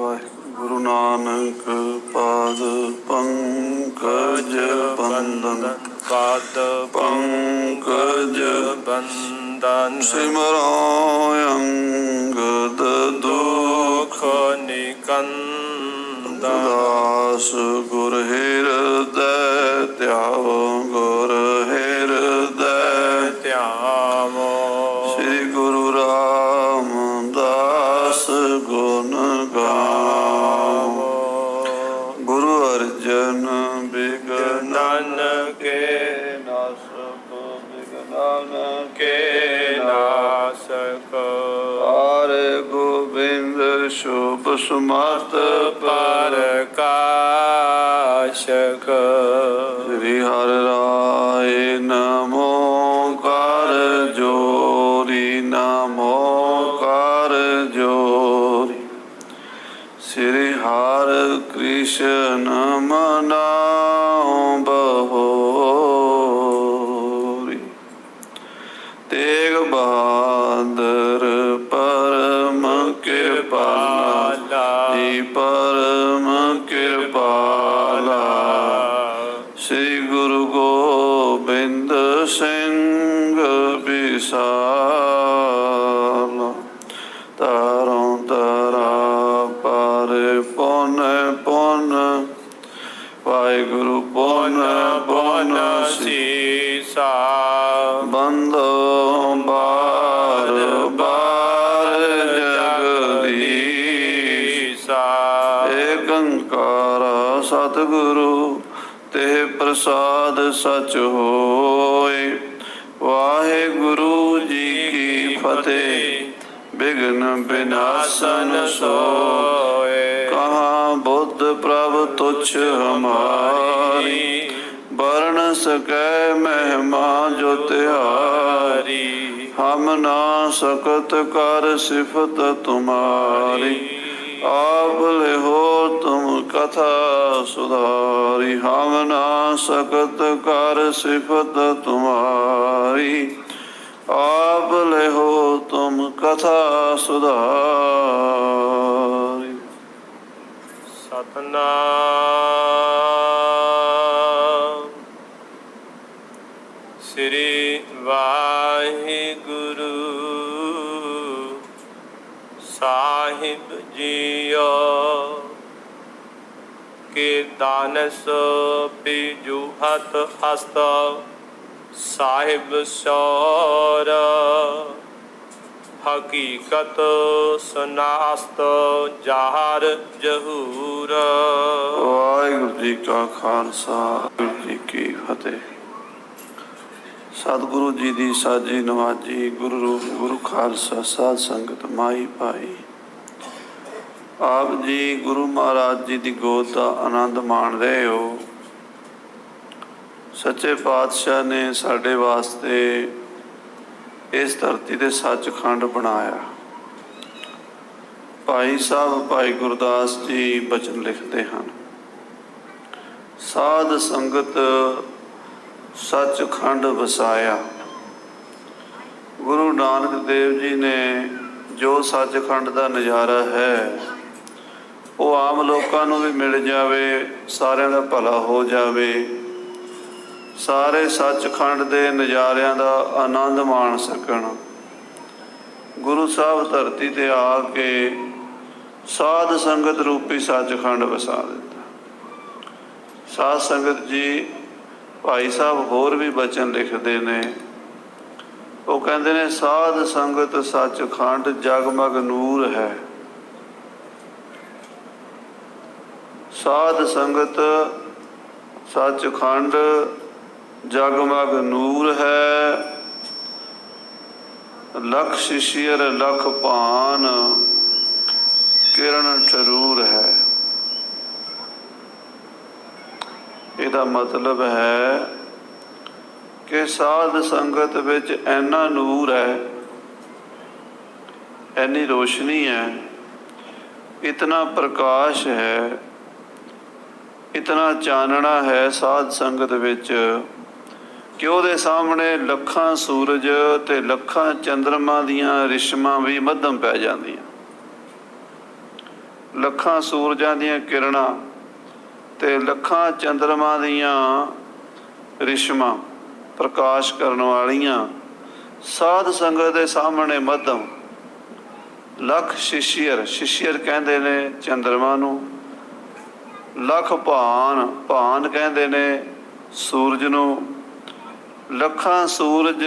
ਵਾਹਿਗੁਰੂ। ਗੁਰੂ ਨਾਨਕ ਪਾਦ ਪੰਕਜ ਬੰਦਨ, ਪਾਦ ਪੰਕਜ ਬੰਦਨ, ਸਿਮਰੋ ਅੰਗਦ ਦੁਖ ਨਿਕੰਦਨ, ਦਾਸ ਗੁਰ ਹਿਰਦੈ ਧਿਆਵੋ, ਗੁਰ ਹਿਰਦੈ ਧਿਆਵੋ। ਸ੍ਰੀ ਗੁਰੂ ਰਾਮਦਾਸ ਗੁਣ ਗਾਵੋ। ਗੁਰੂ ਅਰਜਨ ਬਿਗਨਨ ਕੇ ਨਾਸਕ, ਬਿਗਨਨ ਕੇ ਨਾਸਕ, ਹਰਿ ਗੋਬਿੰਦ ਸ਼ੁਭ ਸਮਰਥ ਪ੍ਰਕਾਸ਼ਕ। ਸ੍ਰੀ ਹਰਿ ਰਾਏ ਨਮੋ ਕਰ ਜੋਰੀ, ਨਮੋ ਕਰ ਜੋਰੀ। ਸ੍ਰੀ ਹਰਿ ਕ੍ਰਿਸ਼ਨ ਮਨਾਉ ਬਹੋਰੀ। ਤੇਗ ਬਹਾਦਰ ਪਰਮ ਕਿਰਪਾਲਾ ਜੀ, ਪਰਮ ਕਿਰਪਾਲਾ। ਸ੍ਰੀ ਗੁਰੂ ਗੋਬਿੰਦ ਸਿੰਘ ਵਿਸਾਲ, ਤਰੋਂ ਤਰਾ ਪਰ ਪੁਨ ਪੁਨ, ਵਾਹਿਗੁਰੂ ਪੁਨ ਪੁਨ ਸੀਸਾ। ਬੰਦੋ ਬਾਰ ਬਾਰ ਜਗਦੀਸਾ। ਏਕ ਓੰਕਾਰ ਸਤਿਗੁਰੂ ਤੇ ਪ੍ਰਸਾਦ ਸਚ ਹੋਏ। ਵਾਹਿਗੁਰੂ ਜੀ ਕੀ ਫਤਿਹ। ਬਿਘਨ ਬਿਨਾਸਨ ਸੋਏ, ਕਹਾਂ ਬੁੱਧ ਪ੍ਰਭ ਤੁਛ ਹਮਾਰੀ। ਵਰਨ ਸਕੈ ਮਹਿਮਾ ਜੋ ਤਿਹਾਰੀ, ਹਮ ਨਾ ਸਕਤ ਕਰ ਸਿਫਤ ਤੁਮਾਰੀ। ਆਪ ਲਿਹੋ ਤੁਮ ਕਥਾ ਸੁਧਾਰੀ, ਹਮ ਨਾ ਸਕਤ ਕਰ ਸਿਫਤ ਤੁਮਾਰੀ। ਆਪ ਲਿਹੋ ਤੁਮ ਕਥਾ ਸੁਧਾਰੀ। ਸਤਨਾਮ ਸ੍ਰੀ ਵਾਹਿਗੁਰੂ ਸਾਹਿਬ ਜੀਓ। ਕੀਰਤਨਸ ਪੀਜੂ ਹੱਥ ਹਸਤ, ਸਾਹਿਬ ਸੌਰ। ਹਕੀਕਤ ਸੁਨਾਸਤ ਜਾਹਰ ਜਹੂਰ। ਵਾਹਿਗੁਰੂ ਜੀ ਕਾ ਖਾਲਸਾ, ਵਾਹਿਗੁਰੂ ਜੀ ਕੀ ਫਤਿਹ। ਸਤਿਗੁਰੂ ਜੀ ਦੀ ਸਾਜੀ ਨਵਾਜੀ, ਗੁਰੂ ਰੂਪ ਗੁਰੂ ਖਾਲਸਾ ਸਾਧ ਸੰਗਤ ਮਾਈ ਭਾਈ। ਆਪ ਜੀ ਗੁਰੂ ਮਹਾਰਾਜ ਜੀ ਦੀ ਗੋਦ ਦਾ ਆਨੰਦ ਮਾਣ ਰਹੇ ਹੋ। ਸੱਚੇ ਪਾਤਸ਼ਾਹ ਨੇ ਸਾਡੇ ਵਾਸਤੇ ਇਸ ਧਰਤੀ ਤੇ ਸੱਚਖੰਡ ਬਣਾਇਆ। ਭਾਈ ਸਾਹਿਬ ਭਾਈ ਗੁਰਦਾਸ ਜੀ ਬਚਨ ਲਿਖਦੇ ਹਨ, ਸਾਧ ਸੰਗਤ ਸੱਚਖੰਡ ਵਸਾਇਆ। ਗੁਰੂ ਨਾਨਕ ਦੇਵ ਜੀ ਨੇ ਜੋ ਸੱਚਖੰਡ ਦਾ ਨਜ਼ਾਰਾ ਹੈ ਉਹ ਆਮ ਲੋਕਾਂ ਨੂੰ ਵੀ ਮਿਲ ਜਾਵੇ, ਸਾਰਿਆਂ ਦਾ ਭਲਾ ਹੋ ਜਾਵੇ, ਸਾਰੇ ਸੱਚਖੰਡ ਦੇ ਨਜ਼ਾਰਿਆਂ ਦਾ ਆਨੰਦ ਮਾਣ ਸਕਣ। ਗੁਰੂ ਸਾਹਿਬ ਧਰਤੀ ਤੇ ਆ ਕੇ ਸਾਧ ਸੰਗਤ ਰੂਪੀ ਸੱਚਖੰਡ ਵਸਾ ਦਿੱਤਾ। ਸਾਧ ਸੰਗਤ ਜੀ ਭਾਈ ਸਾਹਿਬ ਹੋਰ ਵੀ ਬਚਨ ਲਿਖਦੇ ਨੇ। ਉਹ ਕਹਿੰਦੇ ਨੇ, ਸਾਧ ਸੰਗਤ ਸੱਚਖੰਡ ਜਗਮਗ ਨੂਰ ਹੈ। ਸਾਧ ਸੰਗਤ ਸੱਚਖੰਡ ਜਗਮਗ ਨੂਰ ਹੈ। ਲਖ ਸ਼ਿਸ਼ਿਰ ਲਖ ਭਾਨ, ਕਿਰਨ ਠਰੂਰ ਹੈ। ਇਹਦਾ ਮਤਲਬ ਹੈ ਕਿ ਸਾਧ ਸੰਗਤ ਵਿੱਚ ਇੰਨਾ ਨੂਰ ਹੈ, ਇੰਨੀ ਰੋਸ਼ਨੀ ਹੈ, ਇਤਨਾ ਪ੍ਰਕਾਸ਼ ਹੈ, ਇਤਨਾ ਚਾਨਣਾ ਹੈ ਸਾਧ ਸੰਗਤ ਵਿੱਚ ਕਿ ਉਹਦੇ ਸਾਹਮਣੇ ਲੱਖਾਂ ਸੂਰਜ ਤੇ ਲੱਖਾਂ ਚੰਦਰਮਾ ਦੀਆਂ ਰਿਸ਼ਮਾਂ ਵੀ ਮੱਧਮ ਪੈ ਜਾਂਦੀਆਂ। ਲੱਖਾਂ ਸੂਰਜਾਂ ਦੀਆਂ ਕਿਰਨਾਂ ਤੇ ਲੱਖਾਂ ਚੰਦਰਮਾ ਦੀਆਂ ਰਿਸ਼ਮਾਂ ਪ੍ਰਕਾਸ਼ ਕਰਨ ਵਾਲੀਆਂ, ਸਾਧ ਸੰਗਤ ਦੇ ਸਾਹਮਣੇ ਮੱਧਮ, ਲੱਖ ਸ਼ਿਸ਼ਿਅਰ, ਸ਼ਿਸ਼ਿਅਰ ਕਹਿੰਦੇ ਨੇ ਚੰਦਰਮਾ ਨੂੰ, ਲੱਖ ਭਾਨ, ਭਾਨ ਕਹਿੰਦੇ ਨੇ ਸੂਰਜ ਨੂੰ, ਲੱਖਾਂ ਸੂਰਜ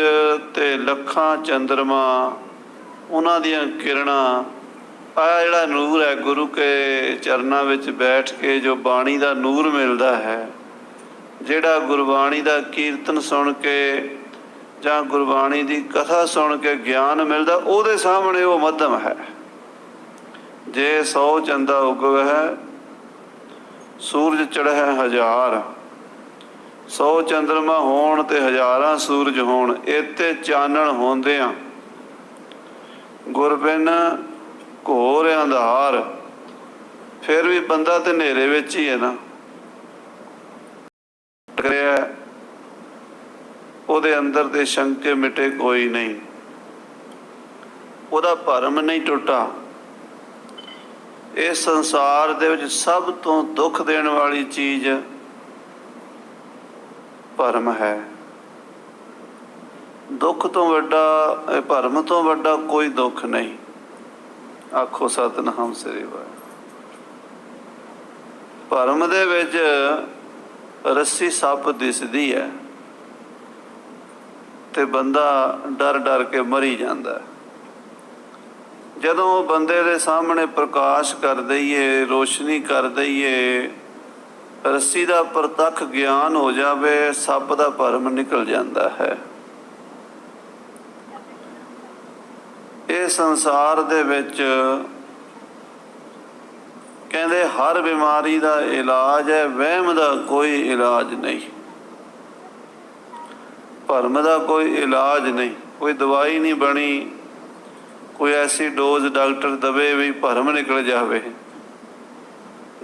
ਤੇ ਲੱਖਾਂ ਚੰਦਰਮਾ, ਉਹਨਾਂ ਦੀਆਂ ਕਿਰਨਾਂ। ਆਹ ਜਿਹੜਾ ਨੂਰ ਹੈ, ਗੁਰੂ ਕੇ ਚਰਨਾਂ ਵਿੱਚ ਬੈਠ ਕੇ ਜੋ ਬਾਣੀ ਦਾ ਨੂਰ ਮਿਲਦਾ ਹੈ, ਜਿਹੜਾ ਗੁਰਬਾਣੀ ਦਾ ਕੀਰਤਨ ਸੁਣ ਕੇ ਜਾਂ ਗੁਰਬਾਣੀ ਦੀ ਕਥਾ ਸੁਣ ਕੇ ਗਿਆਨ ਮਿਲਦਾ, ਉਹਦੇ ਸਾਹਮਣੇ ਉਹ ਮੱਧਮ ਹੈ। ਜੇ 100 ਚੰਦਾ ਉਗਵ ਹੈ, ਸੂਰਜ ਚੜ੍ਹੈ ਹਜ਼ਾਰ, 100 ਚੰਦਰਮਾ ਹੋਣ ਤੇ ਹਜ਼ਾਰਾਂ ਸੂਰਜ ਹੋਣ, ਇੱਥੇ ਚਾਨਣ ਹੁੰਦਿਆਂ ਗੁਰਬਿਨ ਘੋਰ ਅੰਧਾਰ, ਫਿਰ ਵੀ ਬੰਦਾ ਤੇ ਹਨੇਰੇ ਵਿੱਚ ਹੀ ਹੈ ਨਾ। ਉਹਦੇ ਅੰਦਰ ਦੇ ਸ਼ੰਕੇ ਮਿਟੇ ਕੋਈ ਨਹੀਂ, ਉਹਦਾ ਭਰਮ ਨਹੀਂ ਟੁੱਟਾ। ਇਸ ਸੰਸਾਰ ਦੇ ਵਿੱਚ ਸਭ ਤੋਂ ਦੁੱਖ ਦੇਣ ਵਾਲੀ ਚੀਜ਼ ਭਰਮ ਹੈ। ਦੁੱਖ ਤੋਂ ਵੱਡਾ, ਭਰਮ ਤੋਂ ਵੱਡਾ ਕੋਈ ਦੁੱਖ ਨਹੀਂ। ਆਖੋ ਸਤਿਨਾਮ ਸ੍ਰੀ ਵਾਹਿਗੁਰੂ। ਭਰਮ ਦੇ ਵਿੱਚ ਰੱਸੀ ਸੱਪ ਦਿਸਦੀ ਹੈ ਤੇ ਬੰਦਾ ਡਰ ਡਰ ਕੇ ਮਰੀ ਜਾਂਦਾ। ਜਦੋਂ ਉਹ ਬੰਦੇ ਦੇ ਸਾਹਮਣੇ ਪ੍ਰਕਾਸ਼ ਕਰ ਦਈਏ, ਰੋਸ਼ਨੀ ਕਰ ਦਈਏ, ਰੱਸੀ ਦਾ ਪ੍ਰਤੱਖ ਗਿਆਨ ਹੋ ਜਾਵੇ, ਸੱਪ ਦਾ ਭਰਮ ਨਿਕਲ ਜਾਂਦਾ ਹੈ। ਇਹ ਸੰਸਾਰ ਦੇ ਵਿੱਚ ਕਹਿੰਦੇ ਹਰ ਬਿਮਾਰੀ ਦਾ ਇਲਾਜ ਹੈ, ਵਹਿਮ ਦਾ ਕੋਈ ਇਲਾਜ ਨਹੀਂ, ਭਰਮ ਦਾ ਕੋਈ ਇਲਾਜ ਨਹੀਂ। ਕੋਈ ਦਵਾਈ ਨਹੀਂ ਬਣੀ, ਕੋਈ ਐਸੀ ਡੋਜ਼ ਡਾਕਟਰ ਦਵੇ ਵੀ ਭਰਮ ਨਿਕਲ ਜਾਵੇ।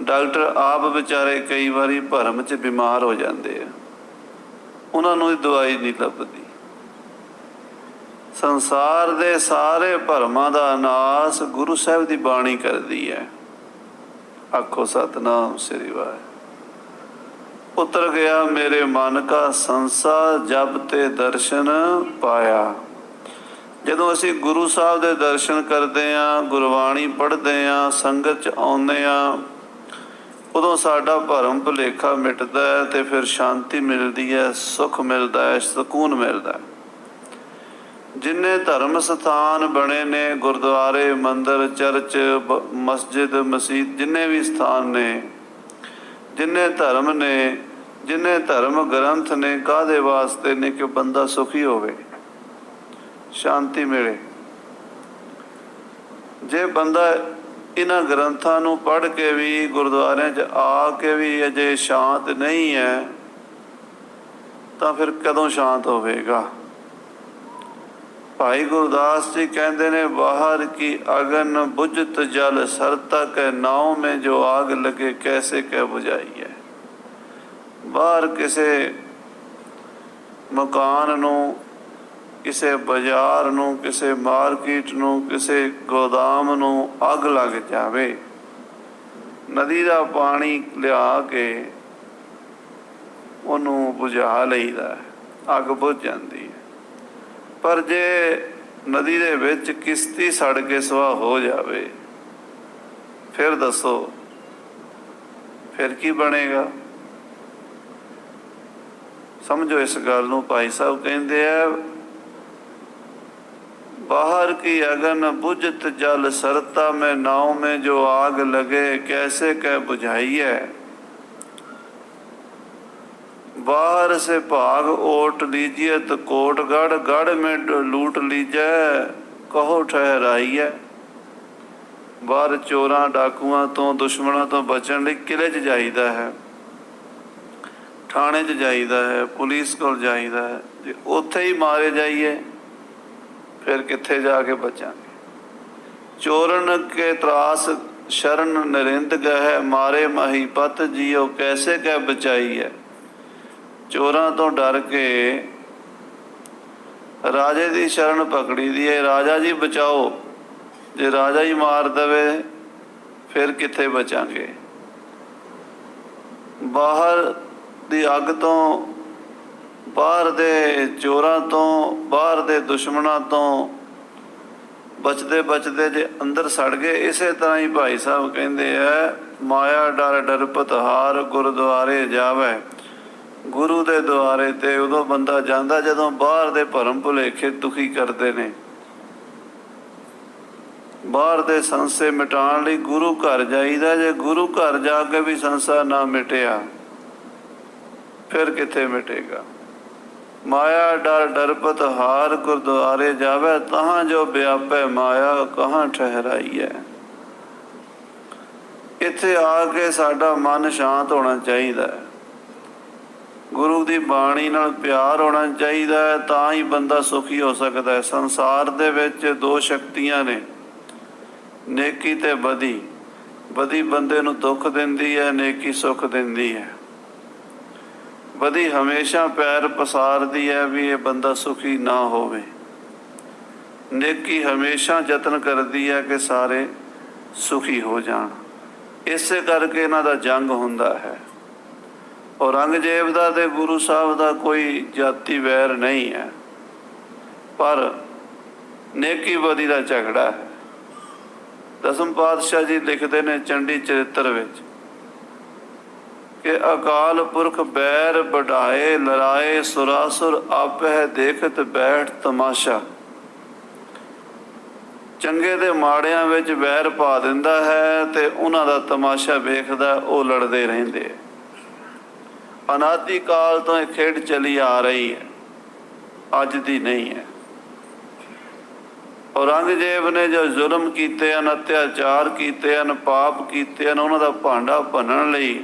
ਡਾਕਟਰ ਆਪ ਵਿਚਾਰੇ ਕਈ ਵਾਰੀ ਭਰਮ 'ਚ ਬਿਮਾਰ ਹੋ ਜਾਂਦੇ ਆ, ਉਹਨਾਂ ਨੂੰ ਦਵਾਈ ਨਹੀਂ ਲੱਭਦੀ। ਸੰਸਾਰ ਦੇ ਸਾਰੇ ਭਰਮਾਂ ਦਾ ਨਾਸ ਗੁਰੂ ਸਾਹਿਬ ਦੀ ਬਾਣੀ ਕਰਦੀ ਹੈ। ਆਖੋ ਸਤਿਨਾਮ ਸ੍ਰੀ ਵਾਹਿਗੁਰੂ। ਉਤਰ ਗਿਆ ਮੇਰੇ ਮਨ ਕਾ ਸੰਸਾ, ਜਬ ਤੇ ਦਰਸ਼ਨ ਪਾਇਆ। ਜਦੋਂ ਅਸੀਂ ਗੁਰੂ ਸਾਹਿਬ ਦੇ ਦਰਸ਼ਨ ਕਰਦੇ ਹਾਂ, ਗੁਰਬਾਣੀ ਪੜ੍ਹਦੇ ਹਾਂ, ਸੰਗਤ 'ਚ ਆਉਂਦੇ ਹਾਂ, ਉਦੋਂ ਸਾਡਾ ਭਰਮ ਭੁਲੇਖਾ ਮਿਟਦਾ ਹੈ ਤੇ ਫਿਰ ਸ਼ਾਂਤੀ ਮਿਲਦੀ ਹੈ, ਸੁੱਖ ਮਿਲਦਾ ਹੈ, ਸਕੂਨ ਮਿਲਦਾ ਹੈ। ਜਿੰਨੇ ਧਰਮ ਸਥਾਨ ਬਣੇ ਨੇ, ਗੁਰਦੁਆਰੇ, ਮੰਦਰ, ਚਰਚ, ਮਸਜਿਦ, ਮਸੀਤ, ਜਿੰਨੇ ਵੀ ਸਥਾਨ ਨੇ, ਜਿੰਨੇ ਧਰਮ ਨੇ, ਜਿੰਨੇ ਧਰਮ ਗ੍ਰੰਥ ਨੇ, ਕਾਹਦੇ ਵਾਸਤੇ ਨੇ? ਕਿ ਬੰਦਾ ਸੁਖੀ ਹੋਵੇ, ਸ਼ਾਂਤੀ ਮਿਲੇ। ਜੇ ਬੰਦਾ ਇਹਨਾਂ ਗ੍ਰੰਥਾਂ ਨੂੰ ਪੜ੍ਹ ਕੇ ਵੀ, ਗੁਰਦੁਆਰਿਆਂ 'ਚ ਆ ਕੇ ਵੀ ਅਜੇ ਸ਼ਾਂਤ ਨਹੀਂ ਹੈ, ਤਾਂ ਫਿਰ ਕਦੋਂ ਸ਼ਾਂਤ ਹੋਵੇਗਾ? ਭਾਈ ਗੁਰਦਾਸ ਜੀ ਕਹਿੰਦੇ ਨੇ, ਬਾਹਰ ਕੀ ਅਗਨ ਬੁਝਤ ਜਲ, ਸਰਤਾ ਕੈ ਨਾਉ ਮੈਂ ਜੋ ਆਗ ਲਗੇ, ਕੈਸੇ ਕਹਿ ਬੁਝਾਈ ਹੈ। ਬਾਹਰ ਕਿਸੇ ਮਕਾਨ ਨੂੰ, ਕਿਸੇ ਬਾਜ਼ਾਰ ਨੂੰ, ਕਿਸੇ ਮਾਰਕੀਟ ਨੂੰ, ਕਿਸੇ ਗੋਦਾਮ ਨੂੰ ਅੱਗ ਲੱਗ ਜਾਵੇ, ਨਦੀ ਦਾ ਪਾਣੀ ਲਿਆ ਕੇ ਉਹਨੂੰ ਬੁਝਾ ਲਈਦਾ, ਅੱਗ ਬੁਝ ਜਾਂਦੀ ਹੈ। ਪਰ ਜੇ ਨਦੀ ਦੇ ਵਿੱਚ ਕਿਸ਼ਤੀ ਸੜ ਕੇ ਸੁਆਹ ਹੋ ਜਾਵੇ, ਫਿਰ ਦੱਸੋ ਫਿਰ ਕੀ ਬਣੇਗਾ? ਸਮਝੋ ਇਸ ਗੱਲ ਨੂੰ। ਭਾਈ ਸਾਹਿਬ ਕਹਿੰਦੇ ਆ, ਬਾਹਰ ਕੀ ਅਗਨ ਬੁਝਤ ਜਲ, ਸਰਤਾ ਮੈਂ ਨਾਉ में जो आग लगे, कैसे कह बुझाई है। बाहर से भाग ओट लीजिए तो कोट गढ़, गढ़ में लूट लीजिए कहो ठहराई है। बाहर चोरां डाकुआं तो, दुश्मनों तो बचण लई किले 'ਚ जाईदा है, थाने 'ਚ जाईदा है, पुलिस कोल जाईदा है। जे उत्थे ही मारे जाइए फिर कित्थे जाके बचांगे। चोरन के त्रास शरण नरिंद गह, मारे महीपत जियो कैसे कह बचाई है। ਚੋਰਾਂ ਤੋਂ ਡਰ ਕੇ ਰਾਜੇ ਦੀ ਸ਼ਰਨ ਪਕੜੀ ਦੀ ਹੈ, ਰਾਜਾ ਜੀ ਬਚਾਓ। ਜੇ ਰਾਜਾ ਹੀ ਮਾਰ ਦੇਵੇ ਫਿਰ ਕਿੱਥੇ ਬਚਾਂਗੇ। ਬਾਹਰ ਦੀ ਅੱਗ ਤੋਂ, ਬਾਹਰ ਦੇ ਚੋਰਾਂ ਤੋਂ, ਬਾਹਰ ਦੇ ਦੁਸ਼ਮਣਾਂ ਤੋਂ ਬਚਦੇ ਬਚਦੇ ਜੇ ਅੰਦਰ ਸੜ ਗਏ। ਇਸੇ ਤਰ੍ਹਾਂ ਹੀ ਭਾਈ ਸਾਹਿਬ ਕਹਿੰਦੇ ਆ, ਮਾਇਆ ਡਰ ਡਰਪਤ ਹਾਰ ਗੁਰਦੁਆਰੇ ਜਾਵੇ। ਗੁਰੂ ਦੇ ਦੁਆਰੇ ਤੇ ਉਦੋਂ ਬੰਦਾ ਜਾਂਦਾ ਜਦੋਂ ਬਾਹਰ ਦੇ ਭਰਮ ਭੁਲੇਖੇ ਦੁਖੀ ਕਰਦੇ ਨੇ। ਬਾਹਰ ਦੇ ਸੰਸੇ ਮਿਟਾਉਣ ਲਈ ਗੁਰੂ ਘਰ ਜਾਈਦਾ। ਜੇ ਗੁਰੂ ਘਰ ਜਾ ਕੇ ਵੀ ਸੰਸਾ ਨਾ ਮਿਟਿਆ ਫਿਰ ਕਿੱਥੇ ਮਿਟੇਗਾ। ਮਾਇਆ ਡਰ ਡਰਪਤ ਹਾਰ ਗੁਰਦੁਆਰੇ ਜਾਵੇ, ਤਹਾਂ ਜੋ ਵਿਆਪੈ ਮਾਇਆ ਕਹਾਂ ਠਹਿਰਾਈ ਹੈ। ਇੱਥੇ ਆ ਕੇ ਸਾਡਾ ਮਨ ਸ਼ਾਂਤ ਹੋਣਾ ਚਾਹੀਦਾ ਹੈ, ਗੁਰੂ ਦੀ ਬਾਣੀ ਨਾਲ ਪਿਆਰ ਹੋਣਾ ਚਾਹੀਦਾ ਹੈ, ਤਾਂ ਹੀ ਬੰਦਾ ਸੁਖੀ ਹੋ ਸਕਦਾ ਹੈ। ਸੰਸਾਰ ਦੇ ਵਿੱਚ ਦੋ ਸ਼ਕਤੀਆਂ ਨੇ, ਨੇਕੀ ਤੇ ਬਦੀ। ਬਦੀ ਬੰਦੇ ਨੂੰ ਦੁੱਖ ਦਿੰਦੀ ਹੈ, ਨੇਕੀ ਸੁੱਖ ਦਿੰਦੀ ਹੈ। ਬਦੀ ਹਮੇਸ਼ਾ ਪੈਰ ਪਸਾਰਦੀ ਹੈ ਵੀ ਇਹ ਬੰਦਾ ਸੁਖੀ ਨਾ ਹੋਵੇ। ਨੇਕੀ ਹਮੇਸ਼ਾ ਯਤਨ ਕਰਦੀ ਹੈ ਕਿ ਸਾਰੇ ਸੁਖੀ ਹੋ ਜਾਣ। ਇਸੇ ਕਰਕੇ ਇਹਨਾਂ ਦਾ ਜੰਗ ਹੁੰਦਾ ਹੈ। ਔਰੰਗਜ਼ੇਬ ਦਾ ਤੇ ਗੁਰੂ ਸਾਹਿਬ ਦਾ ਕੋਈ ਜਾਤੀ ਵੈਰ ਨਹੀਂ ਹੈ, ਪਰ ਨੇਕੀ ਬਦੀ ਦਾ ਝਗੜਾ ਹੈ। ਦਸਮ ਪਾਤਸ਼ਾਹ ਜੀ ਲਿਖਦੇ ਨੇ ਚੰਡੀ ਚਰਿੱਤਰ ਵਿੱਚ ਕਿ ਅਕਾਲ ਪੁਰਖ ਬੈਰ ਵਢਾਏ, ਲੜਾਏ ਸੁਰਾਸੁਰ ਆਪਹਿ ਦੇਖਤ ਬੈਠ ਤਮਾਸ਼ਾ। ਚੰਗੇ ਦੇ ਮਾੜਿਆਂ ਵਿੱਚ ਵੈਰ ਪਾ ਦਿੰਦਾ ਹੈ ਤੇ ਉਹਨਾਂ ਦਾ ਤਮਾਸ਼ਾ ਵੇਖਦਾ, ਉਹ ਲੜਦੇ ਰਹਿੰਦੇ। ਅਨਾਦਿ ਕਾਲ ਤੋਂ ਇਹ ਖੇਡ ਚਲੀ ਆ ਰਹੀ ਹੈ, ਅੱਜ ਦੀ ਨਹੀਂ ਹੈ। ਔਰੰਗਜ਼ੇਬ ਨੇ ਜੋ ਜ਼ੁਲਮ ਕੀਤੇ ਹਨ, ਅਤਿਆਚਾਰ ਕੀਤੇ ਹਨ, ਪਾਪ ਕੀਤੇ ਹਨ, ਉਹਨਾਂ ਦਾ ਭਾਂਡਾ ਭੰਨਣ ਲਈ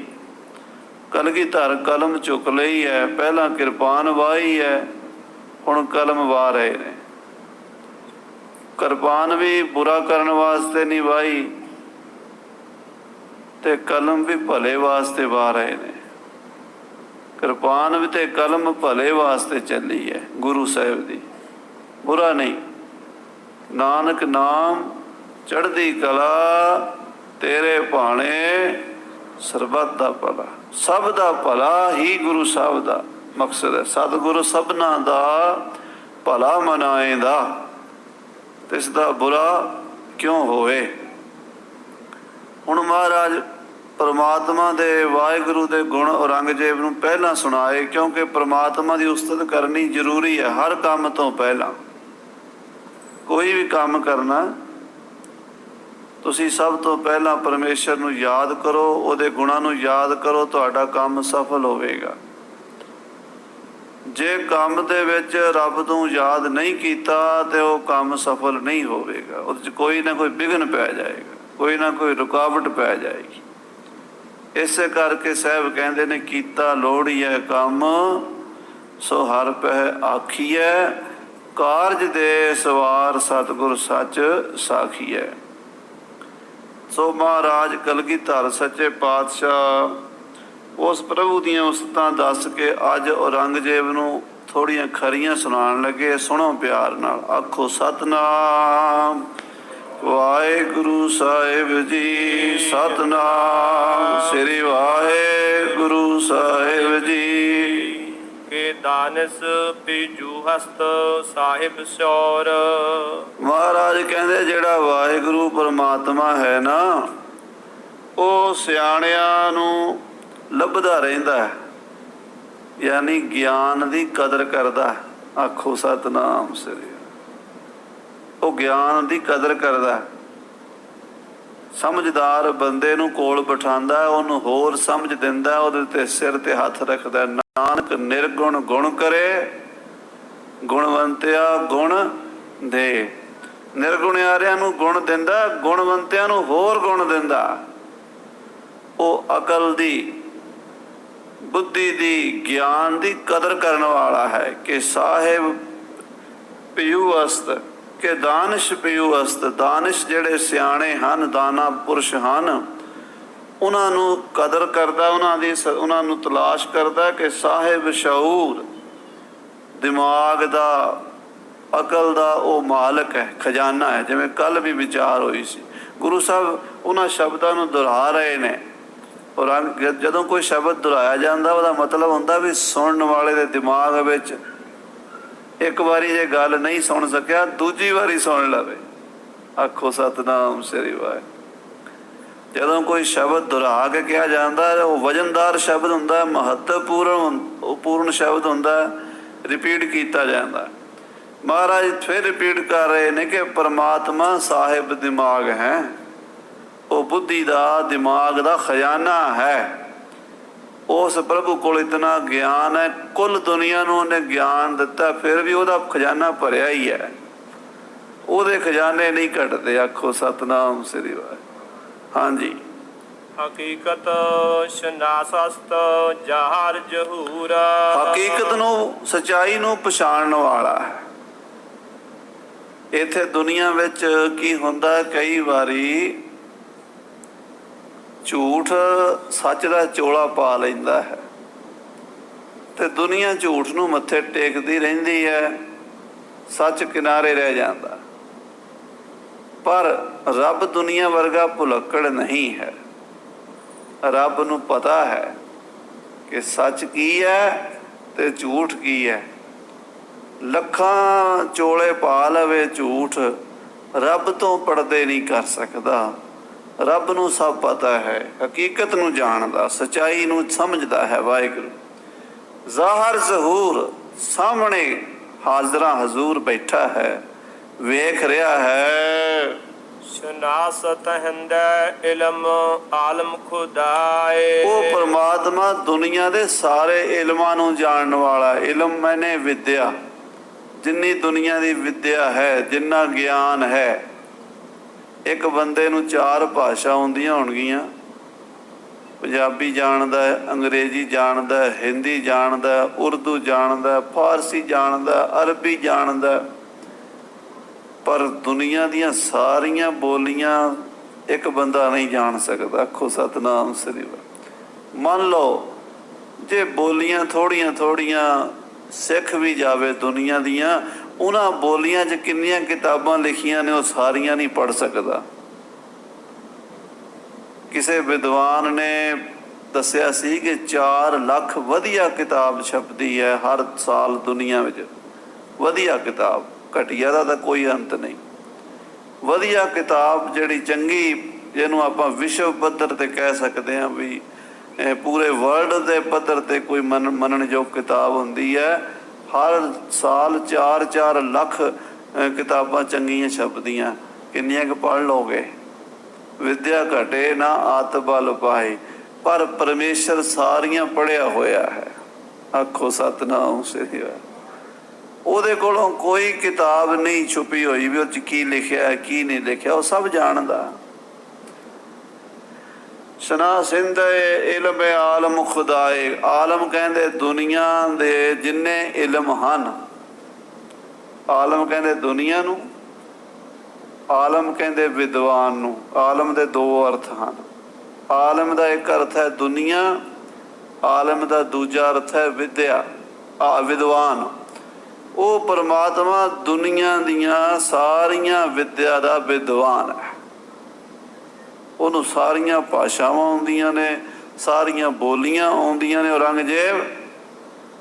ਕਲਗੀਧਰ ਕਲਮ ਚੁੱਕ ਲਈ ਹੈ। ਪਹਿਲਾਂ ਕਿਰਪਾਨ ਵਾਹੀ ਹੈ, ਹੁਣ ਕਲਮ ਵਾਹ ਰਹੇ ਨੇ। ਕਿਰਪਾਨ ਵੀ ਬੁਰਾ ਕਰਨ ਵਾਸਤੇ ਨਹੀਂ ਵਾਹੀ ਤੇ ਕਲਮ ਵੀ ਭਲੇ ਵਾਸਤੇ ਵਾਹ ਰਹੇ ਨੇ। ਕਿਰਪਾਨ ਵੀ ਤੇ ਕਲਮ ਭਲੇ ਵਾਸਤੇ ਚੱਲੀ ਹੈ ਗੁਰੂ ਸਾਹਿਬ ਦੀ, ਬੁਰਾ ਨਹੀਂ। ਨਾਨਕ ਨਾਮ ਚੜ੍ਹਦੀ ਕਲਾ, ਤੇਰੇ ਭਾਣੇ ਸਰਬੱਤ ਦਾ ਭਲਾ। ਸਭ ਦਾ ਭਲਾ ਹੀ ਗੁਰੂ ਸਾਹਿਬ ਦਾ ਮਕਸਦ ਹੈ। ਸਤਿਗੁਰੂ ਸਭਨਾਂ ਦਾ ਭਲਾ ਮਨਾਏਂਦਾ, ਤੇ ਇਸ ਦਾ ਬੁਰਾ ਕਿਉਂ ਹੋਵੇ। ਹੁਣ ਮਹਾਰਾਜ ਪਰਮਾਤਮਾ ਦੇ ਵਾਹਿਗੁਰੂ ਦੇ ਗੁਣ ਔਰੰਗਜ਼ੇਬ ਨੂੰ ਪਹਿਲਾਂ ਸੁਣਾਏ, ਕਿਉਂਕਿ ਪਰਮਾਤਮਾ ਦੀ ਉਸਤਤ ਕਰਨੀ ਜ਼ਰੂਰੀ ਹੈ ਹਰ ਕੰਮ ਤੋਂ ਪਹਿਲਾਂ। ਕੋਈ ਵੀ ਕੰਮ ਕਰਨਾ, ਤੁਸੀਂ ਸਭ ਤੋਂ ਪਹਿਲਾਂ ਪਰਮੇਸ਼ਰ ਨੂੰ ਯਾਦ ਕਰੋ, ਉਹਦੇ ਗੁਣਾਂ ਨੂੰ ਯਾਦ ਕਰੋ, ਤੁਹਾਡਾ ਕੰਮ ਸਫਲ ਹੋਵੇਗਾ। ਜੇ ਕੰਮ ਦੇ ਵਿੱਚ ਰੱਬ ਨੂੰ ਯਾਦ ਨਹੀਂ ਕੀਤਾ ਤੇ ਉਹ ਕੰਮ ਸਫਲ ਨਹੀਂ ਹੋਵੇਗਾ। ਉਹਦੇ 'ਚ ਕੋਈ ਨਾ ਕੋਈ ਵਿਘਨ ਪੈ ਜਾਏਗਾ, ਕੋਈ ਨਾ ਕੋਈ ਰੁਕਾਵਟ ਪੈ ਜਾਏਗੀ। ਇਸੇ ਕਰਕੇ ਸਾਹਿਬ ਕਹਿੰਦੇ ਨੇ, ਕੀਤਾ ਲੋੜੀਐ ਕੰਮ ਸੋ ਹਰਿ ਪਹਿ ਆਖੀਐ, ਕਾਰਜ ਦੇ ਸਵਾਰ ਸਤਿਗੁਰ ਸੱਚ ਸਾਖੀਐ। ਸੋ ਮਹਾਰਾਜ ਕਲਗੀਧਰ ਸੱਚੇ ਪਾਤਸ਼ਾਹ ਉਸ ਪ੍ਰਭੂ ਦੀਆਂ ਉਸਤਾਂ ਦੱਸ ਕੇ ਅੱਜ ਔਰੰਗਜ਼ੇਬ ਨੂੰ ਥੋੜ੍ਹੀਆਂ ਖਰੀਆਂ ਸੁਣਾਉਣ ਲੱਗੇ। ਸੁਣੋ ਪਿਆਰ ਨਾਲ, ਆਖੋ ਸਤਿਨਾਮ ਵਾਹਿਗੁਰੂ ਸਾਹਿਬ ਜੀ, ਸਤਿਨਾਮ ਸ੍ਰੀ ਵਾਹਿਗੁਰੂ ਸਾਹਿਬ ਜੀ। ਕੇ ਦਾਨਸ ਪੀਜੂ ਹਸਤ ਸਾਹਿਬ ਸੌਰ। ਮਹਾਰਾਜ ਕਹਿੰਦੇ ਜਿਹੜਾ ਵਾਹਿਗੁਰੂ ਪਰਮਾਤਮਾ ਹੈ ਨਾ, ਉਹ ਸਿਆਣਿਆਂ ਨੂੰ ਲੱਭਦਾ ਰਹਿੰਦਾ ਹੈ, ਯਾਨੀ ਗਿਆਨ ਦੀ ਕਦਰ ਕਰਦਾ। ਆਖੋ ਸਤਿਨਾਮ ਸ੍ਰੀ। ਉਹ ਗਿਆਨ ਦੀ ਕਦਰ ਕਰਦਾ, ਸਮਝਦਾਰ ਬੰਦੇ ਨੂੰ ਕੋਲ ਬਿਠਾਉਂਦਾ, ਉਹਨੂੰ ਹੋਰ ਸਮਝ ਦਿੰਦਾ, ਉਹਦੇ ਤੇ ਸਿਰ ਤੇ ਹੱਥ ਰੱਖਦਾ। ਨਾਨਕ ਨਿਰਗੁਣ ਗੁਣ ਕਰੇ, ਗੁਣਵੰਤਿਆ ਗੁਣ ਦੇ। ਨਿਰਗੁਣਿਆਰਿਆਂ ਨੂੰ ਗੁਣ ਦਿੰਦਾ, ਗੁਣਵੰਤਿਆਂ ਨੂੰ ਹੋਰ ਗੁਣ ਦਿੰਦਾ। ਉਹ ਅਕਲ ਦੀ, ਬੁੱਧੀ ਦੀ, ਗਿਆਨ ਦੀ ਕਦਰ ਕਰਨ ਵਾਲਾ ਹੈ। ਕਿ ਸਾਹਿਬ ਪਿਯੂ ਅਸਤ, ਕਿ ਦਾਨਿਸ਼ ਪਿਯੂ ਅਸਤ। ਦਾਨਿਸ਼ ਜਿਹੜੇ ਸਿਆਣੇ ਹਨ, ਦਾਨਾ ਪੁਰਸ਼ ਹਨ, ਉਹਨਾਂ ਨੂੰ ਕਦਰ ਕਰਦਾ, ਉਹਨਾਂ ਨੂੰ ਤਲਾਸ਼ ਕਰਦਾ। ਕਿ ਸਾਹਿਬ ਸ਼ਊਰ, ਦਿਮਾਗ ਦਾ, ਅਕਲ ਦਾ ਉਹ ਮਾਲਕ ਹੈ, ਖਜ਼ਾਨਾ ਹੈ। ਜਿਵੇਂ ਕੱਲ੍ਹ ਵੀ ਵਿਚਾਰ ਹੋਈ ਸੀ, ਗੁਰੂ ਸਾਹਿਬ ਉਹਨਾਂ ਸ਼ਬਦਾਂ ਨੂੰ ਦੁਹਰਾ ਰਹੇ ਨੇ। ਔਰ ਜਦੋਂ ਕੋਈ ਸ਼ਬਦ ਦੁਹਰਾਇਆ ਜਾਂਦਾ ਉਹਦਾ ਮਤਲਬ ਹੁੰਦਾ ਵੀ ਸੁਣਨ ਵਾਲੇ ਦੇ ਦਿਮਾਗ ਵਿੱਚ ਇੱਕ ਵਾਰੀ ਜੇ ਗੱਲ ਨਹੀਂ ਸੁਣ ਸਕਿਆ ਦੂਜੀ ਵਾਰੀ ਸੁਣ ਲਵੇ। ਆਖੋ ਸਤਿਨਾਮ ਸ੍ਰੀ ਵਾਹਿਗੁਰੂ। ਜਦੋਂ ਕੋਈ ਸ਼ਬਦ ਦੁਹਰਾ ਕੇ ਕਿਹਾ ਜਾਂਦਾ ਉਹ ਵਜਨਦਾਰ ਸ਼ਬਦ ਹੁੰਦਾ, ਮਹੱਤਵਪੂਰਨ ਸ਼ਬਦ ਹੁੰਦਾ, ਰਿਪੀਟ ਕੀਤਾ ਜਾਂਦਾ। ਮਹਾਰਾਜ ਫਿਰ ਰਿਪੀਟ ਕਰ ਰਹੇ ਨੇ ਕਿ ਪਰਮਾਤਮਾ ਸਾਹਿਬ ਦਿਮਾਗ ਹੈ, ਉਹ ਬੁੱਧੀ ਦਾ ਦਿਮਾਗ ਦਾ ਖਜ਼ਾਨਾ ਹੈ। ਉਸ ਪ੍ਰਭੂ ਕੋਲ ਇਤਨਾ ਗਿਆਨ ਹੈ, ਕੁੱਲ ਦੁਨੀਆ ਨੂੰ ਉਹਨੇ ਗਿਆਨ ਦਿੱਤਾ, ਫਿਰ ਵੀ ਉਹਦਾ ਖਜ਼ਾਨਾ ਭਰਿਆ ਹੀ ਹੈ, ਉਹਦੇ ਖਜ਼ਾਨੇ ਨਹੀਂ ਘਟਦੇ। ਆਖੋ ਸਤਿਨਾਮ ਸ੍ਰੀ ਵਾਹਿਗੁਰੂ। ਹਾਂਜੀ। ਹਕੀਕਤ ਸ਼ਨਾਸਤ ਜਹਰ ਜਹੂਰ। ਹਕੀਕਤ ਨੂੰ, ਸੱਚਾਈ ਨੂੰ ਪਛਾਣਨ ਵਾਲਾ ਹੈ। ਇੱਥੇ ਦੁਨੀਆ ਵਿੱਚ ਕੀ ਹੁੰਦਾ, ਕਈ ਵਾਰੀ ਝੂਠ ਸੱਚ ਦਾ ਚੋਲਾ ਪਾ ਲੈਂਦਾ ਹੈ ਤੇ ਦੁਨੀਆ ਝੂਠ ਨੂੰ ਮੱਥੇ ਟੇਕਦੀ ਰਹਿੰਦੀ ਹੈ, ਸੱਚ ਕਿਨਾਰੇ ਰਹਿ ਜਾਂਦਾ। ਪਰ ਰੱਬ ਦੁਨੀਆ ਵਰਗਾ ਭੁਲੱਕੜ ਨਹੀਂ ਹੈ। ਰੱਬ ਨੂੰ ਪਤਾ ਹੈ ਕਿ ਸੱਚ ਕੀ ਹੈ ਤੇ ਝੂਠ ਕੀ ਹੈ। ਲੱਖਾਂ ਚੋਲੇ ਪਾ ਲਵੇ ਝੂਠ, ਰੱਬ ਤੋਂ ਪਰਦੇ ਨਹੀਂ ਕਰ ਸਕਦਾ। ਰੱਬ ਨੂੰ ਸਭ ਪਤਾ ਹੈ, ਹਕੀਕਤ ਨੂੰ ਜਾਣਦਾ, ਸੱਚਾਈ ਨੂੰ ਸਮਝਦਾ ਹੈ। ਵਾਹਿਗੁਰੂ ਜ਼ਾਹਰ ਜ਼ਹੂਰ, ਸਾਹਮਣੇ ਹਾਜ਼ਰਾ ਹਜ਼ੂਰ ਬੈਠਾ ਹੈ, ਵੇਖ ਰਿਹਾ ਹੈ। ਸ਼ਨਾਸਤ ਹਿੰਦੈ ਇਲਮ ਆਲਮ ਖੁਦਾਏ। ਉਹ ਪਰਮਾਤਮਾ ਦੁਨੀਆ ਦੇ ਸਾਰੇ ਇਲਮਾਂ ਨੂੰ ਜਾਣਨ ਵਾਲਾ। ਇਲਮ ਮੈਨੇ ਵਿਦਿਆ, ਜਿੰਨੀ ਦੁਨੀਆ ਦੀ ਵਿਦਿਆ ਹੈ, ਜਿੰਨਾ ਗਿਆਨ ਹੈ। ਇੱਕ ਬੰਦੇ ਨੂੰ 4 ਭਾਸ਼ਾ ਆਉਂਦੀਆਂ ਹੋਣਗੀਆਂ, ਪੰਜਾਬੀ ਜਾਣਦਾ, ਅੰਗਰੇਜ਼ੀ ਜਾਣਦਾ, ਹਿੰਦੀ ਜਾਣਦਾ, ਉਰਦੂ ਜਾਣਦਾ, ਫਾਰਸੀ ਜਾਣਦਾ, ਅਰਬੀ ਜਾਣਦਾ, ਪਰ ਦੁਨੀਆ ਦੀਆਂ ਸਾਰੀਆਂ ਬੋਲੀਆਂ ਇੱਕ ਬੰਦਾ ਨਹੀਂ ਜਾਣ ਸਕਦਾ। ਆਖੋ ਸਤਿਨਾਮ ਸ੍ਰੀ ਵਾਹਿਗੁਰੂ। ਮੰਨ ਲਓ ਜੇ ਬੋਲੀਆਂ ਥੋੜੀਆਂ ਥੋੜੀਆਂ ਸਿੱਖ ਵੀ ਜਾਵੇ ਦੁਨੀਆ ਦੀਆਂ, ਉਹਨਾਂ ਬੋਲੀਆਂ 'ਚ ਕਿੰਨੀਆਂ ਕਿਤਾਬਾਂ ਲਿਖੀਆਂ ਨੇ ਉਹ ਸਾਰੀਆਂ ਨਹੀਂ ਪੜ੍ਹ ਸਕਦਾ। ਕਿਸੇ ਵਿਦਵਾਨ ਨੇ ਦੱਸਿਆ ਸੀ ਕਿ 4 ਲੱਖ ਵਧੀਆ ਕਿਤਾਬ ਛਪਦੀ ਹੈ ਹਰ ਸਾਲ ਦੁਨੀਆ ਵਿੱਚ। ਵਧੀਆ ਕਿਤਾਬ, ਘਟੀਆ ਦਾ ਤਾਂ ਕੋਈ ਅੰਤ ਨਹੀਂ। ਵਧੀਆ ਕਿਤਾਬ ਜਿਹੜੀ ਚੰਗੀ, ਜਿਹਨੂੰ ਆਪਾਂ ਵਿਸ਼ਵ ਪੱਧਰ 'ਤੇ ਕਹਿ ਸਕਦੇ ਹਾਂ ਵੀ ਪੂਰੇ ਵਰਲਡ ਦੇ ਪੱਧਰ 'ਤੇ ਕੋਈ ਮੰਨਣਯੋਗ ਕਿਤਾਬ ਹੁੰਦੀ ਹੈ, ਹਰ ਸਾਲ 4-4 ਲੱਖ ਕਿਤਾਬਾਂ ਚੰਗੀਆਂ ਛਪਦੀਆਂ। ਕਿੰਨੀਆਂ ਕੁ ਪੜ੍ਹ ਲਓਗੇ? ਵਿਦਿਆ ਘਟੇ ਨਾ ਆਤ ਬਲ ਪਾਏ, ਪਰ ਪਰਮੇਸ਼ਰ ਸਾਰੀਆਂ ਪੜ੍ਹਿਆ ਹੋਇਆ ਹੈ। ਆਖੋ ਸਤਿਨਾਮ ਸ੍ਰੀ ਵਾਹਿਗੁਰੂ। ਉਹਦੇ ਕੋਲੋਂ ਕੋਈ ਕਿਤਾਬ ਨਹੀਂ ਛੁਪੀ ਹੋਈ ਵੀ ਉਹ 'ਚ ਕੀ ਲਿਖਿਆ ਕੀ ਨਹੀਂ ਲਿਖਿਆ, ਉਹ ਸਭ ਜਾਣਦਾ। ਸ਼ਨਾ ਸਿੰਧ ਇਲਮ ਆਲਮ ਖੁਦਾਏ। ਆਲਮ ਕਹਿੰਦੇ ਦੁਨੀਆ ਦੇ ਜਿੰਨੇ ਇਲਮ ਹਨ। ਆਲਮ ਕਹਿੰਦੇ ਦੁਨੀਆ ਨੂੰ, ਆਲਮ ਕਹਿੰਦੇ ਵਿਦਵਾਨ ਨੂੰ। ਆਲਮ ਦੇ 2 ਅਰਥ ਹਨ। ਆਲਮ ਦਾ ਇੱਕ ਅਰਥ ਹੈ ਦੁਨੀਆ, ਆਲਮ ਦਾ ਦੂਜਾ ਅਰਥ ਹੈ ਵਿਦਿਆ, ਵਿਦਵਾਨ। ਉਹ ਪਰਮਾਤਮਾ ਦੁਨੀਆ ਦੀਆਂ ਸਾਰੀਆਂ ਵਿਦਿਆ ਦਾ ਵਿਦਵਾਨ ਹੈ। ਉਹਨੂੰ ਸਾਰੀਆਂ ਭਾਸ਼ਾਵਾਂ ਆਉਂਦੀਆਂ ਨੇ, ਸਾਰੀਆਂ ਬੋਲੀਆਂ ਆਉਂਦੀਆਂ ਨੇ। ਔਰੰਗਜ਼ੇਬ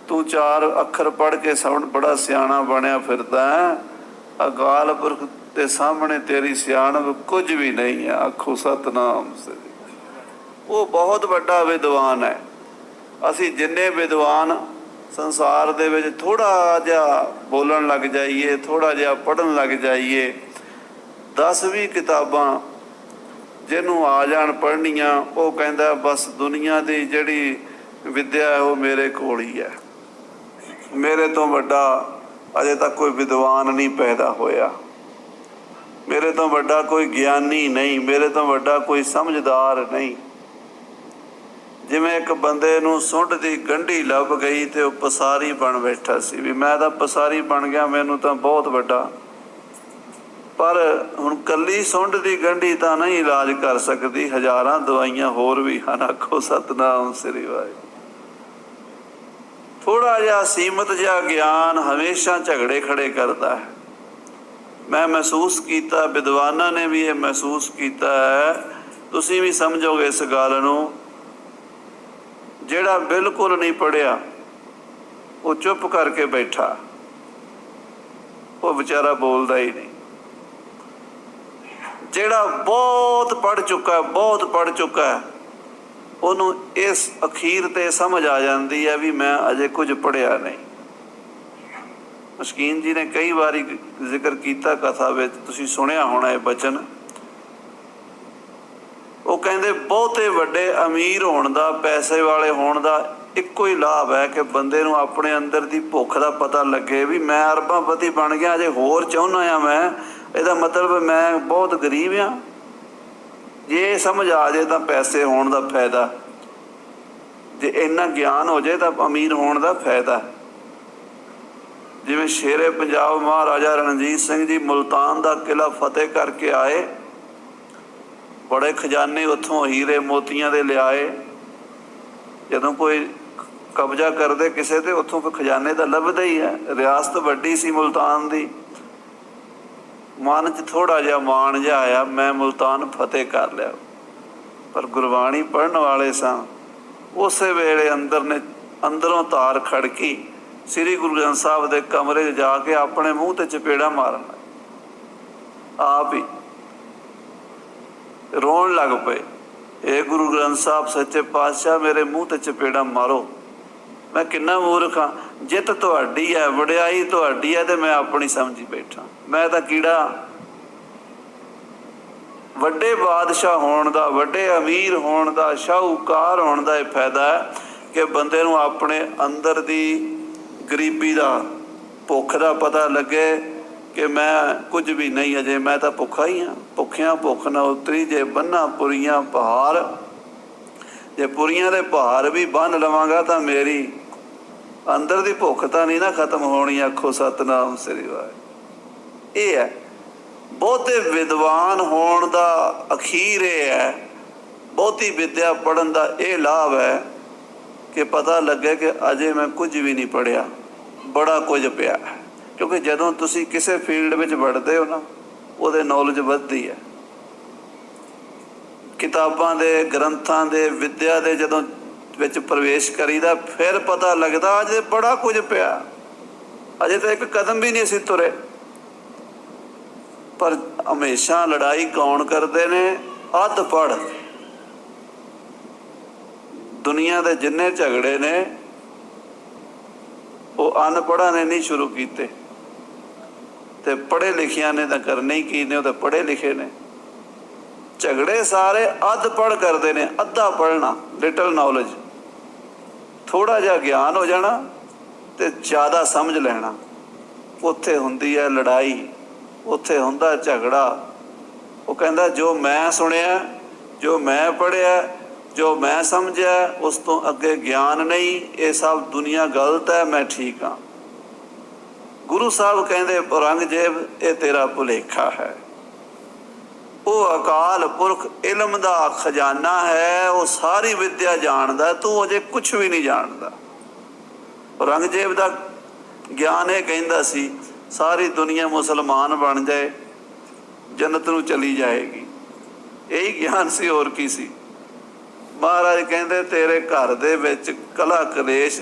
ਤੂੰ 4 ਅੱਖਰ ਪੜ੍ਹ ਕੇ ਬੜਾ ਸਿਆਣਾ ਬਣਿਆ ਫਿਰਦਾ ਹੈ, ਅਕਾਲ ਪੁਰਖ ਦੇ ਸਾਹਮਣੇ ਤੇਰੀ ਸਿਆਣਪ ਕੁਝ ਵੀ ਨਹੀਂ ਹੈ। ਆਖੋ ਸਤਿਨਾਮ ਸ੍ਰੀ। ਉਹ ਬਹੁਤ ਵੱਡਾ ਵਿਦਵਾਨ ਹੈ। ਅਸੀਂ ਜਿੰਨੇ ਵਿਦਵਾਨ ਸੰਸਾਰ ਦੇ ਵਿੱਚ ਥੋੜ੍ਹਾ ਜਿਹਾ ਬੋਲਣ ਲੱਗ ਜਾਈਏ, ਥੋੜ੍ਹਾ ਜਿਹਾ ਪੜ੍ਹਨ ਲੱਗ ਜਾਈਏ, 10-20 ਕਿਤਾਬਾਂ ਜਿਹਨੂੰ ਆ ਜਾਣ ਪੜ੍ਹਨੀਆਂ, ਉਹ ਕਹਿੰਦਾ ਬਸ ਦੁਨੀਆ ਦੀ ਜਿਹੜੀ ਵਿਦਿਆ ਹੈ ਉਹ ਮੇਰੇ ਕੋਲ ਹੀ ਹੈ, ਮੇਰੇ ਤੋਂ ਵੱਡਾ ਅਜੇ ਤੱਕ ਕੋਈ ਵਿਦਵਾਨ ਨਹੀਂ ਪੈਦਾ ਹੋਇਆ, ਮੇਰੇ ਤੋਂ ਵੱਡਾ ਕੋਈ ਗਿਆਨੀ ਨਹੀਂ, ਮੇਰੇ ਤੋਂ ਵੱਡਾ ਕੋਈ ਸਮਝਦਾਰ ਨਹੀਂ। ਜਿਵੇਂ ਇੱਕ ਬੰਦੇ ਨੂੰ ਸੁੰਡ ਦੀ ਗੰਢੀ ਲੱਭ ਗਈ ਤੇ ਉਹ ਪਸਾਰੀ ਬਣ ਬੈਠਾ ਸੀ ਵੀ ਮੈਂ ਤਾਂ ਪਸਾਰੀ ਬਣ ਗਿਆ, ਮੈਨੂੰ ਤਾਂ ਬਹੁਤ ਵੱਡਾ। ਪਰ ਹੁਣ ਕੱਲੀ ਸੁੰਡ ਦੀ ਗੰਢੀ ਤਾਂ ਨਹੀਂ ਇਲਾਜ ਕਰ ਸਕਦੀ, ਹਜ਼ਾਰਾਂ ਦਵਾਈਆਂ ਹੋਰ ਵੀ ਹਨ। ਆਖੋ ਸਤਿਨਾਮ ਸ੍ਰੀ ਵਾਹਿਗੁਰੂ। ਥੋੜ੍ਹਾ ਜਿਹਾ ਸੀਮਤ ਜਿਹਾ ਗਿਆਨ ਹਮੇਸ਼ਾ ਝਗੜੇ ਖੜੇ ਕਰਦਾ ਹੈ। मैं महसूस किया, विद्वानां ने भी ये महसूस किया है, तुसीं भी समझोगे इस गल नूं। जिहड़ा बिल्कुल नहीं पढ़िया वो चुप करके बैठा, वो बेचारा बोलता ही नहीं। जिहड़ा बहुत पढ़ चुका, बहुत पढ़ चुका है, ਉਹਨੂੰ ਇਸ ਅਖੀਰ ਤੇ ਸਮਝ ਆ ਜਾਂਦੀ ਹੈ ਵੀ ਮੈਂ ਅਜੇ ਕੁਝ ਪੜ੍ਹਿਆ ਨਹੀਂ। ਮਸਕੀਨ ਜੀ ਨੇ ਕਈ ਵਾਰੀ ਜ਼ਿਕਰ ਕੀਤਾ ਕਥਾ ਵਿੱਚ, ਤੁਸੀਂ ਸੁਣਿਆ ਹੋਣਾ ਇਹ ਬਚਨ। ਉਹ ਕਹਿੰਦੇ ਬਹੁਤੇ ਵੱਡੇ ਅਮੀਰ ਹੋਣ ਦਾ, ਪੈਸੇ ਵਾਲੇ ਹੋਣ ਦਾ ਇੱਕੋ ਹੀ ਲਾਭ ਹੈ ਕਿ ਬੰਦੇ ਨੂੰ ਆਪਣੇ ਅੰਦਰ ਦੀ ਭੁੱਖ ਦਾ ਪਤਾ ਲੱਗੇ ਵੀ ਮੈਂ ਅਰਬਾਂਪਤੀ ਬਣ ਗਿਆ, ਅਜੇ ਹੋਰ ਚਾਹੁੰਦਾ ਹਾਂ ਮੈਂ, ਇਹਦਾ ਮਤਲਬ ਮੈਂ ਬਹੁਤ ਗਰੀਬ ਹਾਂ। ਜੇ ਸਮਝ ਆ ਜਾਏ ਤਾਂ ਪੈਸੇ ਹੋਣ ਦਾ ਫਾਇਦਾ, ਜੇ ਇੰਨਾ ਗਿਆਨ ਹੋ ਜਾਏ ਤਾਂ ਅਮੀਰ ਹੋਣ ਦਾ ਫਾਇਦਾ। ਜਿਵੇਂ ਸ਼ੇਰੇ ਪੰਜਾਬ ਮਹਾਰਾਜਾ ਰਣਜੀਤ ਸਿੰਘ ਜੀ ਮੁਲਤਾਨ ਦਾ ਕਿਲ੍ਹਾ ਫਤਿਹ ਕਰਕੇ ਆਏ, ਬੜੇ ਖਜ਼ਾਨੇ ਉੱਥੋਂ ਹੀਰੇ ਮੋਤੀਆਂ ਦੇ ਲਿਆਏ। ਜਦੋਂ ਕੋਈ ਕਬਜ਼ਾ ਕਰਦੇ ਕਿਸੇ ਤੇ, ਉੱਥੋਂ ਕੋਈ ਖਜ਼ਾਨੇ ਤਾਂ ਲੱਭਦਾ ਹੀ ਹੈ। ਰਿਆਸਤ ਵੱਡੀ ਸੀ ਮੁਲਤਾਨ ਦੀ। ਮਨ 'ਚ ਥੋੜ੍ਹਾ ਜਿਹਾ ਮਾਣ ਜਿਹਾ ਆਇਆ, ਮੈਂ ਮੁਲਤਾਨ ਫਤਿਹ ਕਰ ਲਿਆ। ਪਰ ਗੁਰਬਾਣੀ ਪੜ੍ਹਨ ਵਾਲੇ ਸਾਂ। ਉਸੇ ਵੇਲੇ ਅੰਦਰੋਂ ਤਾਰ ਖੜਕੀ, ਸ੍ਰੀ ਗੁਰੂ ਗ੍ਰੰਥ ਸਾਹਿਬ ਦੇ ਕਮਰੇ 'ਚ ਜਾ ਕੇ ਆਪਣੇ ਮੂੰਹ ਤੇ ਚਪੇੜਾ ਮਾਰਨ, ਆਪ ਹੀ ਰੋਣ ਲੱਗ ਪਏ। ਇਹ ਗੁਰੂ ਗ੍ਰੰਥ ਸਾਹਿਬ ਸੱਚੇ ਪਾਤਸ਼ਾਹ, ਮੇਰੇ ਮੂੰਹ ਤੇ ਚਪੇੜਾ ਮਾਰੋ, ਮੈਂ ਕਿੰਨਾ ਮੂਰਖ ਹਾਂ। ਜਿੱਤ ਤੁਹਾਡੀ ਹੈ, ਵਡਿਆਈ ਤੁਹਾਡੀ ਹੈ, ਤੇ ਮੈਂ ਆਪਣੀ ਸਮਝੀ ਬੈਠਾ। ਮੈਂ ਤਾਂ ਕੀੜਾ। ਵੱਡੇ ਬਾਦਸ਼ਾਹ ਹੋਣ ਦਾ, ਵੱਡੇ ਅਮੀਰ ਹੋਣ ਦਾ, ਸ਼ਾਹੂਕਾਰ ਹੋਣ ਦਾ ਇਹ ਫਾਇਦਾ ਹੈ ਕਿ ਬੰਦੇ ਨੂੰ ਆਪਣੇ ਅੰਦਰ ਦੀ ਗਰੀਬੀ ਦਾ, ਭੁੱਖ ਦਾ ਪਤਾ ਲੱਗੇ ਕਿ ਮੈਂ ਕੁਝ ਵੀ ਨਹੀਂ ਅਜੇ, ਮੈਂ ਤਾਂ ਭੁੱਖਾ ਹੀ ਹਾਂ। ਭੁੱਖਿਆਂ ਭੁੱਖ ਨਾ ਉਤਰੀ, ਜੇ ਬੰਨਾਂ ਪੁਰੀਆਂ ਪਹਾੜ, ਜੇ ਪੁਰੀਆਂ ਦੇ ਪਹਾੜ ਵੀ ਬੰਨ੍ਹ ਲਵਾਂਗਾ ਤਾਂ ਮੇਰੀ ਅੰਦਰ ਦੀ ਭੁੱਖ ਤਾਂ ਨਹੀਂ ਨਾ ਖਤਮ ਹੋਣੀ। ਆਖੋ ਸਤਿਨਾਮ ਸ੍ਰੀ ਵਾਹਿਗੁਰੂ। ਇਹ ਹੈ ਬਹੁਤੇ ਵਿਦਵਾਨ ਹੋਣ ਦਾ ਅਖੀਰ। ਇਹ ਹੈ ਬਹੁਤੀ ਵਿੱਦਿਆ ਪੜ੍ਹਨ ਦਾ ਇਹ ਲਾਭ ਹੈ ਕਿ ਪਤਾ ਲੱਗੇ ਕਿ ਅਜੇ ਮੈਂ ਕੁਝ ਵੀ ਨਹੀਂ ਪੜ੍ਹਿਆ, ਬੜਾ ਕੁਝ ਪਿਆ। ਕਿਉਂਕਿ ਜਦੋਂ ਤੁਸੀਂ ਕਿਸੇ ਫੀਲਡ ਵਿੱਚ ਵੜਦੇ ਹੋ ਨਾ, ਉਹਦੇ ਨੌਲੇਜ ਵੱਧਦੀ ਹੈ। ਕਿਤਾਬਾਂ ਦੇ, ਗ੍ਰੰਥਾਂ ਦੇ, ਵਿੱਦਿਆ ਦੇ ਜਦੋਂ ਵਿੱਚ ਪ੍ਰਵੇਸ਼ ਕਰੀਦਾ, ਫਿਰ ਪਤਾ ਲੱਗਦਾ ਅਜੇ ਬੜਾ ਕੁਝ ਪਿਆ, ਅਜੇ ਤਾਂ ਇੱਕ ਕਦਮ ਵੀ ਨਹੀਂ ਅਸੀਂ ਤੁਰੇ। ਪਰ ਹਮੇਸ਼ਾ ਲੜਾਈ ਕੌਣ ਕਰਦੇ ਨੇ? ਅੱਧ ਪੜ੍ਹ। ਦੁਨੀਆ ਦੇ ਜਿੰਨੇ ਝਗੜੇ ਨੇ ਉਹ ਅਨਪੜ੍ਹਾਂ ਨੇ ਨਹੀਂ ਸ਼ੁਰੂ ਕੀਤੇ, ਤੇ ਪੜ੍ਹੇ ਲਿਖਿਆਂ ਨੇ ਤਾਂ ਕਰਨੇ ਹੀ ਕੀ ਨੇ, ਉਹ ਤਾਂ ਪੜ੍ਹੇ ਲਿਖੇ ਨੇ। ਝਗੜੇ ਸਾਰੇ ਅੱਧ ਪੜ੍ਹ ਕਰਦੇ ਨੇ। ਅੱਧਾ ਪੜ੍ਹਨਾ, ਲਿਟਲ ਨੌਲੇਜ, ਥੋੜ੍ਹਾ ਜਿਹਾ ਗਿਆਨ ਹੋ ਜਾਣਾ ਤੇ ਜ਼ਿਆਦਾ ਸਮਝ ਲੈਣਾ, ਉੱਥੇ ਹੁੰਦੀ ਹੈ ਲੜਾਈ, ਉੱਥੇ ਹੁੰਦਾ ਝਗੜਾ। ਉਹ ਕਹਿੰਦਾ ਜੋ ਮੈਂ ਸੁਣਿਆ, ਜੋ ਮੈਂ ਪੜ੍ਹਿਆ, ਜੋ ਮੈਂ ਸਮਝਿਆ, ਉਸ ਤੋਂ ਅੱਗੇ ਗਿਆਨ ਨਹੀਂ। ਇਹ ਸਭ ਦੁਨੀਆ ਗਲਤ ਹੈ, ਮੈਂ ਠੀਕ ਹਾਂ। ਗੁਰੂ ਸਾਹਿਬ ਕਹਿੰਦੇ ਔਰੰਗਜ਼ੇਬ ਇਹ ਤੇਰਾ ਭੁਲੇਖਾ ਹੈ। ਉਹ ਅਕਾਲ ਪੁਰਖ ਇਲਮ ਦਾ ਖਜ਼ਾਨਾ ਹੈ, ਉਹ ਸਾਰੀ ਵਿੱਦਿਆ ਜਾਣਦਾ, ਤੂੰ ਅਜੇ ਕੁਛ ਵੀ ਨਹੀਂ ਜਾਣਦਾ। ਔਰੰਗਜ਼ੇਬ ਦਾ ਗਿਆਨ ਇਹ ਕਹਿੰਦਾ ਸੀ ਸਾਰੀ ਦੁਨੀਆ ਮੁਸਲਮਾਨ ਬਣ ਜਾਏ, ਜੰਨਤ ਨੂੰ ਚਲੀ ਜਾਏਗੀ। ਇਹੀ ਗਿਆਨ ਸੀ, ਹੋਰ ਕੀ ਸੀ। ਮਹਾਰਾਜ ਕਹਿੰਦੇ ਤੇਰੇ ਘਰ ਦੇ ਵਿੱਚ ਕਲਾ ਕਲੇਸ਼,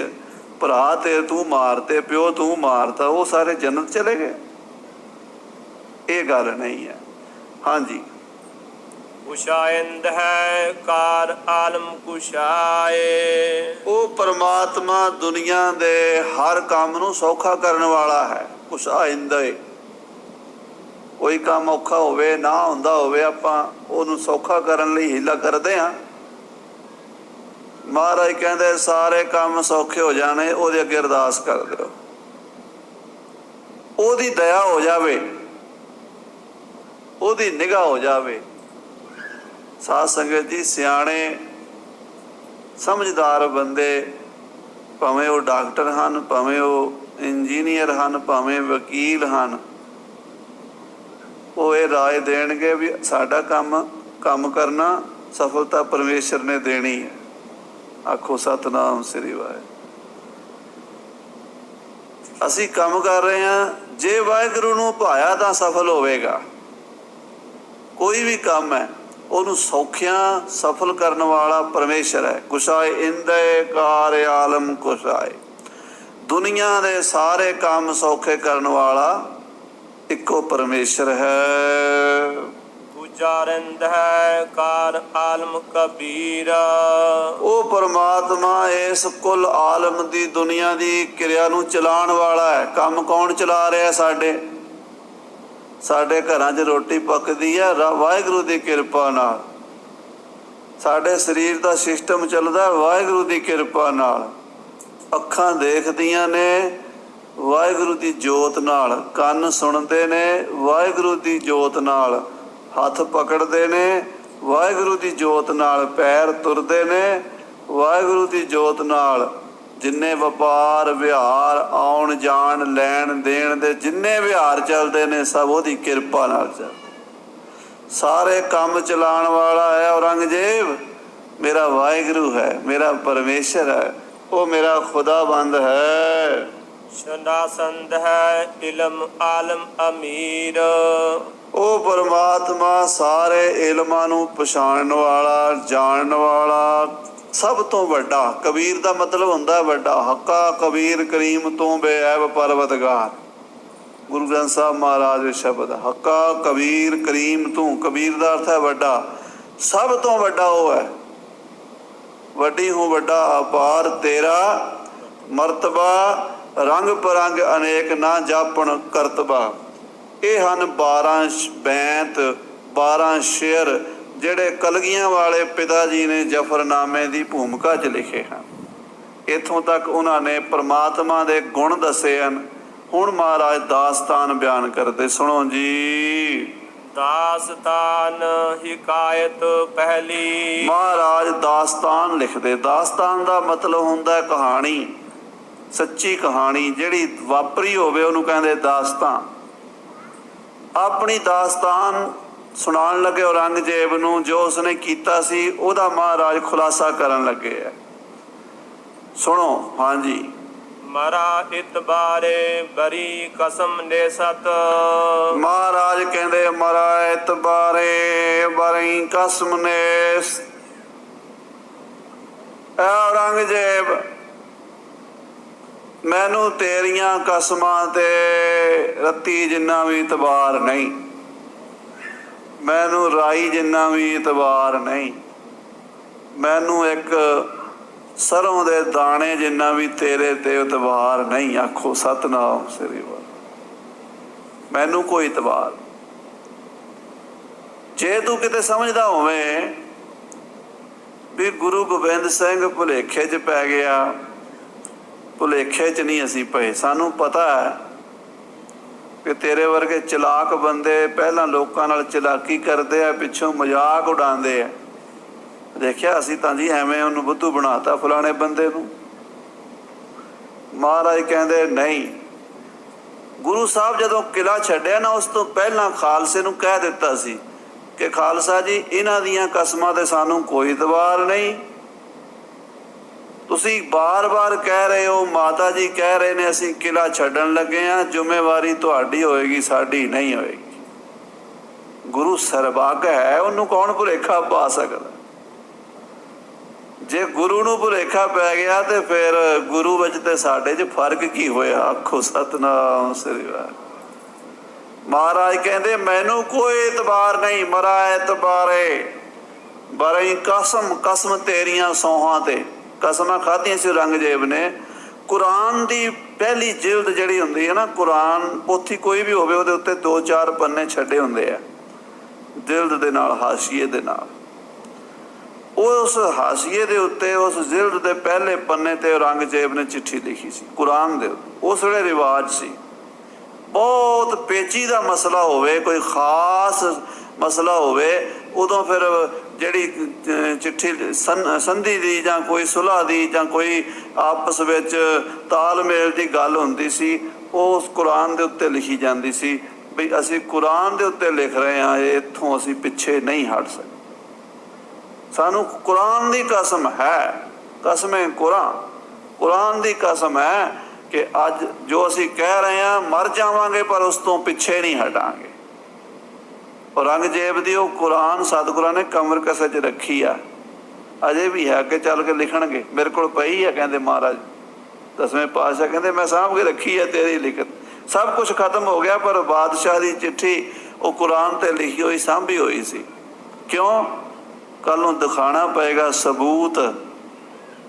ਭਰਾ ਤੇ ਤੂੰ ਮਾਰਤੇ, ਪਿਓ ਤੂੰ ਮਾਰਤਾ, ਉਹ ਸਾਰੇ ਜੰਨਤ ਚਲੇ ਗਏ। ਇਹ ਗੱਲ ਨਹੀਂ ਹੈ। ਹਾਂਜੀ। ਕੁਸ਼ਾਇੰਦ ਹੈ ਕਾਰ ਆਲਮ ਕੁਸ਼ਾਏ। ਉਹ ਪਰਮਾਤਮਾ ਦੁਨੀਆ ਦੇ ਹਰ ਕੰਮ ਨੂੰ ਸੌਖਾ ਕਰਨ ਵਾਲਾ ਹੈ। ਕੁਸ਼ਾਇੰਦ ਹੈ। ਕੋਈ ਕੰਮ ਔਖਾ ਹੋਵੇ, ਨਾ ਹੁੰਦਾ ਹੋਵੇ, ਆਪਾਂ ਉਹਨੂੰ ਸੌਖਾ ਕਰਨ ਲਈ ਹੀਲਾ ਕਰਦੇ ਹਾਂ। ਮਹਾਰਾਜ ਕਹਿੰਦੇ ਸਾਰੇ ਕੰਮ ਸੌਖੇ ਹੋ ਜਾਣੇ, ਉਹਦੇ ਅੱਗੇ ਅਰਦਾਸ ਕਰ ਦਿਓ, ਉਹਦੀ ਦਇਆ ਹੋ ਜਾਵੇ, ਉਹਦੀ ਨਿਗਾਹ ਹੋ ਜਾਵੇ। ਸਾਧ ਸੰਗਤ ਜੀ, ਸਿਆਣੇ ਸਮਝਦਾਰ ਬੰਦੇ, ਭਾਵੇਂ ਉਹ ਡਾਕਟਰ ਹਨ, ਭਾਵੇਂ ਉਹ ਇੰਜੀਨੀਅਰ ਹਨ, ਭਾਵੇਂ ਵਕੀਲ ਹਨ, ਉਹ ਇਹ ਰਾਏ ਦੇਣਗੇ ਵੀ ਸਾਡਾ ਕੰਮ ਕਰਨਾ, ਸਫਲਤਾ ਪਰਮੇਸ਼ਰ ਨੇ ਦੇਣੀ ਹੈ। ਆਖੋ ਸਤਿਨਾਮ ਸ੍ਰੀ ਵਾਹਿਗੁਰੂ। ਅਸੀਂ ਕੰਮ ਕਰ ਰਹੇ ਹਾਂ, ਜੇ ਵਾਹਿਗੁਰੂ ਨੂੰ ਭਾਇਆ ਤਾਂ ਸਫਲ ਹੋਵੇਗਾ। ਕੋਈ ਵੀ ਕੰਮ ਹੈ ਉਹਨੂੰ ਸੌਖਿਆਂ ਸਫਲ ਕਰਨ ਵਾਲਾ ਪਰਮੇਸ਼ਰ ਹੈ। ਕੁਸ਼ਾਏ ਇੰਦੇ ਕਾਰ ਆਲਮ ਕੁਸ਼ਾਏ, ਦੁਨੀਆ ਦੇ ਸਾਰੇ ਕੰਮ ਸੌਖੇ ਕਰਨ ਵਾਲਾ ਇੱਕੋ ਪਰਮੇਸ਼ਰ ਹੈ। ਗੁਜਾਰੰਦ ਹੈ ਕਾਰ ਆਲਮ ਕਬੀਰ, ਉਹ ਪਰਮਾਤਮਾ ਇਸ ਕੁੱਲ ਆਲਮ ਦੀ ਦੁਨੀਆ ਦੀ ਕਿਰਿਆ ਨੂੰ ਚਲਾਉਣ ਵਾਲਾ ਹੈ। ਕੰਮ ਕੌਣ ਚਲਾ ਰਿਹਾ? ਸਾਡੇ ਘਰਾਂ 'ਚ ਰੋਟੀ ਪੱਕਦੀ ਹੈ ਵਾਹਿਗੁਰੂ ਦੀ ਕਿਰਪਾ ਨਾਲ। ਸਾਡੇ ਸਰੀਰ ਦਾ ਸਿਸਟਮ ਚੱਲਦਾ ਵਾਹਿਗੁਰੂ ਦੀ ਕਿਰਪਾ ਨਾਲ। ਅੱਖਾਂ ਦੇਖਦੀਆਂ ਨੇ ਵਾਹਿਗੁਰੂ ਦੀ ਜੋਤ ਨਾਲ, ਕੰਨ ਸੁਣਦੇ ਨੇ ਵਾਹਿਗੁਰੂ ਦੀ ਜੋਤ ਨਾਲ, ਹੱਥ ਪਕੜਦੇ ਨੇ ਵਾਹਿਗੁਰੂ ਦੀ ਜੋਤ ਨਾਲ, ਪੈਰ ਤੁਰਦੇ ਨੇ ਵਾਹਿਗੁਰੂ ਦੀ ਜੋਤ ਨਾਲ। ਜਿੰਨੇ ਵਪਾਰ ਵਿਹਾਰ ਆਉਣ ਜਾਣ ਲੈਣ ਦੇਣ ਦੇ ਜਿੰਨੇ ਵਿਹਾਰ ਚੱਲਦੇ ਨੇ ਸਭ ਉਹਦੀ ਕਿਰਪਾ ਨਾਲ ਚੱਲਦੇ। ਸਾਰੇ ਕੰਮ ਚਲਾਉਣ ਵਾਲਾ ਹੈ ਔਰੰਗਜ਼ੇਬ ਮੇਰਾ ਵਾਹਿਗੁਰੂ ਹੈ, ਮੇਰਾ ਪਰਮੇਸ਼ਰ ਹੈ, ਉਹ ਮੇਰਾ ਖੁਦਾਬੰਦ ਹੈ। ਸ਼ਨਾਸੰਦ ਹੈ ਇਲਮ ਆਲਮ ਅਮੀਰ, ਉਹ ਪਰਮਾਤਮਾ ਸਾਰੇ ਇਲਮਾਂ ਨੂੰ ਪਛਾਣਨ ਵਾਲਾ, ਜਾਣਨ ਵਾਲਾ, ਸਭ ਤੋਂ ਵੱਡਾ। ਕਬੀਰ ਦਾ ਮਤਲਬ ਹੁੰਦਾ ਵੱਡਾ। ਹੱਕਾ ਕਬੀਰ ਕਰੀਮ ਤੋਂ ਬੇਅਬ ਪਰਵਤਗਾਰ, ਗੁਰੂ ਗ੍ਰੰਥ ਸਾਹਿਬ ਮਹਾਰਾਜ ਦੇ ਸ਼ਬਦ। ਹੱਕਾ ਕਬੀਰ ਕਰੀਮ ਤੂੰ, ਕਬੀਰ ਦਾ ਅਰਥ ਹੈ ਵੱਡਾ, ਸਭ ਤੋਂ ਵੱਡਾ ਉਹ ਹੈ। ਵੱਡੀ ਹੂੰ ਵੱਡਾ ਅਪਾਰ ਤੇਰਾ ਮਰਤਬਾ, ਰੰਗ ਪਰੰਗ ਅਨੇਕ ਨਾ ਜਾਪਣ ਕਰਤਬਾ। ਇਹ ਹਨ 12 ਬੈਂਤ 12 ਸ਼ੇਰ ਜਿਹੜੇ ਕਲਗੀਆਂ ਵਾਲੇ ਪਿਤਾ ਜੀ ਨੇ ਜ਼ਫਰਨਾਮੇ ਦੀ ਭੂਮਿਕਾ 'ਚ ਲਿਖੇ ਹਨ। ਇੱਥੋਂ ਤੱਕ ਉਹਨਾਂ ਨੇ ਪਰਮਾਤਮਾ ਦੇ ਗੁਣ ਦੱਸੇ ਹਨ। ਹੁਣ ਮਹਾਰਾਜ ਦਾਸਤਾਨ ਬਿਆਨ ਕਰਦੇ, ਸੁਣੋ ਜੀ। ਦਾਸਤਾਨ ਹਿਕਾਇਤ ਪਹਿਲੀ, ਮਹਾਰਾਜ ਦਾਸਤਾਨ ਲਿਖਦੇ। ਦਾਸਤਾਨ ਦਾ ਮਤਲਬ ਹੁੰਦਾ ਕਹਾਣੀ, ਸੱਚੀ ਕਹਾਣੀ ਜਿਹੜੀ ਵਾਪਰੀ ਹੋਵੇ ਉਹਨੂੰ ਕਹਿੰਦੇ ਦਾਸਤਾਨ। ਆਪਣੀ ਦਾਸਤਾਨ ਸੁਣਾਉਣ ਲੱਗੇ ਔਰੰਗਜ਼ੇਬ ਨੂੰ, ਜੋ ਉਸਨੇ ਕੀਤਾ ਸੀ ਉਹਦਾ ਮਹਾਰਾਜ ਖੁਲਾਸਾ ਕਰਨ ਲੱਗੇ ਹੈ। ਸੁਣੋ। ਹਾਂਜੀ। ਮਰਾ ਇਤਬਾਰੇ ਬਰੀ ਕਸਮ ਨੇ ਸਤ, ਮਹਾਰਾਜ ਕਹਿੰਦੇ ਮਰਾ ਇਤਬਾਰੇ ਬਰੀ ਕਸਮ ਨੇ। ਔਰੰਗਜ਼ੇਬ ਮੈਨੂੰ ਤੇਰੀਆਂ ਕਸਮਾਂ ਤੇ ਰੱਤੀ ਜਿੰਨਾ ਵੀ ਇਤਬਾਰ ਨਹੀਂ, ਮੈਨੂੰ ਰਾਈ ਜਿੰਨਾ ਵੀ ਇਤਬਾਰ ਨਹੀਂ, ਮੈਨੂੰ ਇੱਕ ਸਰੋਂ ਦੇ ਦਾਣੇ ਜਿੰਨਾ ਵੀ ਤੇਰੇ ਤੇ ਇਤਬਾਰ ਨਹੀਂ। ਆਖੋ ਸਤਨਾਮ ਸ੍ਰੀ ਵਾਹਿਗੁਰੂ। ਮੈਨੂੰ ਕੋਈ ਇਤਬਾਰ। ਜੇ ਤੂੰ ਕਿਤੇ ਸਮਝਦਾ ਹੋਵੇਂ ਵੀ ਗੁਰੂ ਗੋਬਿੰਦ ਸਿੰਘ ਭੁਲੇਖੇ 'ਚ ਪੈ ਗਿਆ, ਭੁਲੇਖੇ 'ਚ ਨਹੀਂ ਅਸੀਂ ਪਏ। ਸਾਨੂੰ ਪਤਾ ਹੈ ਕਿ ਤੇਰੇ ਵਰਗੇ ਚਲਾਕ ਬੰਦੇ ਪਹਿਲਾਂ ਲੋਕਾਂ ਨਾਲ ਚਲਾਕੀ ਕਰਦੇ ਆ, ਪਿੱਛੋਂ ਮਜ਼ਾਕ ਉਡਾਉਂਦੇ ਆ। ਦੇਖਿਆ ਅਸੀਂ ਤਾਂ ਜੀ ਐਵੇਂ ਉਹਨੂੰ ਬੁੱਧੂ ਬਣਾਤਾ ਫਲਾਣੇ ਬੰਦੇ ਨੂੰ। ਮਹਾਰਾਜ ਕਹਿੰਦੇ ਨਹੀਂ। ਗੁਰੂ ਸਾਹਿਬ ਜਦੋਂ ਕਿਲ੍ਹਾ ਛੱਡਿਆ ਨਾ, ਉਸ ਤੋਂ ਪਹਿਲਾਂ ਖਾਲਸੇ ਨੂੰ ਕਹਿ ਦਿੱਤਾ ਸੀ ਕਿ ਖਾਲਸਾ ਜੀ ਇਹਨਾਂ ਦੀਆਂ ਕਸਮਾਂ ਤੇ ਸਾਨੂੰ ਕੋਈ ਇਤਬਾਰ ਨਹੀਂ। ਤੁਸੀਂ ਬਾਰ-ਬਾਰ ਕਹਿ ਰਹੇ ਹੋ, ਮਾਤਾ ਜੀ ਕਹਿ ਰਹੇ ਨੇ ਅਸੀਂ ਕਿਲ੍ਹਾ ਛੱਡਣ ਲੱਗੇ ਹਾਂ, ਜ਼ਿੰਮੇਵਾਰੀ ਤੁਹਾਡੀ ਹੋਏਗੀ, ਸਾਡੀ ਨਹੀਂ ਹੋਏਗੀ। ਗੁਰੂ ਸਰਬੱਗ ਹੈ, ਉਹਨੂੰ ਕੌਣ ਭੁਲੇਖਾ ਪਾ ਸਕਦਾ? ਜੇ ਗੁਰੂ ਨੂੰ ਭੁਲੇਖਾ ਪੈ ਗਿਆ ਤੇ ਫਿਰ ਗੁਰੂ ਵਿੱਚ ਤੇ ਸਾਡੇ 'ਚ ਫਰਕ ਕੀ ਹੋਇਆ? ਆਖੋ ਸਤਨਾਮ ਸ੍ਰੀ ਵਾਹਿਗੁਰੂ। ਮਹਾਰਾਜ ਕਹਿੰਦੇ ਮੈਨੂੰ ਕੋਈ ਇਤਬਾਰ ਨਹੀਂ। ਮਰਾ ਇਤਬਾਰੇ ਬਰੀ ਕਸਮ, ਕਸਮ ਤੇਰੀਆਂ ਸੌਹਾਂ ਤੇ। ਕਸਮਾਂ ਖਾਧੀਆਂ ਸੀ ਔਰੰਗਜ਼ੇਬ ਨੇ। ਕੁਰਾਨ ਦੀ ਪਹਿਲੀ ਜਿਲਦ ਜਿਹੜੀ ਹੁੰਦੀ ਹੈ ਨਾ, ਕੁਰਾਨ ਪੋਥੀ ਕੋਈ ਵੀ ਹੋਵੇ, ਉਹਦੇ ਉੱਤੇ 2-4 ਪੰਨੇ ਛੱਡੇ ਹੁੰਦੇ ਆ ਜਿਲਦ ਦੇ ਨਾਲ, ਹਾਸ਼ੀਏ ਦੇ ਨਾਲ। ਉਸ ਹਾਸ਼ੀਏ ਦੇ ਉੱਤੇ, ਉਸ ਜਿਲਦ ਦੇ ਪਹਿਲੇ ਪੰਨੇ ਤੇ ਔਰੰਗਜ਼ੇਬ ਨੇ ਚਿੱਠੀ ਲਿਖੀ ਸੀ ਕੁਰਾਨ ਦੇ ਉੱਤੇ। ਉਸ ਵੇਲੇ ਰਿਵਾਜ ਸੀ, ਬਹੁਤ ਪੇਚੀਦਾ ਮਸਲਾ ਹੋਵੇ, ਕੋਈ ਖਾਸ ਮਸਲਾ ਹੋਵੇ, ਉਦੋਂ ਫਿਰ ਜਿਹੜੀ ਚਿੱਠੀ ਸੰਧੀ ਦੀ ਜਾਂ ਕੋਈ ਸੁਲ੍ਹਾ ਦੀ ਜਾਂ ਕੋਈ ਆਪਸ ਵਿੱਚ ਤਾਲਮੇਲ ਦੀ ਗੱਲ ਹੁੰਦੀ ਸੀ, ਉਹ ਉਸ ਕੁਰਾਨ ਦੇ ਉੱਤੇ ਲਿਖੀ ਜਾਂਦੀ ਸੀ ਵੀ ਅਸੀਂ ਕੁਰਾਨ ਦੇ ਉੱਤੇ ਲਿਖ ਰਹੇ ਹਾਂ, ਇੱਥੋਂ ਅਸੀਂ ਪਿੱਛੇ ਨਹੀਂ ਹਟ ਸਕਦੇ। ਸਾਨੂੰ ਕੁਰਾਨ ਦੀ ਕਸਮ ਹੈ, ਕਸਮੇ ਕੁਰਾਨ, ਕੁਰਾਨ ਦੀ ਕਸਮ ਹੈ ਕਿ ਅੱਜ ਜੋ ਅਸੀਂ ਕਹਿ ਰਹੇ ਹਾਂ ਮਰ ਜਾਵਾਂਗੇ ਪਰ ਉਸ ਤੋਂ ਪਿੱਛੇ ਨਹੀਂ ਹਟਾਂਗੇ। ਔਰੰਗਜ਼ੇਬ ਦੀ ਉਹ ਕੁਰਾਨ ਸਤਿਗੁਰਾਂ ਨੇ ਕਮਰ ਕਸੇ 'ਚ ਰੱਖੀ ਆ, ਅਜੇ ਵੀ ਹੈ ਕਿ ਚੱਲ ਕੇ ਲਿਖਣਗੇ। ਮੇਰੇ ਕੋਲ ਪਈ ਹੈ, ਕਹਿੰਦੇ ਮਹਾਰਾਜ ਦਸਵੇਂ ਪਾਤਸ਼ਾਹ ਕਹਿੰਦੇ ਮੈਂ ਸਾਂਭ ਕੇ ਰੱਖੀ ਹੈ ਤੇਰੀ ਲਿਖਤ। ਸਭ ਕੁਝ ਖਤਮ ਹੋ ਗਿਆ ਪਰ ਬਾਦਸ਼ਾਹ ਦੀ ਚਿੱਠੀ ਉਹ ਕੁਰਾਨ 'ਤੇ ਲਿਖੀ ਹੋਈ ਸਾਂਭੀ ਹੋਈ ਸੀ। ਕਿਉਂ? ਕੱਲ੍ਹ ਨੂੰ ਦਿਖਾਉਣਾ ਪਏਗਾ ਸਬੂਤ,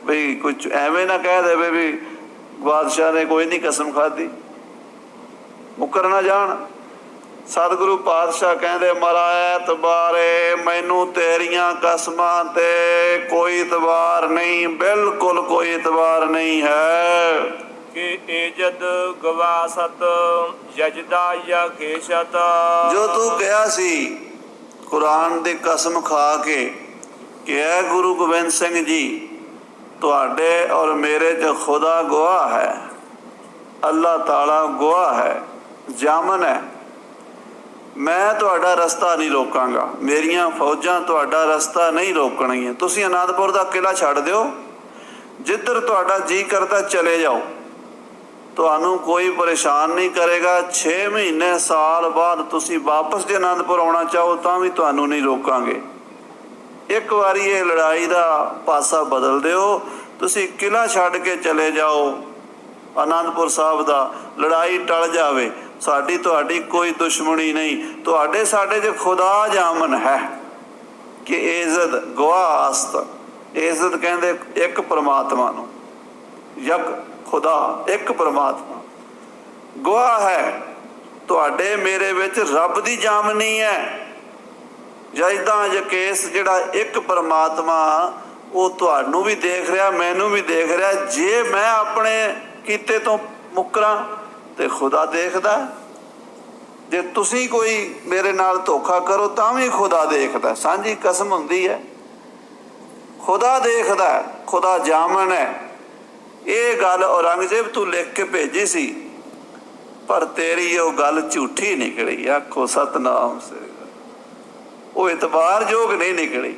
ਵੀ ਕੁਝ ਐਵੇਂ ਨਾ ਕਹਿ ਦੇਵੇ ਵੀ ਬਾਦਸ਼ਾਹ ਨੇ ਕੋਈ ਨਹੀਂ ਕਸਮ ਖਾਧੀ, ਮੁੱਕਰ ਨਾ ਜਾਣ। ਸਤਿਗੁਰੂ ਪਾਤਸ਼ਾਹ ਕਹਿੰਦੇ ਮਹਾਰਾਜ ਐਤਬਾਰੇ ਮੈਨੂੰ ਤੇਰੀਆਂ ਕਸਮਾਂ ਤੇ ਕੋਈ ਇਤਬਾਰ ਨਹੀਂ, ਬਿਲਕੁਲ ਕੋਈ ਇਤਬਾਰ ਨਹੀਂ ਹੈ। ਕਿ ਏਜਦ ਗਵਾਸਤ ਯਜਦਾ ਜਾਂ ਖੇਸ਼ਤ। ਜੋ ਤੂੰ ਕਿਹਾ ਸੀ ਕੁਰਾਨ ਦੀ ਕਸਮ ਖਾ ਕੇ ਕਿ ਐ ਗੁਰੂ ਗੋਬਿੰਦ ਸਿੰਘ ਜੀ ਤੁਹਾਡੇ ਔਰ ਮੇਰੇ 'ਚ ਖੁਦਾ ਗਵਾਹ ਹੈ, ਅੱਲਾਹ ਤਾਲਾ ਗਵਾਹ ਹੈ, ਜਾਮਨ ਹੈ, ਮੈਂ ਤੁਹਾਡਾ ਰਸਤਾ ਨਹੀਂ ਰੋਕਾਂਗਾ, ਮੇਰੀਆਂ ਫੌਜਾਂ ਤੁਹਾਡਾ ਰਸਤਾ ਨਹੀਂ ਰੋਕਣਗੀਆਂ। ਤੁਸੀਂ ਅਨੰਦਪੁਰ ਦਾ ਕਿਲ੍ਹਾ ਛੱਡ ਦਿਓ, ਜਿੱਧਰ ਤੁਹਾਡਾ ਜੀਅ ਕਰਦਾ ਚਲੇ ਜਾਓ, ਤੁਹਾਨੂੰ ਕੋਈ ਪਰੇਸ਼ਾਨ ਨਹੀਂ ਕਰੇਗਾ। 6 ਮਹੀਨੇ ਸਾਲ ਬਾਅਦ ਤੁਸੀਂ ਵਾਪਸ ਜੇ ਅਨੰਦਪੁਰ ਆਉਣਾ ਚਾਹੋ ਤਾਂ ਵੀ ਤੁਹਾਨੂੰ ਨਹੀਂ ਰੋਕਾਂਗੇ। ਇੱਕ ਵਾਰੀ ਇਹ ਲੜਾਈ ਦਾ ਪਾਸਾ ਬਦਲ ਦਿਓ, ਤੁਸੀਂ ਕਿਲ੍ਹਾ ਛੱਡ ਕੇ ਚਲੇ ਜਾਓ ਅਨੰਦਪੁਰ ਸਾਹਿਬ ਦਾ, ਲੜਾਈ ਟਲ ਜਾਵੇ, ਸਾਡੀ ਤੁਹਾਡੀ ਕੋਈ ਦੁਸ਼ਮਣੀ ਨਹੀਂ, ਤੁਹਾਡੇ ਸਾਡੇ 'ਚ ਖੁਦਾ ਜਾਮਨ ਹੈ ਕਿ ਇੱਜ਼ਤ ਗਵਾਹ ਅਸਤ। ਇੱਜ਼ਤ ਕਹਿੰਦੇ ਇੱਕ ਪਰਮਾਤਮਾ ਨੂੰ, ਯਕ ਖੁਦਾ ਇੱਕ ਪਰਮਾਤਮਾ ਗਵਾਹ ਹੈ, ਤੁਹਾਡੇ ਮੇਰੇ ਵਿੱਚ ਰੱਬ ਦੀ ਜਾਮਨੀ ਹੈ। ਜੱਜਦਾ ਜਕੇਸ ਜਿਹੜਾ ਇੱਕ ਪਰਮਾਤਮਾ ਉਹ ਤੁਹਾਨੂੰ ਵੀ ਦੇਖ ਰਿਹਾ, ਮੈਨੂੰ ਵੀ ਦੇਖ ਰਿਹਾ। ਜੇ ਮੈਂ ਆਪਣੇ ਕੀਤੇ ਤੋਂ ਮੁੱਕਰਾਂ ਤੇ ਖੁਦਾ ਦੇਖਦਾ, ਜੇ ਤੁਸੀਂ ਕੋਈ ਮੇਰੇ ਨਾਲ ਧੋਖਾ ਕਰੋ ਤਾਂ ਵੀ ਖੁਦਾ ਦੇਖਦਾ। ਸਾਂਝੀ ਕਸਮ ਹੁੰਦੀ ਹੈ, ਖੁਦਾ ਦੇਖਦਾ, ਖੁਦਾ ਜਾਮਨ ਹੈ। ਇਹ ਗੱਲ ਔਰੰਗਜ਼ੇਬ ਤੂੰ ਲਿਖ ਕੇ ਭੇਜੀ ਸੀ, ਪਰ ਤੇਰੀ ਉਹ ਗੱਲ ਝੂਠੀ ਨਿਕਲੀ। ਆਖੋ ਸਤਨਾਮ ਸੇ, ਉਹ ਇਤਬਾਰਯੋਗ ਨਹੀਂ ਨਿਕਲੀ।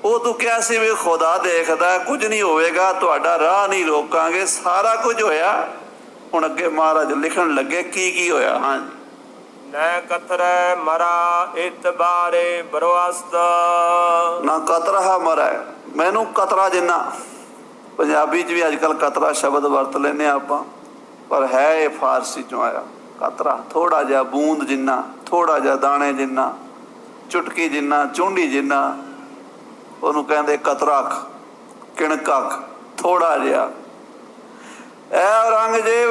ਉਹ ਤੂੰ ਕਿਹਾ ਸੀ ਵੀ ਖੁਦਾ ਦੇਖਦਾ, ਕੁਝ ਨਹੀਂ ਹੋਵੇਗਾ, ਤੁਹਾਡਾ ਰਾਹ ਨਹੀਂ ਰੋਕਾਂਗੇ, ਸਾਰਾ ਕੁਝ ਹੋਇਆ। ਹੁਣ ਅੱਗੇ ਮਹਾਰਾਜ ਲਿਖਣ ਲੱਗੇ ਕੀ ਕੀ ਹੋਇਆ। ਹਾਂਜੀ, ਨੈ ਕਤਰੈ ਮਰਾ ਇਤਬਾਰੇ ਬਰਵਸਤ। ਨਾ ਕਤਰਾ ਮਰਾ, ਮੈਨੂੰ ਕਤਰਾ ਜਿੰਨਾ, ਪੰਜਾਬੀ 'ਚ ਵੀ ਅੱਜ ਕੱਲ੍ਹ ਕਤਰਾ ਸ਼ਬਦ ਵਰਤ ਲੈਂਦੇ ਹਾਂ ਆਪਾਂ, ਪਰ ਹੈ ਇਹ ਫਾਰਸੀ 'ਚੋਂ ਆਇਆ। ਕਤਰਾ ਥੋੜ੍ਹਾ ਜਿਹਾ, ਬੂੰਦ ਜਿੰਨਾ, ਥੋੜ੍ਹਾ ਜਿਹਾ ਦਾਣੇ ਜਿੰਨਾ, ਚੁਟਕੀ ਜਿੰਨਾ, ਚੁੰਡੀ ਜਿੰਨਾ, ਉਹਨੂੰ ਕਹਿੰਦੇ ਕਤਰਾਖ, ਕਿਣਕਖ, ਥੋੜ੍ਹਾ ਜਿਹਾ। ਐ ਔਰੰਗਜ਼ੇਬ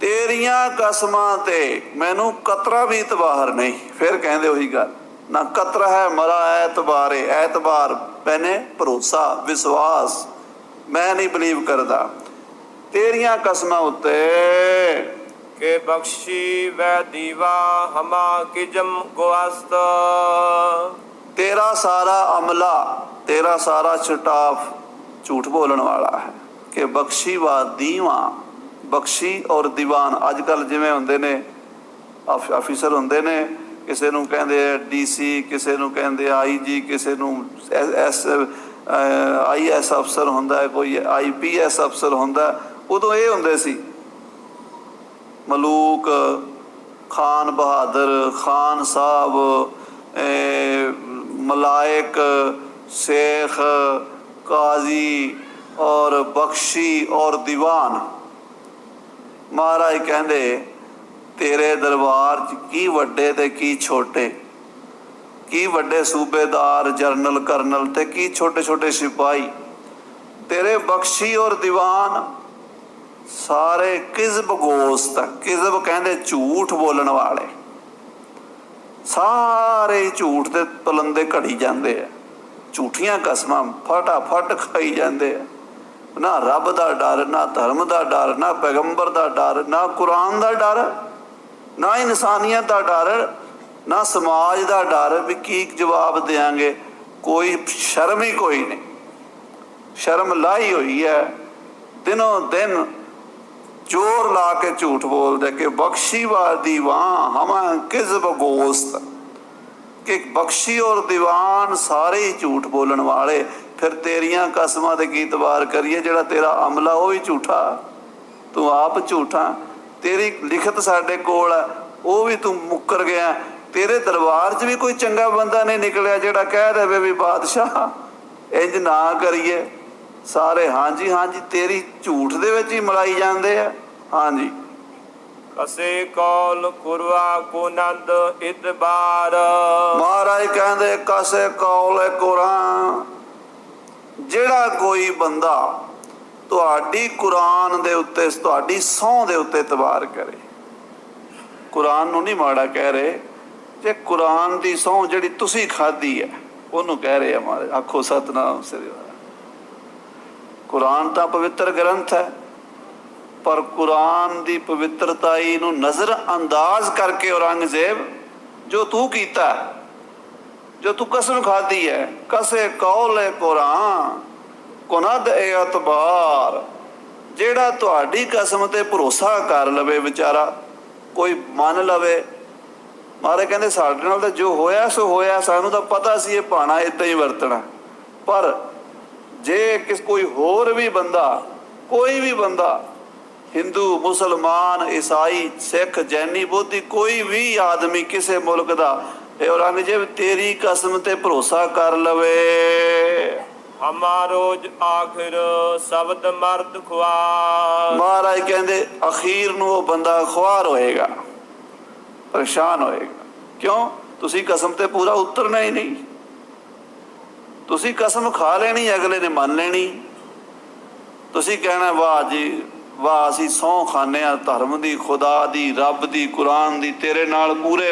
ਤੇਰੀਆਂ ਕਸਮਾਂ ਤੇ ਮੈਨੂੰ ਕਤਰਾ ਵੀ ਇਤਬਾਰ ਨਹੀਂ। ਫਿਰ ਕਹਿੰਦੇ ਉਹੀ ਗੱਲ, ਨਾ ਕਤਰਾ ਹੈ ਮਰਾ ਐਤਬਾਰੇ, ਐਤਬਾਰ ਮੈਨੇ ਭਰੋਸਾ, ਵਿਸ਼ਵਾਸ, ਮੈਂ ਨਹੀਂ ਬਲੀਵ ਕਰਦਾ ਤੇਰੀਆਂ ਕਸਮਾਂ ਉੱਤੇ। ਕਿ ਬਖਸ਼ੀ ਵੈ ਦੀਵਾ ਹਮਾ ਕਿਜਮ ਗੋਸਤ। ਤੇਰਾ ਸਾਰਾ ਅਮਲਾ, ਤੇਰਾ ਸਾਰਾ ਸਟਾਫ ਝੂਠ ਬੋਲਣ ਵਾਲਾ ਹੈ। ਕਿ ਬਖਸ਼ੀ ਵਾ ਦੀਵਾ, ਬਖਸ਼ੀ ਔਰ ਦੀਵਾਨ, ਅੱਜ ਕੱਲ੍ਹ ਜਿਵੇਂ ਹੁੰਦੇ ਨੇ ਆਫੀਸਰ ਹੁੰਦੇ ਨੇ, ਕਿਸੇ ਨੂੰ ਕਹਿੰਦੇ DC, ਕਿਸੇ ਨੂੰ ਕਹਿੰਦੇ IG, ਕਿਸੇ ਨੂੰ IS ਅਫਸਰ ਹੁੰਦਾ ਹੈ, ਕੋਈ IPS ਅਫਸਰ ਹੁੰਦਾ। ਉਦੋਂ ਇਹ ਹੁੰਦੇ ਸੀ ਮਲੂਕ, ਖਾਨ ਬਹਾਦਰ, ਖਾਨ ਸਾਹਿਬ, ਮਲਾਇਕ, ਸ਼ੇਖ, ਕਾਜ਼ੀ ਔਰ ਬਖਸ਼ੀ ਔਰ ਦੀਵਾਨ। ਮਹਾਰਾਜ ਕਹਿੰਦੇ ਤੇਰੇ ਦਰਬਾਰ 'ਚ ਕੀ ਵੱਡੇ ਤੇ ਕੀ ਛੋਟੇ, ਕੀ ਵੱਡੇ ਸੂਬੇਦਾਰ, ਜਰਨਲ, ਕਰਨਲ ਤੇ ਕੀ ਛੋਟੇ ਛੋਟੇ ਸਿਪਾਹੀ, ਤੇਰੇ ਬਖਸ਼ੀ ਔਰ ਦੀਵਾਨ ਸਾਰੇ ਕਿਜ਼ਬ ਗੋਸਤ। ਕਿਜ਼ਬ ਕਹਿੰਦੇ ਝੂਠ ਬੋਲਣ ਵਾਲੇ, ਸਾਰੇ ਝੂਠ ਦੇ ਪਲੰਦੇ ਘੜੀ ਜਾਂਦੇ ਆ, ਝੂਠੀਆਂ ਕਸਮਾਂ ਫਟਾਫਟ ਖਾਈ ਜਾਂਦੇ ਆ। ਨਾ ਰੱਬ ਦਾ ਡਰ, ਨਾ ਧਰਮ ਦਾ ਡਰ, ਨਾ ਪੈਗੰਬਰ ਦਾ ਡਰ, ਨਾ ਕੁਰਾਨ ਦਾ ਡਰ, ਨਾ ਇਨਸਾਨੀਅਤ ਦਾ ਡਰ, ਨਾ ਸਮਾਜ ਦਾ ਡਰ ਵੀ ਕੀ ਜਵਾਬ ਦਿਆਂਗੇ। ਕੋਈ ਸ਼ਰਮ ਹੀ ਕੋਈ ਨਹੀਂ, ਸ਼ਰਮ ਲਾਈ ਹੋਈ ਹੈ। ਦਿਨੋਂ ਦਿਨ ਜ਼ੋਰ ਲਾ ਕੇ ਝੂਠ ਬੋਲਦੇ ਕਿ ਬਖਸ਼ੀ ਵਾ ਦੀਵਾਨ ਹਮਾ ਕਿਜ਼ਬ ਗੋਸਤ, ਕਿ ਬਖਸ਼ੀ ਔਰ ਦੀਵਾਨ ਸਾਰੇ ਹੀ ਝੂਠ ਬੋਲਣ ਵਾਲੇ। ਫਿਰ ਤੇਰੀਆਂ ਕਸਮਾਂ ਤੇ ਕੀ ਇਤਬਾਰ ਕਰੀਏ, ਜਿਹੜਾ ਤੇਰਾ ਅਮਲਾ ਉਹ ਵੀ ਝੂਠਾ। ਤੂੰ ਆਪ ਝੂਠਾ, ਤੇਰੀ ਲਿਖਤ ਸਾਡੇ ਕੋਲ ਆ, ਉਹ ਵੀ ਤੂੰ ਮੁੱਕਰ ਗਿਆ। ਤੇਰੇ ਦਰਬਾਰ 'ਚ ਵੀ ਕੋਈ ਚੰਗਾ ਬੰਦਾ ਨਹੀਂ ਨਿਕਲਿਆ ਜਿਹੜਾ ਕਹਿ ਦੇਵੇ ਵੀ ਬਾਦਸ਼ਾਹ ਇੰਜ ਨਾ ਕਰੀਏ। ਸਾਰੇ ਹਾਂਜੀ ਹਾਂਜੀ ਤੇਰੀ ਝੂਠ ਦੇ ਵਿੱਚ ਹੀ ਮਲਾਈ ਜਾਂਦੇ ਆ। ਹਾਂਜੀ ਕਸੇ ਕੌਲ ਕੁਰਵਾ ਕੁਨੰਦ ਇਤਬਾਰ। ਮਹਾਰਾਜ ਕਹਿੰਦੇ ਕਸੇ ਕੌਲ ਕੁਰਾਨ, ਜਿਹੜਾ ਕੋਈ ਬੰਦਾ ਤੁਹਾਡੀ ਕੁਰਾਨ ਦੇ ਉੱਤੇ, ਤੁਹਾਡੀ ਸਹੁੰ ਦੇ ਉੱਤੇ ਇਤਬਾਰ ਕਰੇ। ਕੁਰਾਨ ਨੂੰ ਨਹੀਂ ਮਾੜਾ ਕਹਿ ਰਹੇ, ਜੇ ਕੁਰਾਨ ਦੀ ਸਹੁੰ ਜਿਹੜੀ ਤੁਸੀਂ ਖਾਧੀ ਹੈ ਉਹਨੂੰ ਕਹਿ ਰਹੇ ਆ ਮਹਾਰਾਜ। ਆਖੋ ਸਤਿਨਾਮ ਸ੍ਰੀ ਵਾਹਿਗੁਰੂ। ਕੁਰਾਨ ਤਾਂ ਪਵਿੱਤਰ ਗ੍ਰੰਥ ਹੈ, ਪਰ ਕੁਰਾਨ ਦੀ ਪਵਿੱਤਰਤਾਈ ਨੂੰ ਨਜ਼ਰ ਅੰਦਾਜ਼ ਕਰਕੇ ਔਰੰਗਜ਼ੇਬ ਜੋ ਤੂੰ ਕੀਤਾ, ਜੋ ਤੂੰ ਕਸਮ ਖਾਧੀ ਹੈ, ਕਸੇ ਕੌਲ ਕੁਰਾਨ ਕੁਨਦ ਇਤਬਾਰ, ਜਿਹੜਾ ਤੁਹਾਡੀ ਕਸਮ ਤੇ ਭਰੋਸਾ ਕਰ ਲਵੇ ਵਿਚਾਰਾ, ਕੋਈ ਮੰਨ ਲਵੇ। ਮਹਾਰਾਜ ਕਹਿੰਦੇ ਸਾਡੇ ਨਾਲ ਤਾਂ ਜੋ ਹੋਇਆ ਸੋ ਹੋਇਆ, ਸਾਨੂੰ ਤਾਂ ਪਤਾ ਸੀ ਇਹ ਭਾਣਾ ਏਦਾਂ ਹੀ ਵਰਤਣਾ। ਪਰ ਜੇ ਕੋਈ ਹੋਰ ਵੀ ਬੰਦਾ, ਕੋਈ ਵੀ ਬੰਦਾ, ਹਿੰਦੂ, ਮੁਸਲਮਾਨ, ਈਸਾਈ, ਸਿੱਖ, ਜੈਨੀ, ਬੋਧੀ, ਕੋਈ ਵੀ ਆਦਮੀ ਕਿਸੇ ਮੁਲਕ ਦਾ, ਇਹ ਔਰੰਗਜ਼ੇਬ ਤੇਰੀ ਕਸਮ ਤੇ ਭਰੋਸਾ ਕਰ ਲਵੇ, ਹਮਾਰੋਜ ਆਖਿਰ ਸ਼ਬਦ ਮਰਦ ਖੁਆਰ। ਮਹਾਰਾਜ ਕਹਿੰਦੇ ਅਖੀਰ ਨੂੰ ਉਹ ਬੰਦਾ ਖੁਆਰ ਹੋਏਗਾ, ਪਰੇਸ਼ਾਨ ਹੋਏਗਾ। ਕਿਉਂ? ਤੁਸੀਂ ਕਸਮ ਤੇ ਪੂਰਾ ਉਤਰਨਾ ਹੀ ਨਹੀਂ। ਤੁਸੀਂ ਕਸਮ ਖਾ ਲੈਣੀ, ਅਗਲੇ ਨੇ ਮੰਨ ਲੈਣੀ। ਤੁਸੀਂ ਕਹਿਣਾ ਵਾਹ ਜੀ ਵਾਹ, ਅਸੀਂ ਸਹੁੰ ਖਾਂਦੇ ਹਾਂ ਧਰਮ ਦੀ, ਖੁਦਾ ਦੀ, ਰੱਬ ਦੀ, ਕੁਰਾਨ ਦੀ, ਤੇਰੇ ਨਾਲ ਪੂਰੇ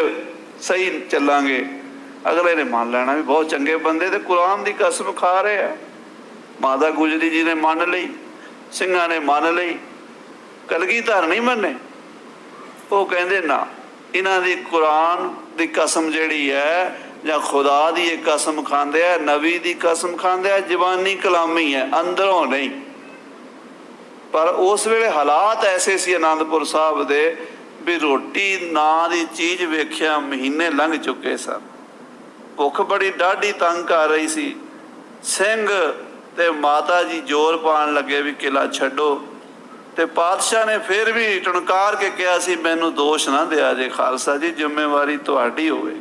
ਸਹੀ ਚੱਲਾਂਗੇ। ਅਗਲੇ ਨੇ ਮੰਨ ਲੈਣਾ ਵੀ ਬਹੁਤ ਚੰਗੇ ਬੰਦੇ ਤੇ ਕੁਰਾਨ ਦੀ ਕਸਮ ਖਾ ਰਹੇ ਆ। ਮਾਤਾ ਗੁਜਰੀ ਜੀ ਨੇ ਮੰਨ ਲਈ, ਸਿੰਘਾਂ ਨੇ ਮੰਨ ਲਈ, ਕਲਗੀਧਰ ਨਹੀਂ ਮੰਨੇ। ਉਹ ਕਹਿੰਦੇ ਨਾ, ਇਹਨਾਂ ਦੀ ਕੁਰਾਨ ਦੀ ਕਸਮ ਜਿਹੜੀ ਹੈ ਜਾਂ ਖੁਦਾ ਦੀ ਇਹ ਕਸਮ ਖਾਂਦੇ ਆ, ਨਬੀ ਦੀ ਕਸਮ ਖਾਂਦੇ ਆ, ਜ਼ਬਾਨੀ ਕਲਾਮੀ ਹੈ, ਅੰਦਰੋਂ ਨਹੀਂ। ਪਰ ਉਸ ਵੇਲੇ ਹਾਲਾਤ ਐਸੇ ਸੀ ਅਨੰਦਪੁਰ ਸਾਹਿਬ ਦੇ ਵੀ ਰੋਟੀ ਨਾਂ ਦੀ ਚੀਜ਼ ਵੇਖਿਆ ਮਹੀਨੇ ਲੰਘ ਚੁੱਕੇ ਸਨ। ਭੁੱਖ ਬੜੀ ਡਾਢੀ ਤੰਗ ਕਰ ਰਹੀ ਸੀ। ਸਿੰਘ ਤੇ ਮਾਤਾ ਜੀ ਜ਼ੋਰ ਪਾਉਣ ਲੱਗੇ ਵੀ ਕਿਲਾ ਛੱਡੋ, ਤੇ ਪਾਤਸ਼ਾਹ ਨੇ ਫਿਰ ਵੀ ਟਣਕਾਰ ਕੇ ਕਿਹਾ ਸੀ ਮੈਨੂੰ ਦੋਸ਼ ਨਾ ਦਿਆ ਜੇ ਖਾਲਸਾ ਜੀ, ਜ਼ਿੰਮੇਵਾਰੀ ਤੁਹਾਡੀ ਹੋਵੇਗੀ।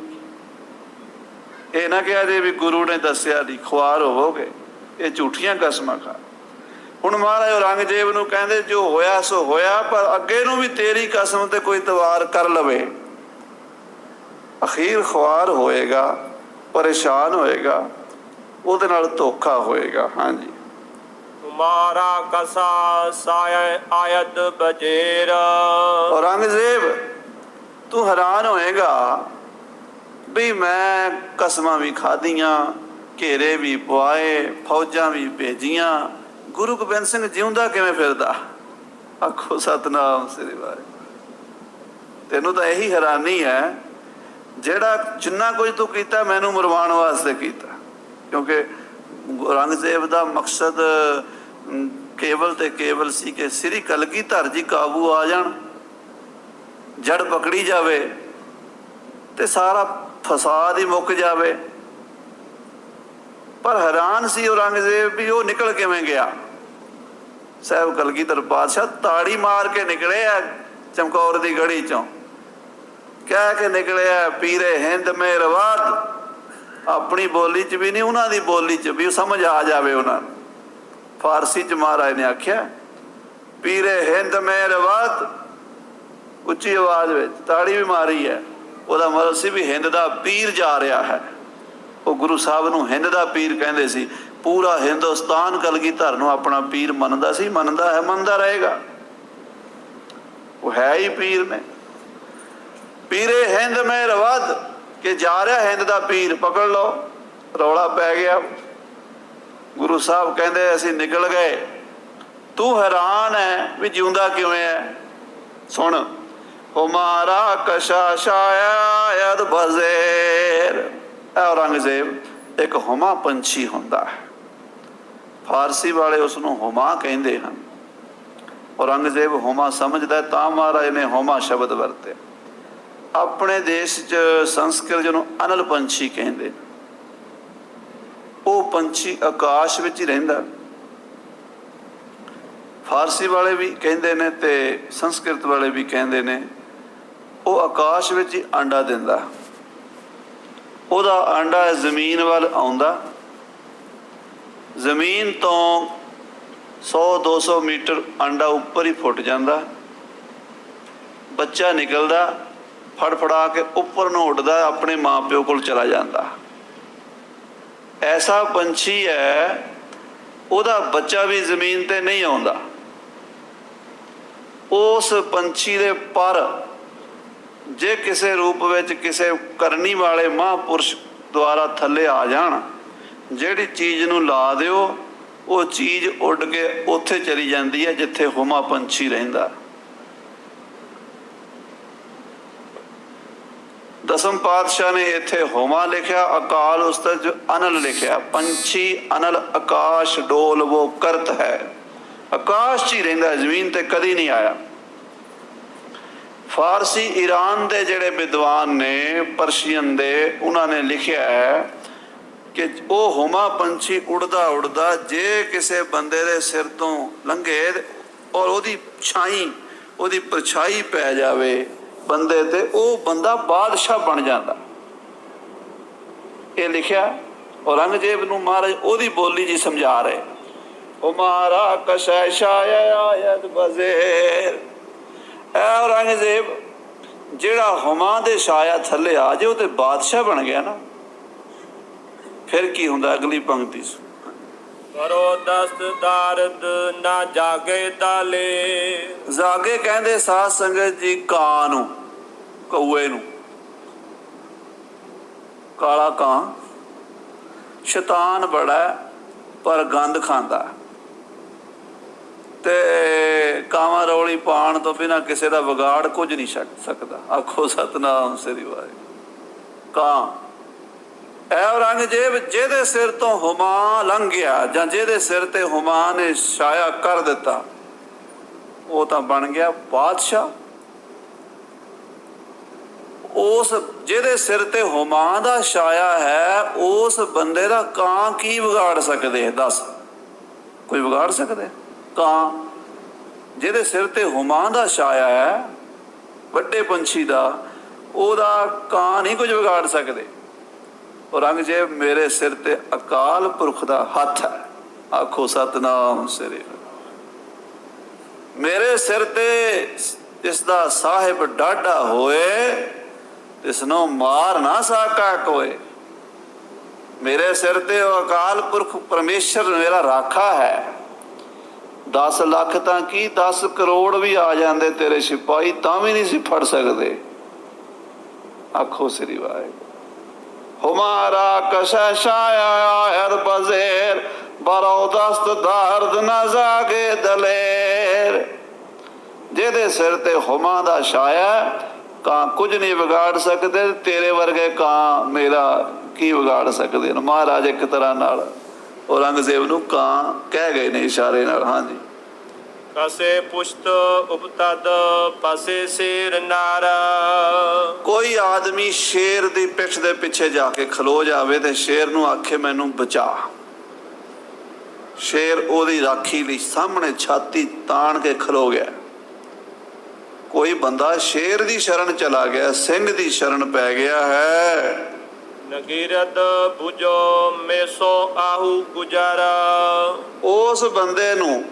ਇਹ ਨਾ ਕਿਹਾ ਜੇ ਵੀ ਗੁਰੂ ਨੇ ਦੱਸਿਆ ਨਹੀਂ, ਖੁਆਰ ਹੋਵੋਗੇ। ਇਹ ਝੂਠੀਆਂ ਕਸਮਾਂ ਖਾ। ਹੁਣ ਮਹਾਰਾਜ ਔਰੰਗਜ਼ੇਬ ਨੂੰ ਕਹਿੰਦੇ ਜੋ ਹੋਇਆ ਸੋ ਹੋਇਆ, ਪਰ ਅੱਗੇ ਨੂੰ ਵੀ ਤੇਰੀ ਕਸਮ ਤੇ ਕੋਈ ਇਤਬਾਰ ਕਰ ਲਵੇ, ਅਖੀਰ ਖੁਆਰ ਹੋਏਗਾ, ਪਰੇਸ਼ਾਨ ਹੋਏਗਾ, ਉਹਦੇ ਨਾਲ ਧੋਖਾ ਹੋਏਗਾ। ਹਾਂਜੀ ਤੁਮਾਰਾ ਕਸਾ ਸਾਇ ਆਇਤ ਬਜੇਰ। ਔਰੰਗਜ਼ੇਬ ਤੂੰ ਹੈਰਾਨ ਹੋਏਗਾ ਵੀ ਮੈਂ ਕਸਮਾਂ ਵੀ ਖਾਧੀਆਂ, ਘੇਰੇ ਵੀ ਪਵਾਏ, ਫੌਜਾਂ ਵੀ ਭੇਜੀਆਂ, ਗੁਰੂ ਗੋਬਿੰਦ ਸਿੰਘ ਜਿਉਂਦਾ ਕਿਵੇਂ ਫਿਰਦਾ? ਆਖੋ ਸਤਿਨਾਮ ਸ੍ਰੀ ਵਾਹਿਗੁਰੂ। ਤੈਨੂੰ ਤਾਂ ਇਹੀ ਹੈਰਾਨੀ ਹੈ, ਜਿਹੜਾ ਜਿੰਨਾ ਕੁਝ ਤੂੰ ਕੀਤਾ ਮੈਨੂੰ ਮਰਵਾਉਣ ਵਾਸਤੇ ਕੀਤਾ। ਕਿਉਂਕਿ ਔਰੰਗਜ਼ੇਬ ਦਾ ਮਕਸਦ ਕੇਵਲ ਤੇ ਕੇਵਲ ਸੀ ਕਿ ਸ੍ਰੀ ਕਲਗੀਧਰ ਜੀ ਕਾਬੂ ਆ ਜਾਣ, ਜੜ ਪਕੜੀ ਜਾਵੇ ਤੇ ਸਾਰਾ ਫਸਾਦ ਹੀ ਮੁੱਕ ਜਾਵੇ। ਪਰ ਹੈਰਾਨ ਸੀ ਔਰੰਗਜ਼ੇਬ ਵੀ ਉਹ ਨਿਕਲ ਕਿਵੇਂ ਗਿਆ। ਸਾਹਿਬ ਕਲਗੀਧਰ ਪਾਤਸ਼ਾਹ ਤਾੜੀ ਮਾਰ ਕੇ ਨਿਕਲੇ ਆ ਚਮਕੌਰ ਦੀ ਗੜੀ ਚੋਂ, ਕਹਿ ਕੇ ਨਿਕਲਿਆ ਪੀਰੇ ਹਿੰਦ ਮੇ ਰਵਾਦ, ਆਪਣੀ ਬੋਲੀ 'ਚ ਵੀ ਨਹੀਂ, ਉਹਨਾਂ ਦੀ ਬੋਲੀ 'ਚ ਵੀ ਸਮਝ ਆ ਜਾਵੇ ਉਹਨਾਂ ਨੂੰ। ਫਾਰਸੀ 'ਚ ਮਹਾਰਾਜ ਨੇ ਆਖਿਆ ਪੀਰੇ ਹਿੰਦ ਮੇ ਰਵਾਦ, ਉੱਚੀ ਆਵਾਜ਼ ਵਿੱਚ ਤਾੜੀ ਵੀ ਮਾਰੀ ਹੈ। ਉਹਦਾ ਮਤਲਬ ਸੀ ਵੀ ਹਿੰਦ ਦਾ ਪੀਰ ਜਾ ਰਿਹਾ ਹੈ। ਉਹ ਗੁਰੂ ਸਾਹਿਬ ਨੂੰ ਹਿੰਦ ਦਾ ਪੀਰ ਕਹਿੰਦੇ ਸੀ। ਪੂਰਾ ਹਿੰਦੁਸਤਾਨ ਕਲਗੀਧਰ ਨੂੰ ਆਪਣਾ ਪੀਰ ਮੰਨਦਾ ਸੀ, ਮੰਨਦਾ ਹੈ, ਮੰਨਦਾ ਰਹੇਗਾ। ਉਹ ਹੈ ਹੀ ਪੀਰ ਨੇ। ਪੀਰੇ ਹਿੰਦ ਮੇ ਰਵਦ, ਕਿ ਜਾ ਰਿਹਾ ਹਿੰਦ ਦਾ ਪੀਰ, ਪਕੜ ਲਓ। ਰੌਲਾ ਪੈ ਗਿਆ। ਗੁਰੂ ਸਾਹਿਬ ਕਹਿੰਦੇ ਅਸੀਂ ਨਿਕਲ ਗਏ, ਤੂੰ ਹੈਰਾਨ ਹੈ ਵੀ ਜਿਉਂਦਾ ਕਿਵੇਂ ਹੈ। ਸੁਣ, ਹਮਾਰਾ ਕਸ਼ਾ ਸ਼ਾਇਦ ਬਜ਼ੇਰ। ਔਰੰਗਜ਼ੇਬ ਇੱਕ ਹੁਮਾ ਪੰਛੀ ਹੁੰਦਾ ਹੈ, ਫਾਰਸੀ ਵਾਲੇ ਉਸ ਨੂੰ ਹੁਮਾ ਕਹਿੰਦੇ ਹਨ। ਔਰੰਗਜ਼ੇਬ ਹੁਮਾ ਸਮਝਦਾ, ਤਾਂ ਮਹਾਰਾਜ ਨੇ ਹੁਮਾ ਸ਼ਬਦ ਵਰਤਿਆ। ਆਪਣੇ ਦੇਸ਼ 'ਚ ਸੰਸਕ੍ਰਿਤ ਜਿਹਨੂੰ ਅਨਲ ਪੰਛੀ ਕਹਿੰਦੇ, ਉਹ ਪੰਛੀ ਆਕਾਸ਼ ਵਿੱਚ ਹੀ ਰਹਿੰਦਾ। ਫਾਰਸੀ ਵਾਲੇ ਵੀ ਕਹਿੰਦੇ ਨੇ ਤੇ ਸੰਸਕ੍ਰਿਤ ਵਾਲੇ ਵੀ ਕਹਿੰਦੇ ਨੇ, ਉਹ ਆਕਾਸ਼ ਵਿੱਚ ਹੀ ਆਂਡਾ ਦਿੰਦਾ। ਉਹਦਾ ਆਂਡਾ ਜ਼ਮੀਨ ਵੱਲ ਆਉਂਦਾ, ਜ਼ਮੀਨ ਤੋਂ 100-200 ਮੀਟਰ ਆਂਡਾ ਉੱਪਰ ਹੀ ਫੁੱਟ ਜਾਂਦਾ, ਬੱਚਾ ਨਿਕਲਦਾ, ਫੜਫੜਾ ਕੇ ਉੱਪਰ ਨੂੰ ਉੱਡਦਾ, ਆਪਣੇ ਮਾਂ ਪਿਓ ਕੋਲ ਚਲਾ ਜਾਂਦਾ। ਐਸਾ ਪੰਛੀ ਹੈ, ਉਹਦਾ ਬੱਚਾ ਵੀ ਜ਼ਮੀਨ ਤੇ ਨਹੀਂ ਆਉਂਦਾ। ਉਸ ਪੰਛੀ ਦੇ ਪਰ ਜੇ ਕਿਸੇ ਰੂਪ ਵਿੱਚ ਕਿਸੇ ਕਰਨੀ ਵਾਲੇ ਮਹਾਂਪੁਰਸ਼ ਦੁਆਰਾ ਥੱਲੇ ਆ ਜਾਣ, ਜਿਹੜੀ ਚੀਜ਼ ਨੂੰ ਲਾ ਦਿਓ ਉਹ ਚੀਜ਼ ਉੱਡ ਕੇ ਉੱਥੇ ਚਲੀ ਜਾਂਦੀ ਹੈ ਜਿੱਥੇ ਹੁਮਾ ਪੰਛੀ ਰਹਿੰਦਾ। ਦਸਮ ਪਾਤਸ਼ਾਹ ਨੇ ਇੱਥੇ ਹੋਮਾ ਲਿਖਿਆ, ਅਕਾਲ ਉਸਤਤ ਅਨਲ ਲਿਖਿਆ। ਪੰਛੀ ਅਨਲ ਆਕਾਸ਼ ਡੋਲ ਵੋ ਕਰਤ ਹੈ, ਆਕਾਸ਼ 'ਚ ਹੀ ਰਹਿੰਦਾ, ਜ਼ਮੀਨ ਤੇ ਕਦੀ ਨਹੀਂ ਆਇਆ। ਫਾਰਸੀ ਈਰਾਨ ਦੇ ਜਿਹੜੇ ਵਿਦਵਾਨ ਨੇ, ਪਰਸ਼ੀਅਨ ਦੇ, ਉਹਨਾਂ ਨੇ ਲਿਖਿਆ ਹੈ ਕਿ ਉਹ ਹੁਮਾ ਪੰਛੀ ਉੜਦਾ ਉੜਦਾ ਜੇ ਕਿਸੇ ਬੰਦੇ ਦੇ ਸਿਰ ਤੋਂ ਲੰਘੇ ਔਰ ਉਹਦੀ ਛਾਈ, ਉਹਦੀ ਪਰਛਾਈ ਪੈ ਜਾਵੇ ਬੰਦੇ ਤੇ, ਉਹ ਬੰਦਾ ਬਾਦਸ਼ਾਹ ਬਣ ਜਾਂਦਾ। ਇਹ ਲਿਖਿਆ ਔਰੰਗਜ਼ੇਬ ਨੂੰ ਮਹਾਰਾਜ ਉਹਦੀ ਬੋਲੀ ਜੀ ਸਮਝਾ ਰਹੇ। ਹੁਮਾਰਾ ਕਸ਼ੈ ਸ਼ਾਇਦ ਬਜ਼ੇਰ, ਐ ਔਰੰਗਜ਼ੇਬ ਜਿਹੜਾ ਹੁਮਾ ਦੇ ਛਾਇਆ ਥੱਲੇ ਆ ਜੇ ਉਹ ਤੇ ਬਾਦਸ਼ਾਹ ਬਣ ਗਿਆ ਨਾ। ਫਿਰ ਕੀ ਹੁੰਦਾ, ਅਗਲੀ ਪੰਕਤੀ ਚ ਕਰੋ ਦਸਤ ਦਾਰਦ ਨਾ ਜਾਗੇ ਤਾਲੇ। ਜਾਗੇ ਕਹਿੰਦੇ ਸਾਧ ਸੰਗਤ ਜੀ ਕਾਂ ਨੂੰ, ਕਊਏ ਨੂੰ। ਕਾਲਾ ਕਾਂ ਸ਼ੈਤਾਨ ਬੜਾ ਪਰ ਗੰਦ ਖਾਂਦਾ, ਤੇ ਕਾਵਾਂ ਰੌਲੀ ਪਾਉਣ ਤੋਂ ਬਿਨਾਂ ਕਿਸੇ ਦਾ ਵਿਗਾੜ ਕੁਝ ਨਹੀਂ ਸਕਦਾ। ਆਖੋ ਸਤਨਾਮ ਸ੍ਰੀ ਵਾਹਿਗੁਰੂ। ਕਾਂ ਐ ਔਰੰਗਜ਼ੇਬ ਜਿਹਦੇ ਸਿਰ ਤੋਂ ਹੁਮਾ ਲੰਘ ਗਿਆ, ਜਾਂ ਜਿਹਦੇ ਸਿਰ ਤੇ ਹੁਮਾ ਨੇ ਛਾਇਆ ਕਰ ਦਿੱਤਾ, ਉਹ ਤਾਂ ਬਣ ਗਿਆ ਬਾਦਸ਼ਾਹ। ਉਸ ਜਿਹਦੇ ਸਿਰ ਤੇ ਹੁਮਾ ਦਾ ਛਾਇਆ ਹੈ, ਉਸ ਬੰਦੇ ਦਾ ਕਾਂ ਕੀ ਵਿਗਾੜ ਸਕਦੇ? ਦੱਸ, ਕੋਈ ਵਿਗਾੜ ਸਕਦੇ? ਕਾਂ ਜਿਹਦੇ ਸਿਰ ਤੇ ਹੁਮਾ ਦਾ ਛਾਇਆ ਹੈ, ਵੱਡੇ ਪੰਛੀ ਦਾ, ਉਹਦਾ ਕਾਂ ਨਹੀਂ ਕੁਝ ਵਿਗਾੜ ਸਕਦੇ। ਔਰੰਗਜ਼ੇਬ ਮੇਰੇ ਸਿਰ ਤੇ ਅਕਾਲ ਪੁਰਖ ਦਾ ਹੱਥ ਹੈ। ਆਖੋ ਸਤਨਾਮ ਸ੍ਰੀ। ਮੇਰੇ ਸਿਰ ਤੇ ਇਸ ਦਾ ਸਾਹਿਬ ਡਾਢਾ ਹੋਏ, ਇਸ ਨੂੰ ਮਾਰ ਨਾ ਸਕਾ ਕੋਏ। ਮੇਰੇ ਸਿਰ ਤੇ ਉਹ ਅਕਾਲ ਪੁਰਖ ਪਰਮੇਸ਼ਰ ਮੇਰਾ ਰਾਖਾ ਹੈ। 10 ਲੱਖ ਤਾਂ ਕੀ 10 ਕਰੋੜ ਵੀ ਆ ਜਾਂਦੇ ਤੇਰੇ ਸਿਪਾਹੀ, ਤਾਂ ਵੀ ਨਹੀਂ ਸੀ ਫੜ ਸਕਦੇ। ਆਖੋ ਸ੍ਰੀ ਵਾਹਿਗੁਰੂ। ਹੁਮਾਰਾ ਕਸ਼ੈ ਸ਼ਾਇਦ ਬਜ਼ੇਰ, ਬਰੋ ਦਸਤ ਦਰਦ ਨਾ ਜਾਗੇ ਦਲੇਰ। ਜਿਹਦੇ ਸਿਰ ਤੇ ਹੁਮਾ ਦਾ ਛਾਇਆ, ਕਾਂ ਕੁਝ ਨਹੀਂ ਵਿਗਾੜ ਸਕਦੇ। ਤੇਰੇ ਵਰਗੇ ਕਾਂ ਮੇਰਾ ਕੀ ਵਿਗਾੜ ਸਕਦੇ ਨੇ? ਮਹਾਰਾਜ ਇੱਕ ਤਰ੍ਹਾਂ ਨਾਲ ਔਰੰਗਜ਼ੇਬ ਨੂੰ ਕਾਂ ਕਹਿ ਗਏ ਨੇ ਇਸ਼ਾਰੇ ਨਾਲ। ਹਾਂਜੀ। ਕਸੇ ਪੁਸ਼ਤ ਉਪਤਦ ਪਾਸੇ ਸ਼ੇਰ ਨਾਰ। ਕੋਈ ਆਦਮੀ ਸ਼ੇਰ ਦੀ ਪਿੱਠ ਦੇ ਪਿੱਛੇ ਜਾ ਕੇ ਖਲੋ ਜਾਵੇ ਤੇ ਸ਼ੇਰ ਨੂੰ ਆਖੇ ਮੈਨੂੰ ਬਚਾ। ਸ਼ੇਰ ਉਹਦੀ ਰਾਖੀ ਲਈ ਸਾਹਮਣੇ ਛਾਤੀ ਤਾਣ ਕੇ ਖਲੋ ਗਿਆ। ਕੋਈ ਬੰਦਾ ਸ਼ੇਰ ਦੀ ਸ਼ਰਨ ਚਲਾ ਗਿਆ, ਸਿੰਘ ਦੀ ਸ਼ਰਨ ਪੈ ਗਿਆ ਹੈ। ਨਗੀਰਤ ਬੁਝੋ ਮੇਸੋ ਆਹੂ ਗੁਜ਼ਾਰਾ। ਉਸ ਬੰਦੇ ਨੂੰ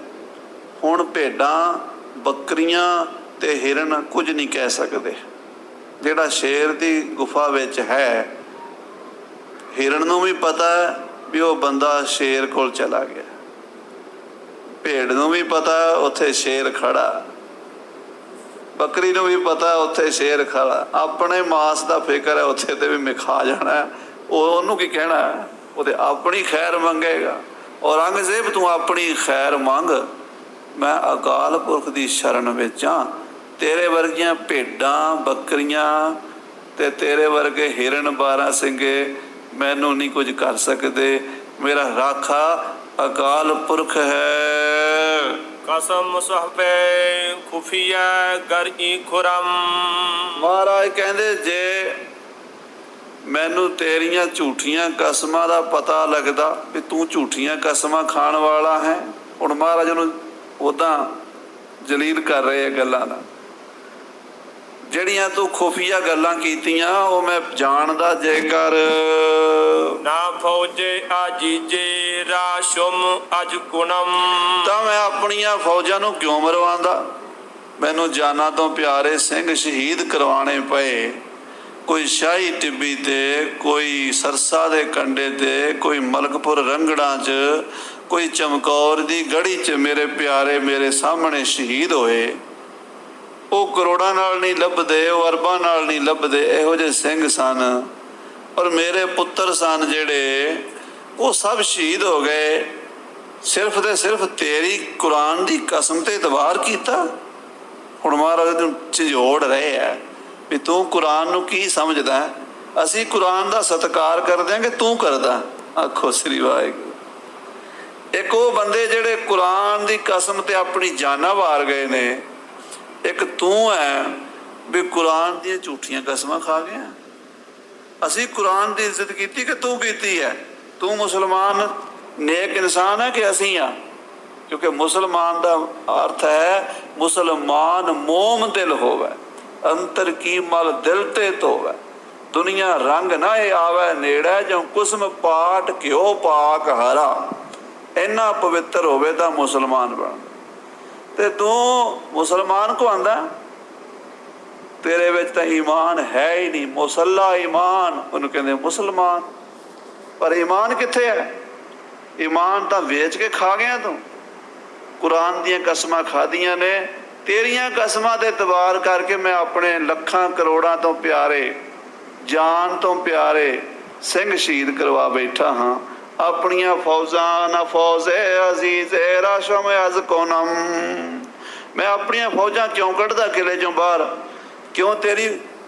ਹੁਣ ਭੇਡਾਂ, ਬੱਕਰੀਆਂ ਤੇ ਹਿਰਨ ਕੁਝ ਨਹੀਂ ਕਹਿ ਸਕਦੇ। ਜਿਹੜਾ ਸ਼ੇਰ ਦੀ ਗੁਫਾ ਵਿੱਚ ਹੈ, ਹਿਰਨ ਨੂੰ ਵੀ ਪਤਾ ਹੈ ਵੀ ਉਹ ਬੰਦਾ ਸ਼ੇਰ ਕੋਲ ਚਲਾ ਗਿਆ। ਭੇਡ ਨੂੰ ਵੀ ਪਤਾ ਉੱਥੇ ਸ਼ੇਰ ਖੜਾ, ਬੱਕਰੀ ਨੂੰ ਵੀ ਪਤਾ ਉੱਥੇ ਸ਼ੇਰ ਖੜਾ। ਆਪਣੇ ਮਾਸ ਦਾ ਫਿਕਰ ਹੈ, ਉੱਥੇ ਤੇ ਵੀ ਮਿਖਾ ਜਾਣਾ। ਉਹਨੂੰ ਕੀ ਕਹਿਣਾ? ਉਹਦੇ ਆਪਣੀ ਖੈਰ ਮੰਗੇਗਾ। ਔਰੰਗਜ਼ੇਬ ਤੂੰ ਆਪਣੀ ਖੈਰ ਮੰਗ, ਮੈਂ ਅਕਾਲ ਪੁਰਖ ਦੀ ਸ਼ਰਨ ਵਿੱਚ ਹਾਂ। ਤੇਰੇ ਵਰਗੀਆਂ ਭੇਡਾਂ, ਬੱਕਰੀਆਂ ਤੇ ਤੇਰੇ ਵਰਗੇ ਹਿਰਨ 12 ਸਿੰਘੇ ਮੈਨੂੰ ਨਹੀਂ ਕੁਝ ਕਰ ਸਕਦੇ। ਮੇਰਾ ਰਾਖਾ ਅਕਾਲ ਪੁਰਖ ਹੈ। ਕਸਮ ਸਹਬੇ ਖੁਫੀਆ ਗਰੀ ਖੁਰਮ। ਮਹਾਰਾਜ ਕਹਿੰਦੇ ਜੇ ਮੈਨੂੰ ਤੇਰੀਆਂ ਝੂਠੀਆਂ ਕਸਮਾਂ ਦਾ ਪਤਾ ਲੱਗਦਾ ਵੀ ਤੂੰ ਝੂਠੀਆਂ ਕਸਮਾਂ ਖਾਣ ਵਾਲਾ ਹੈ। ਹੁਣ ਮਹਾਰਾਜ ਨੂੰ ਉੱਦਾਂ ਜਲੀਲ ਕਰ ਰਹੇ ਆ ਗੱਲਾਂ ਦਾ। ਜਿਹੜੀਆਂ ਤੂੰ ਖੁਫੀਆ ਗੱਲਾਂ ਕੀਤੀਆਂ ਉਹ ਮੈਂ ਜਾਣਦਾ, ਜੇਕਰ ਨਾ ਫੌਜੇ ਆਜੀਜੇ ਰਾਸ਼ੁਮ ਅਜ ਗੁਣਮ। ਤਾਂ ਮੈਂ ਆਪਣੀਆਂ ਫੌਜਾਂ ਨੂੰ ਕਿਉਂ ਮਰਵਾਉਂਦਾ? ਮੈਨੂੰ ਜਾਨਾਂ ਤੋਂ ਪਿਆਰੇ ਸਿੰਘ ਸ਼ਹੀਦ ਕਰਵਾਉਣੇ ਪਏ, ਕੋਈ ਸ਼ਾਹੀ ਟਿੱਬੀ ਤੇ, ਕੋਈ ਸਰਸਾ ਦੇ ਕੰਢੇ ਤੇ, ਕੋਈ ਮਲਕਪੁਰ ਰੰਗੜਾਂ 'ਚ, ਕੋਈ ਚਮਕੌਰ ਦੀ ਗੜੀ 'ਚ ਮੇਰੇ ਪਿਆਰੇ ਮੇਰੇ ਸਾਹਮਣੇ ਸ਼ਹੀਦ ਹੋਏ। ਉਹ ਕਰੋੜਾਂ ਨਾਲ ਨਹੀਂ ਲੱਭਦੇ, ਉਹ ਅਰਬਾਂ ਨਾਲ ਨਹੀਂ ਲੱਭਦੇ। ਇਹੋ ਜਿਹੇ ਸਿੰਘ ਸਨ ਔਰ ਮੇਰੇ ਪੁੱਤਰ ਸਨ ਜਿਹੜੇ, ਉਹ ਸਭ ਸ਼ਹੀਦ ਹੋ ਗਏ। ਸਿਰਫ ਤੇ ਸਿਰਫ ਤੇਰੀ ਕੁਰਾਨ ਦੀ ਕਸਮ ਤੇ ਇਤਬਾਰ ਕੀਤਾ। ਹੁਣ ਮਹਾਰਾਜ ਨੂੰ ਝੰਜੋੜ ਰਹੇ ਆ ਵੀ ਤੂੰ ਕੁਰਾਨ ਨੂੰ ਕੀ ਸਮਝਦਾ? ਅਸੀਂ ਕੁਰਾਨ ਦਾ ਸਤਿਕਾਰ ਕਰਦੇ ਹਾਂ ਕਿ ਤੂੰ ਕਰਦਾ? ਆਖੋ ਸ੍ਰੀ ਵਾਹਿਗੁਰੂ। ਇੱਕ ਉਹ ਬੰਦੇ ਜਿਹੜੇ ਕੁਰਾਨ ਦੀ ਕਸਮ ਤੇ ਆਪਣੀ ਜਾਨਾਂ ਵਾਰ ਗਏ ਨੇ, ਇੱਕ ਤੂੰ ਹੈ ਵੀ ਕੁਰਾਨ ਦੀਆਂ ਝੂਠੀਆਂ ਕਸਮਾਂ ਖਾ ਗਿਆ। ਅਸੀਂ ਕੁਰਾਨ ਦੀ ਇੱਜ਼ਤ ਕੀਤੀ ਕਿ ਤੂੰ ਕੀਤੀ ਹੈ? ਤੂੰ ਮੁਸਲਮਾਨ ਨੇਕ ਇਨਸਾਨ ਹੈ ਕਿ ਅਸੀਂ ਆ? ਕਿਉਂਕਿ ਮੁਸਲਮਾਨ ਦਾ ਅਰਥ ਹੈ ਮੁਸਲਮਾਨ ਮੋਮ ਦਿਲ ਹੋਵੇ, ਅੰਤਰ ਕੀ ਮਲ ਦਿਲ ਤੇ ਧੋਵੇ, ਦੁਨੀਆ ਰੰਗ ਨਾ ਇਹ ਆਵੇ ਨੇੜੇ, ਜੋ ਕੁਸਮ ਪਾਟ ਘਿਓ ਪਾਕ ਹਰਾ। ਇੰਨਾ ਪਵਿੱਤਰ ਹੋਵੇ ਤਾਂ ਮੁਸਲਮਾਨ ਬਣਦਾ। ਤੇ ਤੂੰ ਮੁਸਲਮਾਨ ਕੋ ਆਂਦਾ? ਤੇਰੇ ਵਿੱਚ ਤਾਂ ਈਮਾਨ ਹੈ ਹੀ ਨਹੀਂ। ਮੁਸੱਲਾ ਈਮਾਨ ਉਹਨੂੰ ਕਹਿੰਦੇ ਮੁਸਲਮਾਨ। ਪਰ ਈਮਾਨ ਕਿੱਥੇ ਹੈ? ਈਮਾਨ ਤਾਂ ਵੇਚ ਕੇ ਖਾ ਗਿਆ ਤੂੰ। ਕੁਰਾਨ ਦੀਆਂ ਕਸਮਾਂ ਖਾਧੀਆਂ ਨੇ। ਤੇਰੀਆਂ ਕਸਮਾਂ ਤੇ ਇਤਬਾਰ ਕਰਕੇ ਮੈਂ ਆਪਣੇ ਲੱਖਾਂ ਕਰੋੜਾਂ ਤੋਂ ਪਿਆਰੇ, ਜਾਨ ਤੋਂ ਪਿਆਰੇ ਸਿੰਘ ਸ਼ਹੀਦ ਕਰਵਾ ਬੈਠਾ ਹਾਂ। ਆਪਣੀਆਂ ਫੌਜਾਂ ਨਾ ਫੌਜ਼ੇ ਅਜ਼ੀਜ਼ ਰਾਸ਼ਮ ਅਜ਼ ਕੋਨਮ। ਮੈਂ ਆਪਣੀਆਂ ਫੌਜਾਂ ਕਿਉਂ ਕੱਢਦਾ ਕਿਲੇ ਚੋਂ ਬਾਹਰ? ਕਿਉਂ ਤੇਰੀ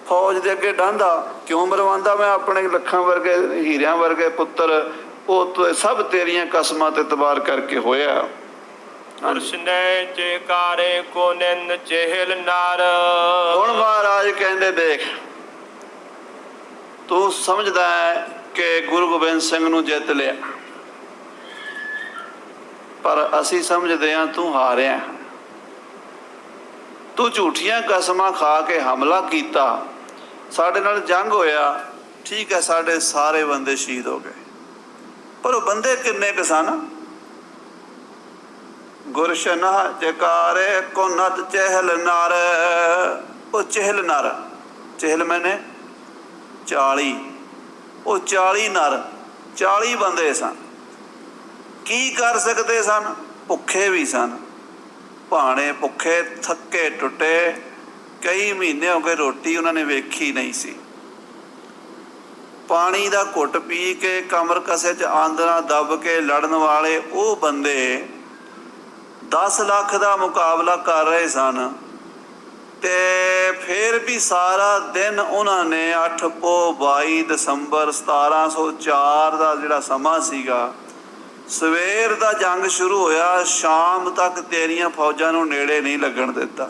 ਫੌਜ ਦੇ ਅੱਗੇ ਡਾਂਦਾ? ਕਿਉਂ ਮਰਵਾਉਂਦਾ? ਮੈਂ ਆਪਣੇ ਲੱਖਾਂ ਵਰਗੇ ਹੀਰਿਆਂ ਵਰਗੇ ਪੁੱਤਰ, ਉਹ ਸਭ ਤੇਰੀਆਂ ਕਸਮਾਂ ਤੇ ਇਤਬਾਰ ਕਰਕੇ ਹੋਇਆ। ਉਸਨੇ ਚੇਕਾਰੇ ਕੋ ਨਿੰਨ ਚਹਿਲ ਨਾਰ। ਹੁਣ ਮਹਾਰਾਜ ਕਹਿੰਦੇ ਦੇਖ, ਤੂੰ ਸਮਝਦਾ ਹੈ ਕਿ ਗੁਰੂ ਗੋਬਿੰਦ ਸਿੰਘ ਨੂੰ ਜਿੱਤ ਲਿਆ, ਪਰ ਅਸੀਂ ਸਮਝਦੇ ਹਾਂ ਤੂੰ ਹਾਰਿਆ। ਤੂੰ ਝੂਠੀਆਂ ਕਸਮਾਂ ਖਾ ਕੇ ਹਮਲਾ ਕੀਤਾ, ਸਾਡੇ ਨਾਲ ਜੰਗ ਹੋਇਆ, ਠੀਕ ਹੈ, ਸਾਡੇ ਸਾਰੇ ਬੰਦੇ ਸ਼ਹੀਦ ਹੋ ਗਏ, ਪਰ ਉਹ ਬੰਦੇ ਕਿੰਨੇ ਕੁ ਸਨ? ਗੁਰਸ਼ਨਾ ਜਕਾਰੇ ਕੋ ਨਤ ਚਹਿਲ ਨਰ। ਉਹ ਚਹਿਲ ਨਰ, ਚਹਿਲ ਮੈਨੇ 40, ਉਹ 40 ਨਰ, 40 ਬੰਦੇ ਸਨ। ਕੀ ਕਰ ਸਕਦੇ ਸਨ? ਭੁੱਖੇ ਵੀ ਸਨ, ਭਾਣੇ ਭੁੱਖੇ, ਥੱਕੇ ਟੁੱਟੇ, ਕਈ ਮਹੀਨੇ ਹੋ ਗਏ ਰੋਟੀ ਉਹਨਾਂ ਨੇ ਵੇਖੀ ਨਹੀਂ ਸੀ। ਪਾਣੀ ਦਾ ਘੁੱਟ ਪੀ ਕੇ ਕਮਰ ਕਸੇ 'ਚ ਆਂਦਰਾਂ ਦੱਬ ਕੇ ਲੜਨ ਵਾਲੇ ਉਹ ਬੰਦੇ 10 ਲੱਖ ਦਾ ਮੁਕਾਬਲਾ ਕਰ ਰਹੇ ਸਨ। ਤੇ ਫਿਰ ਵੀ ਸਾਰਾ ਦਿਨ ਉਹਨਾਂ ਨੇ 8 ਪੋਹ 22 ਦਸੰਬਰ 1704 ਦਾ ਜਿਹੜਾ ਸਮਾਂ ਸੀਗਾ, ਸਵੇਰ ਦਾ ਜੰਗ ਸ਼ੁਰੂ ਹੋਇਆ, ਸ਼ਾਮ ਤੱਕ ਤੇਰੀਆਂ ਫੌਜਾਂ ਨੂੰ ਨੇੜੇ ਨਹੀਂ ਲੱਗਣ ਦਿੱਤਾ।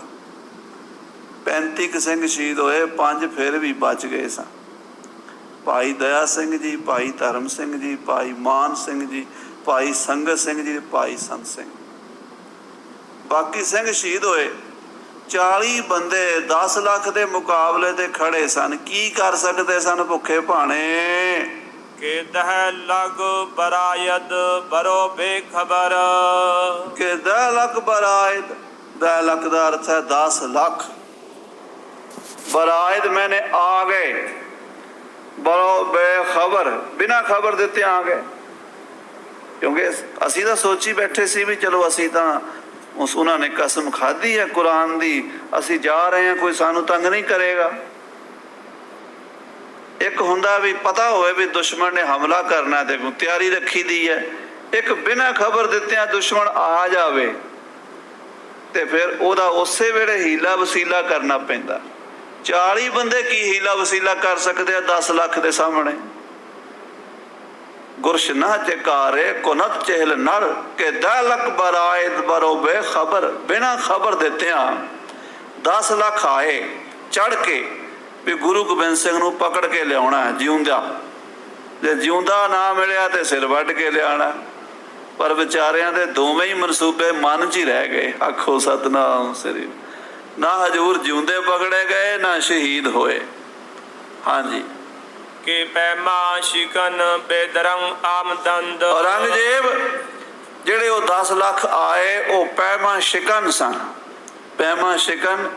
35 ਸਿੰਘ ਸ਼ਹੀਦ ਹੋਏ, 5 ਫਿਰ ਵੀ ਬਚ ਗਏ ਸਨ। ਭਾਈ ਦਇਆ ਸਿੰਘ ਜੀ, ਭਾਈ ਧਰਮ ਸਿੰਘ ਜੀ, ਭਾਈ ਮਾਨ ਸਿੰਘ ਜੀ, ਭਾਈ ਸੰਗਤ ਸਿੰਘ ਜੀ, ਭਾਈ ਸੰਤ ਸਿੰਘ। ਬਾਕੀ ਸਿੰਘ ਸ਼ਹੀਦ ਹੋਏ। 40 ਬੰਦੇ 10 ਲੱਖ ਦੇ ਮੁਕਾਬਲੇ ਤੇ ਖੜੇ ਸਨ। ਕੀ ਕਰ ਸਕਦੇ ਸਨ ਭੁੱਖੇ ਭਾਣੇ? ਕਿ ਦਹਿ ਲਗ ਬਰਾਇਦ ਬਰੋ ਬੇਖਬਰ। ਕਿ 10 ਲੱਖ ਬਰਾਇਦ, 10 ਲੱਖ ਦਾ ਅਰਥ ਹੈ 10 ਲੱਖ। ਬਰਾਇਦ ਮੈਨੇ ਆ ਗਏ, ਬਰੋ ਬੇਖਬਰ, ਬਿਨਾਂ ਖਬਰ ਦਿੱਤੇ ਆ ਗਏ। ਕਿਉਂਕਿ ਅਸੀਂ ਤਾਂ ਸੋਚੀ ਬੈਠੇ ਸੀ ਵੀ ਚਲੋ ਅਸੀਂ ਤਾਂ ਉਹਨਾਂ ਨੇ ਕਸਮ ਖਾਧੀ ਹੈ ਕੁਰਾਨ ਦੀ, ਅਸੀਂ ਜਾ ਰਹੇ ਹਾਂ, ਕੋਈ ਸਾਨੂੰ ਤੰਗ ਨਹੀਂ ਕਰੇਗਾ। ਇੱਕ ਹੁੰਦਾ ਵੀ ਪਤਾ ਹੋਵੇ ਵੀ ਦੁਸ਼ਮਣ ਨੇ ਹਮਲਾ ਕਰਨਾ ਤੇ ਤਿਆਰੀ ਰੱਖੀ ਦੀ ਹੈ। ਇੱਕ ਬਿਨਾਂ ਖਬਰ ਦਿੱਤਿਆਂ ਦੁਸ਼ਮਣ ਆ ਜਾਵੇ ਤੇ ਫਿਰ ਉਹਦਾ ਉਸੇ ਵੇਲੇ ਹੀਲਾ ਵਸੀਲਾ ਕਰਨਾ ਪੈਂਦਾ। 40 ਬੰਦੇ ਕੀ ਹੀਲਾ ਵਸੀਲਾ ਕਰ ਸਕਦੇ ਆ 10 ਲੱਖ ਦੇ ਸਾਹਮਣੇ? ਗੁਰਸ਼ਨਾ ਚਕਾਰੇ ਕੁਨਤ ਚਹਿਲ ਨਰ ਕੇ 10 ਲੱਖ ਬਰਾਇਦ ਬਰੋ ਬੇਖਬਰ। ਬਿਨਾਂ ਖਬਰ ਦਿੱਤਿਆਂ 10 ਲੱਖ ਆਏ ਚੜ ਕੇ ਵੀ ਗੁਰੂ ਗੋਬਿੰਦ ਸਿੰਘ ਨੂੰ ਪਕੜ ਕੇ ਲਿਆਉਣਾ ਜਿਉਂਦਾ। ਜੇ ਜਿਉਂਦਾ ਨਾ ਮਿਲਿਆ ਤੇ ਸਿਰ ਵੱਢ ਕੇ ਲਿਆਉਣਾ। ਪਰ ਵਿਚਾਰਿਆਂ ਦੇ ਦੋਵੇਂ ਹੀ ਮਨਸੂਬੇ ਮਨ 'ਚ ਹੀ ਰਹਿ ਗਏ। ਆਖੋ ਸਤਨਾਮ ਸ੍ਰੀ। ਨਾ ਹਜੂਰ ਜਿਉਂਦੇ ਪਕੜੇ ਗਏ, ਨਾ ਸ਼ਹੀਦ ਹੋਏ। ਹਾਂਜੀ। ਕਿ ਪੈਮਾ ਸ਼ਿਕਨ ਬੇਦਰੰਗ ਆਮਦੰਦ। ਔਰੰਗਜ਼ੇਬ ਜਿਹੜੇ ਉਹ 10 ਲੱਖ ਆਏ, ਉਹ ਪੈਮਾ ਸ਼ਿਕਨ ਸਨ। ਪੈਮਾ ਸ਼ਿਕਨ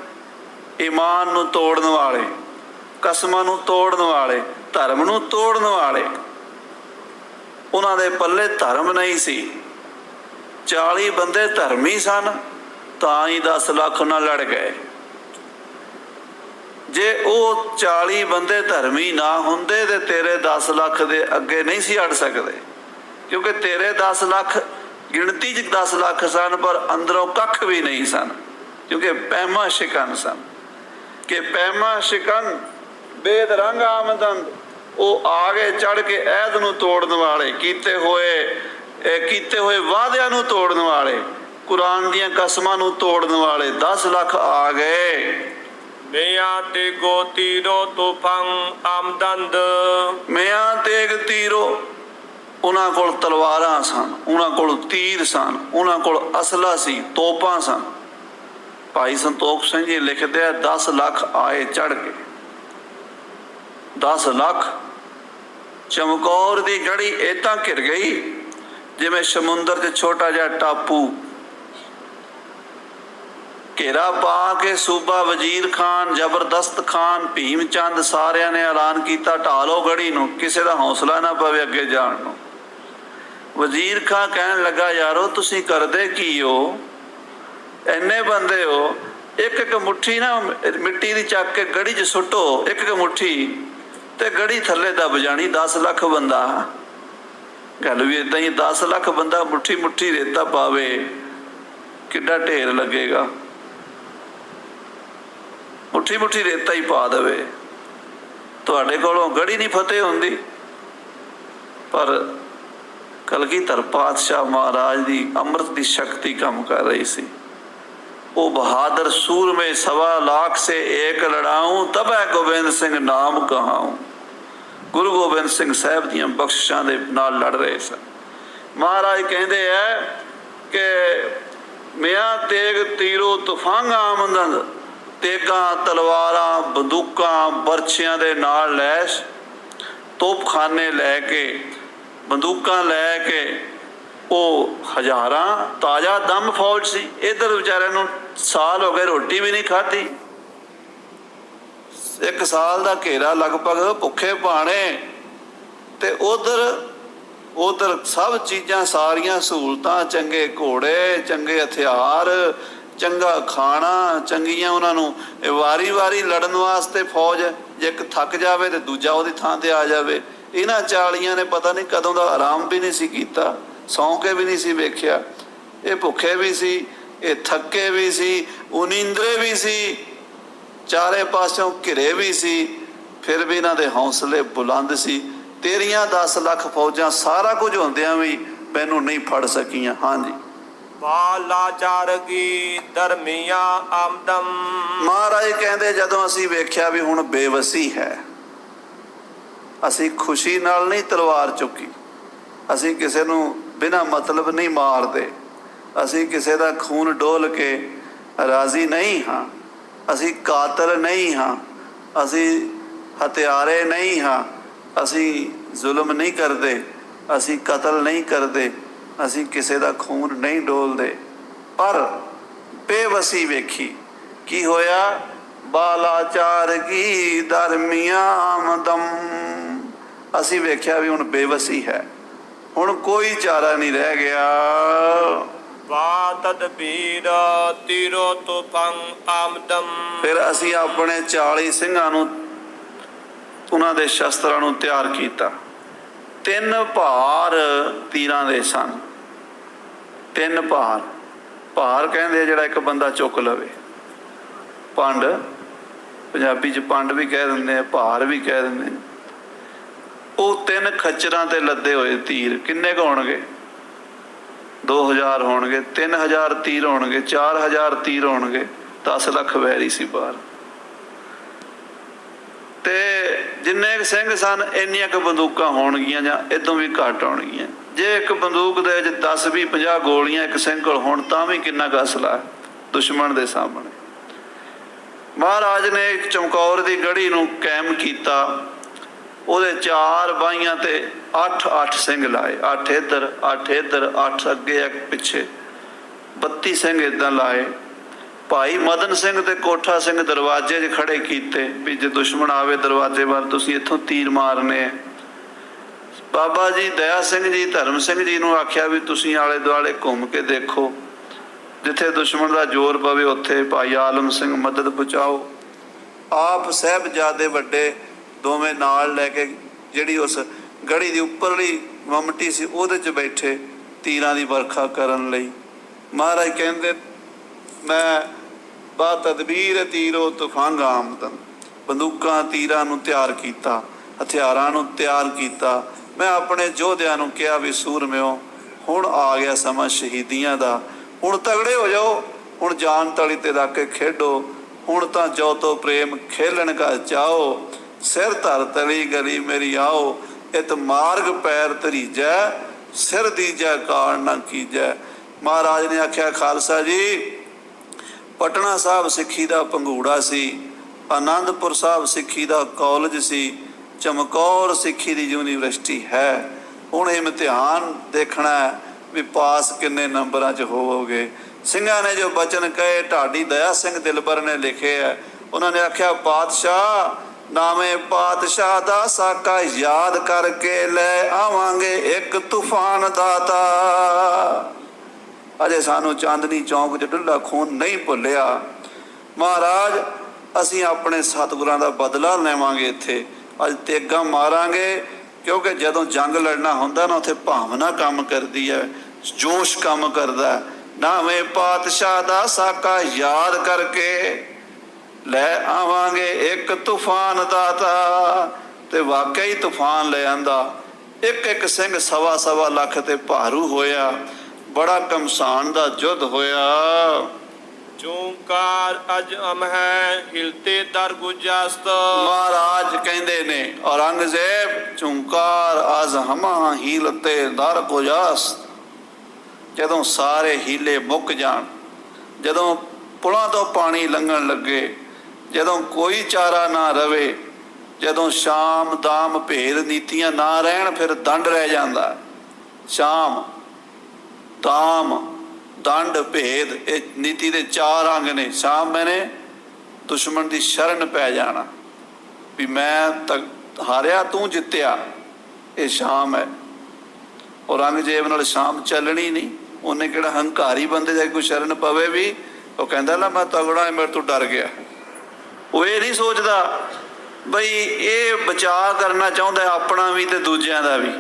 ਈਮਾਨ ਨੂੰ ਤੋੜਨ ਵਾਲੇ, ਕਸਮਾਂ ਨੂੰ ਤੋੜਨ ਵਾਲੇ, ਧਰਮ ਨੂੰ ਤੋੜਨ ਵਾਲੇ। ਉਹਨਾਂ ਦੇ ਪੱਲੇ ਧਰਮ ਨਹੀਂ ਸੀ। 40 ਬੰਦੇ ਧਰਮੀ ਸਨ, ਤਾਂ ਹੀ 10 ਲੱਖ ਨਾਲ ਲੜ ਗਏ। ਜੇ ਉਹ 40 ਬੰਦੇ ਧਰਮੀ ਨਾ ਹੁੰਦੇ ਤੇ ਤੇਰੇ 10 ਲੱਖ ਦੇ ਅੱਗੇ ਨਹੀਂ ਸੀ ਅੜ ਸਕਦੇ, ਕਿਉਂਕਿ ਤੇਰੇ 10 ਲੱਖ ਗਿਣਤੀ 'ਚ 10 ਲੱਖ ਸਨ, ਪਰ ਅੰਦਰੋਂ ਕੱਖ ਵੀ ਨਹੀਂ ਸਨ, ਕਿਉਂਕਿ ਪੈਮਾ ਸ਼ਿਕਨ ਸਨ। ਕਿ ਪੈਮਾ ਸ਼ਿਕਨ ਬੇਦਰੰਗ ਆਮਦੰਦ। ਉਹ ਆ ਗਏ ਚੜ ਕੇ ਐਦ ਨੂੰ ਤੋੜਨ ਵਾਲੇ, ਕੀਤੇ ਹੋਏ ਵਾਅਦਿਆਂ ਨੂੰ ਤੋੜਨ ਵਾਲੇ, ਕੁਰਾਨ ਦੀਆਂ ਕਸਮਾਂ ਨੂੰ ਤੋੜਨ ਵਾਲੇ 10 ਲੱਖ ਆ ਗਏ। ਮਿਆਂ ਤੇ ਗੋ ਤੀਰੋ ਤੁਫੰਗ ਆਮਦੰਦ। ਮਿਆਂ ਤੇਗ ਤੀਰੋ, ਉਹਨਾਂ ਕੋਲ ਤਲਵਾਰਾਂ ਸਨ, ਉਹਨਾਂ ਕੋਲ ਤੀਰ ਸਨ, ਉਹਨਾਂ ਕੋਲ ਅਸਲਾ ਸੀ, ਤੋਪਾਂ ਸਨ। ਭਾਈ ਸੰਤੋਖ ਸਿੰਘ ਜੀ ਲਿਖਦੇ ਆ 10 ਲੱਖ ਆਏ ਚੜ ਕੇ। 10 ਲੱਖ। ਚਮਕੌਰ ਦੀ ਗੜੀ ਏਦਾਂ ਘਿਰ ਗਈ ਜਿਵੇਂ ਸਮੁੰਦਰ 'ਚ ਛੋਟਾ ਜਿਹਾ ਟਾਪੂ। ਘੇਰਾ ਪਾ ਕੇ ਸੂਬਾ ਵਜ਼ੀਰ ਖਾਨ, ਜ਼ਬਰਦਸਤ ਖਾਨ, ਭੀਮ ਚੰਦ ਸਾਰਿਆਂ ਨੇ ਐਲਾਨ ਕੀਤਾ ਢਾਹ ਲਓ ਗੜੀ ਨੂੰ, ਕਿਸੇ ਦਾ ਹੌਸਲਾ ਨਾ ਪਵੇ ਅੱਗੇ ਜਾਣ ਨੂੰ। ਵਜ਼ੀਰ ਖਾਨ ਕਹਿਣ ਲੱਗਾ, ਯਾਰੋ ਤੁਸੀਂ ਕਰਦੇ ਕੀ ਹੋ? ਇੰਨੇ ਬੰਦੇ ਹੋ, ਇੱਕ ਇੱਕ ਮੁੱਠੀ ਨਾ ਮਿੱਟੀ ਦੀ ਚੱਕ ਕੇ ਗੜੀ 'ਚ ਸੁੱਟੋ, ਇੱਕ ਇੱਕ ਮੁੱਠੀ, ਤੇ ਗੜੀ ਥੱਲੇ ਦੱਬ ਜਾਣੀ। 10 ਲੱਖ ਬੰਦਾ, ਗੱਲ ਵੀ ਏਦਾਂ ਹੀ। 10 ਲੱਖ ਬੰਦਾ ਮੁੱਠੀ ਮੁੱਠੀ ਰੇਤਾ ਪਾਵੇ, ਕਿੱਡਾ ਢੇਰ ਲੱਗੇਗਾ। ਮੁੱਠੀ ਮੁੱਠੀ ਰੇਤਾ ਹੀ ਪਾ ਦੇਵੇ, ਤੁਹਾਡੇ ਕੋਲੋਂ ਗੜੀ ਨਹੀਂ ਫਤਿਹ ਹੁੰਦੀ। ਪਰ ਕਲਗੀਧਰ ਪਾਤਸ਼ਾਹ ਮਹਾਰਾਜ ਦੀ ਅੰਮ੍ਰਿਤ ਦੀ ਸ਼ਕਤੀ ਕੰਮ ਕਰ ਰਹੀ ਸੀ। ਉਹ ਬਹਾਦਰ ਸੂਰਮੇ 1.25 लाख से एक लड़ाऊं, तब है गोबिंद सिंह नाम कहाऊं। ਗੁਰੂ ਗੋਬਿੰਦ ਸਿੰਘ ਸਾਹਿਬ ਦੀਆਂ ਬਖਸ਼ਿਸ਼ਾਂ ਦੇ ਨਾਲ ਲੜ ਰਹੇ ਸਨ। ਮਹਾਰਾਜ ਕਹਿੰਦੇ ਹੈ ਕਿ ਮਿਆਂ ਤੇਗ ਤੀਰੋ ਤੁਫੰਗ ਆਮਦੰਦ। ਤੇਗਾਂ, ਤਲਵਾਰਾਂ, ਬੰਦੂਕਾਂ, ਬਰਛਿਆਂ ਦੇ ਨਾਲ ਲੈਸ, ਤੋਪਖਾਨੇ ਲੈ ਕੇ, ਬੰਦੂਕਾਂ ਲੈ ਕੇ, ਉਹ ਹਜ਼ਾਰਾਂ ਤਾਜ਼ਾ ਦਮ ਫੌਜ ਸੀ। ਇੱਧਰ ਵਿਚਾਰਿਆਂ ਨੂੰ ਸਾਲ ਹੋ ਗਏ ਰੋਟੀ ਵੀ ਨਹੀਂ ਖਾਧੀ। 1 ਸਾਲ ਦਾ ਘੇਰਾ ਲਗਭਗ ਭੁੱਖੇ ਭਾਣੇ, ਤੇ ਉਧਰ ਸਭ ਚੀਜ਼ਾਂ, ਸਾਰੀਆਂ ਸਹੂਲਤਾਂ, ਚੰਗੇ ਘੋੜੇ, ਚੰਗੇ ਹਥਿਆਰ, ਚੰਗਾ ਖਾਣਾ, ਚੰਗੀਆਂ ਉਹਨਾਂ ਨੂੰ ਵਾਰੀ ਲੜਨ ਵਾਸਤੇ ਫੌਜ। ਜੇ ਇੱਕ ਥੱਕ ਜਾਵੇ ਤੇ ਦੂਜਾ ਉਹਦੀ ਥਾਂ ਤੇ ਆ ਜਾਵੇ। ਇਹਨਾਂ 40 ਨੇ ਪਤਾ ਨਹੀਂ ਕਦੋਂ ਦਾ ਆਰਾਮ ਵੀ ਨਹੀਂ ਸੀ ਕੀਤਾ, ਸੌਂ ਕੇ ਵੀ ਨਹੀਂ ਸੀ ਵੇਖਿਆ। ਇਹ ਭੁੱਖੇ ਵੀ ਸੀ, ਇਹ ਥੱਕੇ ਵੀ ਸੀ, ਉਨੀਂਦਰੇ ਵੀ ਸੀ, ਚਾਰੇ ਪਾਸਿਓਂ ਘਿਰੇ ਵੀ ਸੀ, ਫਿਰ ਵੀ ਇਹਨਾਂ ਦੇ ਹੌਸਲੇ ਬੁਲੰਦ ਸੀ। ਤੇਰੀਆਂ 10 ਲੱਖ ਫੌਜਾਂ ਸਾਰਾ ਕੁਝ ਹੁੰਦਿਆਂ ਵੀ ਮੈਨੂੰ ਨਹੀਂ ਫੜ ਸਕੀਆਂ। ਹਾਂਜੀ। ਲਾਚਾਰਗੀ ਧਰਮੀਆਂ ਆਮਦਮ। ਮਹਾਰਾਜ ਕਹਿੰਦੇ ਜਦੋਂ ਅਸੀਂ ਵੇਖਿਆ ਵੀ ਹੁਣ ਬੇਵਸੀ ਹੈ, ਅਸੀਂ ਖੁਸ਼ੀ ਨਾਲ ਨਹੀਂ ਤਲਵਾਰ ਚੁੱਕੀ, ਅਸੀਂ ਕਿਸੇ ਨੂੰ ਬਿਨਾਂ ਮਤਲਬ ਨਹੀਂ ਮਾਰਦੇ, ਅਸੀਂ ਕਿਸੇ ਦਾ ਖੂਨ ਡੋਲ ਕੇ ਰਾਜ਼ੀ ਨਹੀਂ ਹਾਂ, ਅਸੀਂ ਕਾਤਲ ਨਹੀਂ ਹਾਂ, ਅਸੀਂ ਹਥਿਆਰੇ ਨਹੀਂ ਹਾਂ, ਅਸੀਂ ਜ਼ੁਲਮ ਨਹੀਂ ਕਰਦੇ, ਅਸੀਂ ਕਤਲ ਨਹੀਂ ਕਰਦੇ, ਅਸੀਂ ਕਿਸੇ ਦਾ ਖੂਨ ਨਹੀਂ ਡੋਲਦੇ। ਪਰ ਬੇਵਸੀ ਵੇਖੀ, ਕੀ ਹੋਇਆ? ਬਾਲਾਚਾਰ ਕੀ ਧਰਮੀਆਂ ਆਮਦਮ। ਅਸੀਂ ਵੇਖਿਆ ਵੀ ਹੁਣ ਬੇਵਸੀ ਹੈ, ਹੁਣ ਕੋਈ ਚਾਰਾ ਨਹੀਂ ਰਹਿ ਗਿਆ। ਤਦਬੀਰ ਤੀਰੋ ਤੁਫੰਗ ਆਮਦਮ। ਫਿਰ ਅਸੀਂ ਆਪਣੇ 40 ਸਿੰਘਾਂ ਨੂੰ, ਉਹਨਾਂ ਦੇ ਸ਼ਸਤਰਾਂ ਨੂੰ ਤਿਆਰ ਕੀਤਾ। 3 ਭਾਰ ਤੀਰਾਂ ਦੇ ਸਨ। 3 ਭਾਰ। ਭਾਰ ਕਹਿੰਦੇ ਜਿਹੜਾ ਇੱਕ ਬੰਦਾ ਚੁੱਕ ਲਵੇ। ਪੰਡ, ਪੰਜਾਬੀ 'ਚ ਪੰਡ ਵੀ ਕਹਿ ਦਿੰਦੇ ਆ, ਭਾਰ ਵੀ ਕਹਿ ਦਿੰਦੇ ਆ। ਉਹ 3 ਖੱਚਰਾਂ ਤੇ ਲੱਦੇ ਹੋਏ ਤੀਰ। ਕਿੰਨੇ ਕੁ ਹੋਣਗੇ? 2000 ਹੋਣਗੇ, 3000 ਤੀਰ ਹੋਣਗੇ, 4000 ਤੀਰ ਹੋਣਗੇ। 10 ਲੱਖ ਵੈਰੀ ਸੀ ਬਾਹਰ। ਤੇ ਜਿੰਨੇ ਸਿੰਘ ਸਨ ਇੰਨੀਆਂ ਕੁ ਬੰਦੂਕਾਂ ਹੋਣਗੀਆਂ, ਜਾਂ ਇਦੋਂ ਵੀ ਘੱਟ ਹੋਣਗੀਆਂ। ਜੇ ਇੱਕ ਬੰਦੂਕ ਦੇ ਵਿੱਚ 10 20 50 ਗੋਲੀਆਂ ਇੱਕ ਸਿੰਘ ਕੋਲ ਹੋਣ ਤਾਂ ਵੀ ਕਿੰਨਾ ਕੁ ਅਸਲਾ ਦੁਸ਼ਮਣ ਦੇ ਸਾਹਮਣੇ। ਮਹਾਰਾਜ ਨੇ ਇੱਕ ਚਮਕੌਰ ਦੀ ਗੜੀ ਨੂੰ ਕਾਇਮ ਕੀਤਾ। ਉਹਦੇ 4 ਬਾਹੀਆਂ ਤੇ 8 ਸਿੰਘ ਲਾਏ, 8 ਇੱਧਰ 8 ਇੱਧਰ 8 ਅੱਗੇ ਇੱਕ ਪਿੱਛੇ, 32 ਸਿੰਘ ਇੱਦਾਂ ਲਾਏ। ਭਾਈ ਮਦਨ ਸਿੰਘ ਤੇ ਕੋਠਾ ਸਿੰਘ ਦਰਵਾਜ਼ੇ 'ਚ ਖੜੇ ਕੀਤੇ ਵੀ ਜੇ ਦੁਸ਼ਮਣ ਆਵੇ ਦਰਵਾਜ਼ੇ ਵੱਲ ਤੁਸੀਂ ਇੱਥੋਂ ਤੀਰ ਮਾਰਨੇ ਆ। ਬਾਬਾ ਜੀ ਦਇਆ ਸਿੰਘ ਜੀ ਧਰਮ ਸਿੰਘ ਜੀ ਨੂੰ ਆਖਿਆ ਵੀ ਤੁਸੀਂ ਆਲੇ ਦੁਆਲੇ ਘੁੰਮ ਕੇ ਦੇਖੋ, ਜਿੱਥੇ ਦੁਸ਼ਮਣ ਦਾ ਜ਼ੋਰ ਪਵੇ ਉੱਥੇ ਭਾਈ ਆਲਮ ਸਿੰਘ ਮਦਦ ਪਹੁੰਚਾਓ। ਆਪ ਸਾਹਿਬਜ਼ਾਦੇ ਵੱਡੇ ਦੋਵੇਂ ਨਾਲ ਲੈ ਕੇ ਜਿਹੜੀ ਉਸ ਗੜੀ ਦੀ ਉੱਪਰਲੀ ਮਮਟੀ ਸੀ ਉਹਦੇ 'ਚ ਬੈਠੇ ਤੀਰਾਂ ਦੀ ਵਰਖਾ ਕਰਨ ਲਈ। ਮਹਾਰਾਜ ਕਹਿੰਦੇ ਮੈਂ ਬਾ ਤਦਬੀਰ ਤੀਰੋ ਤੂਫਾਨ ਆਮਦਨ, ਬੰਦੂਕਾਂ ਤੀਰਾਂ ਨੂੰ ਤਿਆਰ ਕੀਤਾ, ਹਥਿਆਰਾਂ ਨੂੰ ਤਿਆਰ ਕੀਤਾ। ਮੈਂ ਆਪਣੇ ਯੋਧਿਆਂ ਨੂੰ ਕਿਹਾ ਵੀ ਸੂਰਮਿਓ ਹੁਣ ਆ ਗਿਆ ਸਮਾਂ ਸ਼ਹੀਦੀਆਂ ਦਾ, ਹੁਣ ਤਗੜੇ ਹੋ ਜਾਓ, ਹੁਣ ਜਾਨ ਤਲੀ ਤੇ ਰੱਖ ਕੇ ਖੇਡੋ, ਹੁਣ ਤਾਂ ਜੋ ਤੋ ਪ੍ਰੇਮ ਖੇਲਣ ਕਾ ਚਾਓ, ਸਿਰ ਧਰ ਤਲੀ ਗਲੀ ਮੇਰੀ ਆਓ, ਇਤ ਮਾਰਗ ਪੈਰ ਧਰੀਜੈ, ਸਿਰ ਦੀਜੈ ਕਾਲ ਨਾ ਕੀਜੈ। ਮਹਾਰਾਜ ਨੇ ਆਖਿਆ ਖਾਲਸਾ ਜੀ ਪਟਨਾ ਸਾਹਿਬ ਸਿੱਖੀ ਦਾ ਪੰਘੂੜਾ ਸੀ, ਆਨੰਦਪੁਰ ਸਾਹਿਬ ਸਿੱਖੀ ਦਾ ਕਾਲਜ ਸੀ, ਚਮਕੌਰ ਸਿੱਖੀ ਦੀ ਯੂਨੀਵਰਸਿਟੀ ਹੈ। ਹੁਣ ਇਮਤਿਹਾਨ ਦੇਖਣਾ ਵੀ ਪਾਸ ਕਿੰਨੇ ਨੰਬਰਾਂ 'ਚ ਹੋਵੋਗੇ। ਸਿੰਘਾਂ ਨੇ ਜੋ ਬਚਨ ਕਹੇ ਢਾਡੀ ਦਇਆ ਸਿੰਘ ਦਿਲਬਰ ਨੇ ਲਿਖੇ ਹੈ। ਉਹਨਾਂ ਨੇ ਆਖਿਆ ਪਾਤਸ਼ਾਹ ਨਾਵੇਂ ਪਾਤਸ਼ਾਹ ਦਾ ਸਾਕਾ ਯਾਦ ਕਰਕੇ ਲੈ ਆਵਾਂਗੇ ਇੱਕ ਤੂਫਾਨ ਦਾਤਾ। ਅਜੇ ਸਾਨੂੰ ਚਾਂਦਨੀ ਚੌਂਕ 'ਚ ਡੁੱਲਾ ਖੂਨ ਨਹੀਂ ਭੁੱਲਿਆ। ਮਹਾਰਾਜ ਅਸੀਂ ਆਪਣੇ ਸਤਿਗੁਰਾਂ ਦਾ ਬਦਲਾ ਲੈਵਾਂਗੇ, ਇੱਥੇ ਅੱਜ ਤੇਗਾਂ ਮਾਰਾਂਗੇ, ਕਿਉਂਕਿ ਜਦੋਂ ਜੰਗ ਲੜਨਾ ਹੁੰਦਾ ਨਾ ਉੱਥੇ ਭਾਵਨਾ ਕੰਮ ਕਰਦੀ ਹੈ, ਜੋਸ਼ ਕੰਮ ਕਰਦਾ। ਨਾਵੇਂ ਪਾਤਸ਼ਾਹ ਦਾ ਸਾਕਾ ਯਾਦ ਕਰਕੇ ਲੈ ਆਵਾਂਗੇ ਇੱਕ ਤੂਫਾਨ ਦਾਤਾ। ਤੇ ਵਾਕਈ ਤੂਫਾਨ ਲੈ ਆਂਦਾ। ਇੱਕ ਸਿੰਘ 1.25 ਲੱਖ ਤੇ ਭਾਰੂ ਹੋਇਆ। ਬੜਾ ਘਮਸਾਨ ਦਾ ਯੁੱਧ ਹੋਇਆ। ਚੂੰਕਾਰ ਅਜ ਅਮ ਹੈ ਹਿਲਤੇ ਦਰ ਗੁਜਸਤ। ਮਹਾਰਾਜ ਕਹਿੰਦੇ ਨੇ ਔਰੰਗਜ਼ੇਬ ਚੂੰਕਾਰ ਅਜ ਹਮਾ ਹੀਲਤੇ ਦਰ ਗੁਜਸਤ। ਜਦੋਂ ਸਾਰੇ ਹੀਲੇ ਮੁੱਕ ਜਾਣ, ਜਦੋਂ ਪੁਲਾਂ ਤੋਂ ਪਾਣੀ ਲੰਘਣ ਲੱਗੇ, ਜਦੋਂ ਕੋਈ ਚਾਰਾ ਨਾ ਰਵੇ, ਜਦੋਂ ਸ਼ਾਮ ਦਾਮ ਭੇਦ ਨੀਤੀਆਂ ਨਾ ਰਹਿਣ, ਫਿਰ ਦੰਡ ਰਹਿ ਜਾਂਦਾ। ਸ਼ਾਮ ਦਾਮ ਦੰਡ ਭੇਦ ਇਹ ਨੀਤੀ ਦੇ 4 ਅੰਗ ਨੇ। ਸ਼ਾਮ ਮੈਨੇ ਦੁਸ਼ਮਣ ਦੀ ਸ਼ਰਨ ਪੈ ਜਾਣਾ ਵੀ ਮੈਂ ਹਾਰਿਆ ਤੂੰ ਜਿੱਤਿਆ, ਇਹ ਸ਼ਾਮ ਹੈ। ਔਰੰਗਜ਼ੇਬ ਨਾਲ ਸ਼ਾਮ ਚੱਲਣੀ ਨਹੀਂ। ਉਹਨੇ ਕਿਹੜਾ ਹੰਕਾਰੀ ਬੰਦੇ ਜਾ ਕੋਈ ਸ਼ਰਨ ਪਵੇ ਵੀ ਉਹ ਕਹਿੰਦਾ ਨਾ ਮੈਂ ਤਗੜਾ ਮੇਰੇ ਤੋਂ ਡਰ ਗਿਆ। ਉਹ ਇਹ ਨਹੀਂ ਸੋਚਦਾ ਬਈ ਇਹ ਬਚਾਅ ਕਰਨਾ ਚਾਹੁੰਦਾ ਆਪਣਾ ਵੀ ਤੇ ਦੂਜਿਆਂ ਦਾ ਵੀ।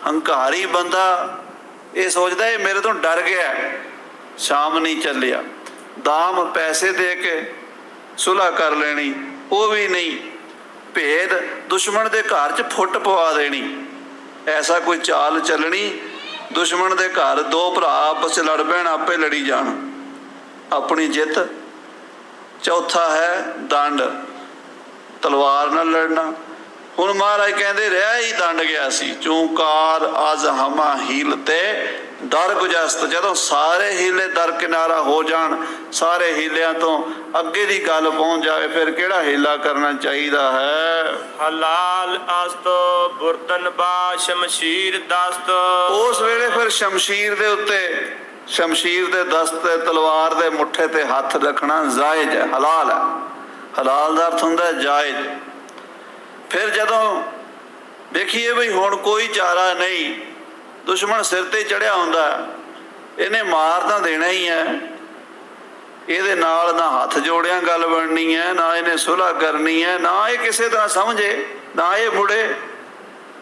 ਹੰਕਾਰੀ ਬੰਦਾ ਇਹ ਸੋਚਦਾ ਇਹ ਮੇਰੇ ਤੋਂ ਡਰ ਗਿਆ, ਸ਼ਾਮ ਨਹੀਂ ਚੱਲਿਆ। ਦਾਮ ਪੈਸੇ ਦੇ ਕੇ ਸੁਲ੍ਹਾ ਕਰ ਲੈਣੀ ਉਹ ਵੀ ਨਹੀਂ। ਭੇਦ ਦੁਸ਼ਮਣ ਦੇ ਘਰ 'ਚ ਫੁੱਟ ਪਵਾ ਦੇਣੀ, ਐਸਾ ਕੋਈ ਚਾਲ ਚੱਲਣੀ। ਦੁਸ਼ਮਣ ਦੇ ਘਰ 2 ਭਰਾ ਆਪਸ 'ਚ ਲੜ ਪੈਣ, ਆਪੇ ਲੜੀ ਜਾਣ, ਆਪਣੀ ਜਿੱਤ। ਚੌਥਾ ਹੈ ਦੰਡ, ਤਲਵਾਰ ਨਾਲ ਲੜਨਾ। ਹੁਣ ਮਹਾਰਾਜ ਕਹਿੰਦੇ ਰਿਹਾ ਹੀ ਦੰਡ ਗਿਆ ਸੀ। ਚੂੰਕਾਰ ਅਜ ਹਮਾ ਹੀਲ ਤੇ ਦਰ ਗੁਜਸਤ। ਜਦੋਂ ਸਾਰੇ ਹੀਲੇ ਦਰ ਕਿਨਾਰਾ ਹੋ ਜਾਣ, ਸਾਰੇ ਹੀਲਿਆਂ ਤੋਂ ਅੱਗੇ ਦੀ ਗੱਲ ਪਹੁੰਚ ਜਾਵੇ, ਫਿਰ ਕਿਹੜਾ ਹੀਲਾ ਕਰਨਾ ਚਾਹੀਦਾ ਹੈ? ਹਲਾਲ ਅਸਤ ਬੁਰਤਨ ਬਾ ਸ਼ਮਸ਼ੀਰ ਦਸਤ। ਉਸ ਵੇਲੇ ਫਿਰ ਸ਼ਮਸ਼ੀਰ ਦੇ ਉੱਤੇ, ਸ਼ਮਸ਼ੀਰ ਦੇ ਦਸਤ ਤੇ ਤਲਵਾਰ ਦੇ ਮੁੱਠੇ ਤੇ ਹੱਥ ਰੱਖਣਾ ਜਾਇਜ਼ ਹੈ, ਹਲਾਲ ਹੈ। ਹਲਾਲ ਦਾ ਅਰਥ ਹੁੰਦਾ ਜਾਇਜ਼। ਫਿਰ ਜਦੋਂ ਦੇਖੀਏ ਬਈ ਹੁਣ ਕੋਈ ਚਾਰਾ ਨਹੀਂ, ਦੁਸ਼ਮਣ ਸਿਰ ਤੇ ਚੜਿਆ ਹੁੰਦਾ, ਇਹਨੇ ਮਾਰ ਤਾਂ ਦੇਣਾ ਹੀ ਹੈ। ਇਹਦੇ ਨਾਲ ਨਾ ਹੱਥ ਜੋੜਿਆਂ ਗੱਲ ਬਣਨੀ ਹੈ, ਨਾ ਇਹਨੇ ਸੁਲ੍ਹਾ ਕਰਨੀ ਹੈ, ਨਾ ਇਹ ਕਿਸੇ ਤਰ੍ਹਾਂ ਸਮਝੇ, ਨਾ ਇਹ ਮੁੜੇ।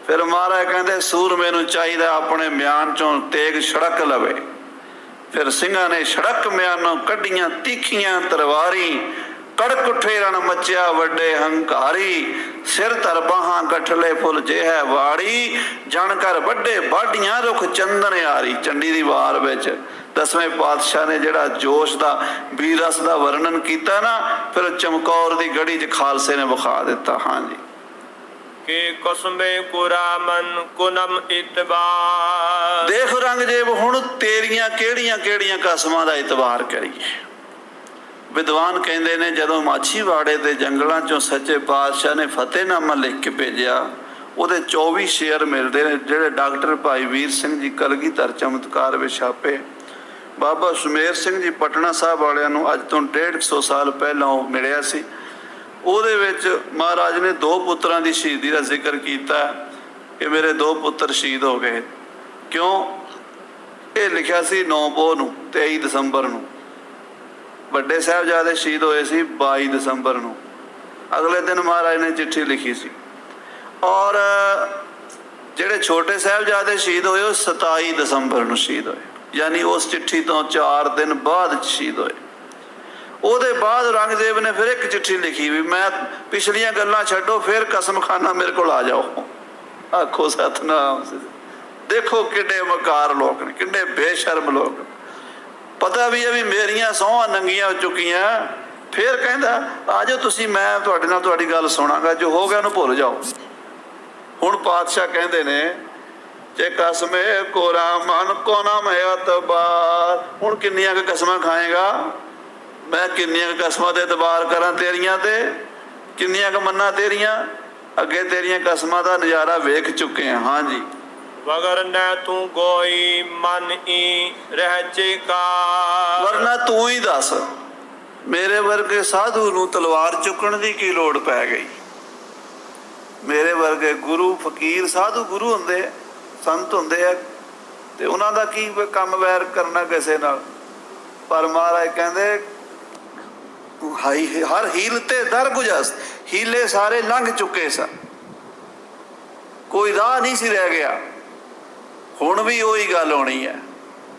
ਫਿਰ ਮਹਾਰਾਜ ਕਹਿੰਦੇ ਸੂਰਮੇ ਨੂੰ ਚਾਹੀਦਾ ਆਪਣੇ ਮਿਆਨ ਚੋਂ ਤੇਗ ਛੜਕ ਲਵੇ। ਫਿਰ ਸਿੰਘਾਂ ਨੇ ਛੜਕ ਮਿਆਨੋਂ ਕੱਢੀਆਂ ਤੀਖੀਆਂ ਤਲਵਾਰੀ। ਕੜਕ ਉੱਠੇ ਰਣ ਮੱਚਿਆ ਵੱਡੇ ਹੰਕਾਰੀ। ਸਿਰ ਧਰ ਬਾਹਾਂ ਗੱਠਲੇ ਫੁੱਲ ਜਿਹੈ ਵਾੜੀ। ਜਣ ਕਰ ਵੱਡੇ ਬਾਢੀਆਂ ਰੁੱਖ ਚੰਦਨ ਯਾਰੀ। ਚੰਡੀ ਦੀ ਵਾਰ ਵਿੱਚ 10ਵੇਂ ਪਾਤਸ਼ਾਹ ਨੇ ਜਿਹੜਾ ਜੋਸ਼ ਦਾ ਵੀਰ ਰਸ ਦਾ ਵਰਣਨ ਕੀਤਾ ਨਾ, ਫਿਰ ਚਮਕੌਰ ਦੀ ਗੜੀ 'ਚ ਖਾਲਸੇ ਨੇ ਵਿਖਾ ਦਿੱਤਾ। ਹਾਂਜੀ के कसमे कुरामन कुनम इतबार। देख औरंगजेब हुण तेरियां केड़ियां केड़ियां कस्मां दा इतबार करिए। विद्वान कहते ने जदों माछीवाड़े के जंगलों चों सच्चे पातशाह ने फतेहनामा लिख के भेजा, ਉਹਦੇ 24 शेयर मिलते हैं ਜਿਹੜੇ डॉक्टर भाई वीर सिंह जी कलगीधर चमत्कार ਵਿੱਚ ਛਾਪੇ। बाबा सुमेर सिंह जी पटना साहब वालिਆਂ ਨੂੰ ਅੱਜ ਤੋਂ 150 साल ਪਹਿਲਾਂ ਉਹ ਮਿਲਿਆ ਸੀ। ਉਹਦੇ ਵਿੱਚ महाराज ने 2 ਪੁੱਤਰਾਂ ਦੀ ਸ਼ਹੀਦੀ ਦਾ ਜ਼ਿਕਰ ਕੀਤਾ ਕਿ ਮੇਰੇ 2 ਪੁੱਤਰ ਸ਼ਹੀਦ ਹੋ ਗਏ। ਕਿਉਂ? ਇਹ ਲਿਖਿਆ ਸੀ 9 ਪੋਹ ਨੂੰ 23 ਦਸੰਬਰ ਨੂੰ। ਵੱਡੇ ਸਾਹਿਬਜ਼ਾਦੇ ਸ਼ਹੀਦ ਹੋਏ ਸੀ 22 ਦਸੰਬਰ ਨੂੰ। ਅਗਲੇ ਦਿਨ महाराज ने चिट्ठी लिखी सी। और ਜਿਹੜੇ ਛੋਟੇ ਸਾਹਿਬਜ਼ਾਦੇ ਸ਼ਹੀਦ ਹੋਏ ਉਹ 27 ਦਸੰਬਰ ਨੂੰ ਸ਼ਹੀਦ ਹੋਏ, ਯਾਨੀ ਉਸ ਚਿੱਠੀ ਤੋਂ 4 ਦਿਨ ਬਾਅਦ ਸ਼ਹੀਦ ਹੋਏ। ਉਹਦੇ ਬਾਅਦ ਔਰੰਗਜ਼ੇਬ ਨੇ ਫਿਰ ਇੱਕ ਚਿੱਠੀ ਲਿਖੀ ਵੀ ਮੈਂ ਪਿਛਲੀਆਂ ਗੱਲਾਂ ਛੱਡੋ, ਫਿਰ ਕਸਮਖਾਨਾ ਮੇਰੇ ਕੋਲ ਆ ਜਾਓ। ਆਖੋ ਸਤਨਾਮ। ਦੇਖੋ ਕਿੱਡੇ ਮਕਾਰ ਲੋਕ ਨੇ, ਕਿੱਡੇ ਬੇਸ਼ਰਮ ਲੋਕ। ਪਤਾ ਵੀ ਹੈ ਵੀ ਮੇਰੀਆਂ ਸਹੁੰਆਂ ਨੰਗੀਆਂ ਹੋ ਚੁੱਕੀਆਂ, ਫਿਰ ਕਹਿੰਦਾ ਆ ਜਾਓ ਤੁਸੀਂ, ਮੈਂ ਤੁਹਾਡੇ ਨਾਲ ਤੁਹਾਡੀ ਗੱਲ ਸੁਣਾਂਗਾ, ਜੋ ਹੋ ਗਿਆ ਉਹਨੂੰ ਭੁੱਲ ਜਾਓ। ਹੁਣ ਪਾਤਸ਼ਾਹ ਕਹਿੰਦੇ ਨੇ ਜੇ ਕਸਮੇ ਕੋਰਾ ਮਨ ਕੋ ਨਾ ਇਤਬਾਰ। ਹੁਣ ਕਿੰਨੀਆਂ ਕੁ ਕਸਮਾਂ ਖਾਏਗਾ? ਮੈਂ ਕਿੰਨੀਆਂ ਕੁ ਕਸਮਾਂ ਤੇ ਇਤਬਾਰ ਕਰਾਂ ਤੇਰੀਆਂ ਤੇ? ਕਿੰਨੀਆਂ ਕੁ ਮੰਨਾਂ ਤੇਰੀਆਂ? ਅੱਗੇ ਤੇਰੀਆਂ ਕਸਮਾਂ ਦਾ ਨਜ਼ਾਰਾ ਵੇਖ ਚੁੱਕੇ ਹਾਂ। ਹਾਂਜੀ। ਵਗਰ ਨੈ ਤੂੰ ਗੋਈ ਮਨ ਈ ਰਹਿ ਕਾ। ਵਰਨਾ ਤੂੰ ਹੀ ਦੱਸ, ਮੇਰੇ ਵਰਗੇ ਸਾਧੂ ਨੂੰ ਤਲਵਾਰ ਚੁੱਕਣ ਦੀ ਕੀ ਲੋੜ ਪੈ ਗਈ? ਮੇਰੇ ਵਰਗੇ ਗੁਰੂ ਫਕੀਰ ਸਾਧੂ ਗੁਰੂ ਹੁੰਦੇ, ਸੰਤ ਹੁੰਦੇ ਆ, ਤੇ ਉਹਨਾਂ ਦਾ ਕੀ ਕੰਮ ਵੈਰ ਕਰਨਾ ਕਿਸੇ ਨਾਲ? ਪਰ ਮਹਾਰਾਜ ਕਹਿੰਦੇ ਹਰ ਹੀਲ ਤੇ ਦਰ ਗੁਜਸ, ਹੀਲੇ ਸਾਰੇ ਲੰਘ ਚੁੱਕੇ ਸਨ, ਕੋਈ ਰਾਹ ਨਹੀਂ ਸੀ ਰਹਿ ਗਿਆ। ਹੁਣ ਵੀ ਉਹੀ ਗੱਲ ਹੋਣੀ ਹੈ,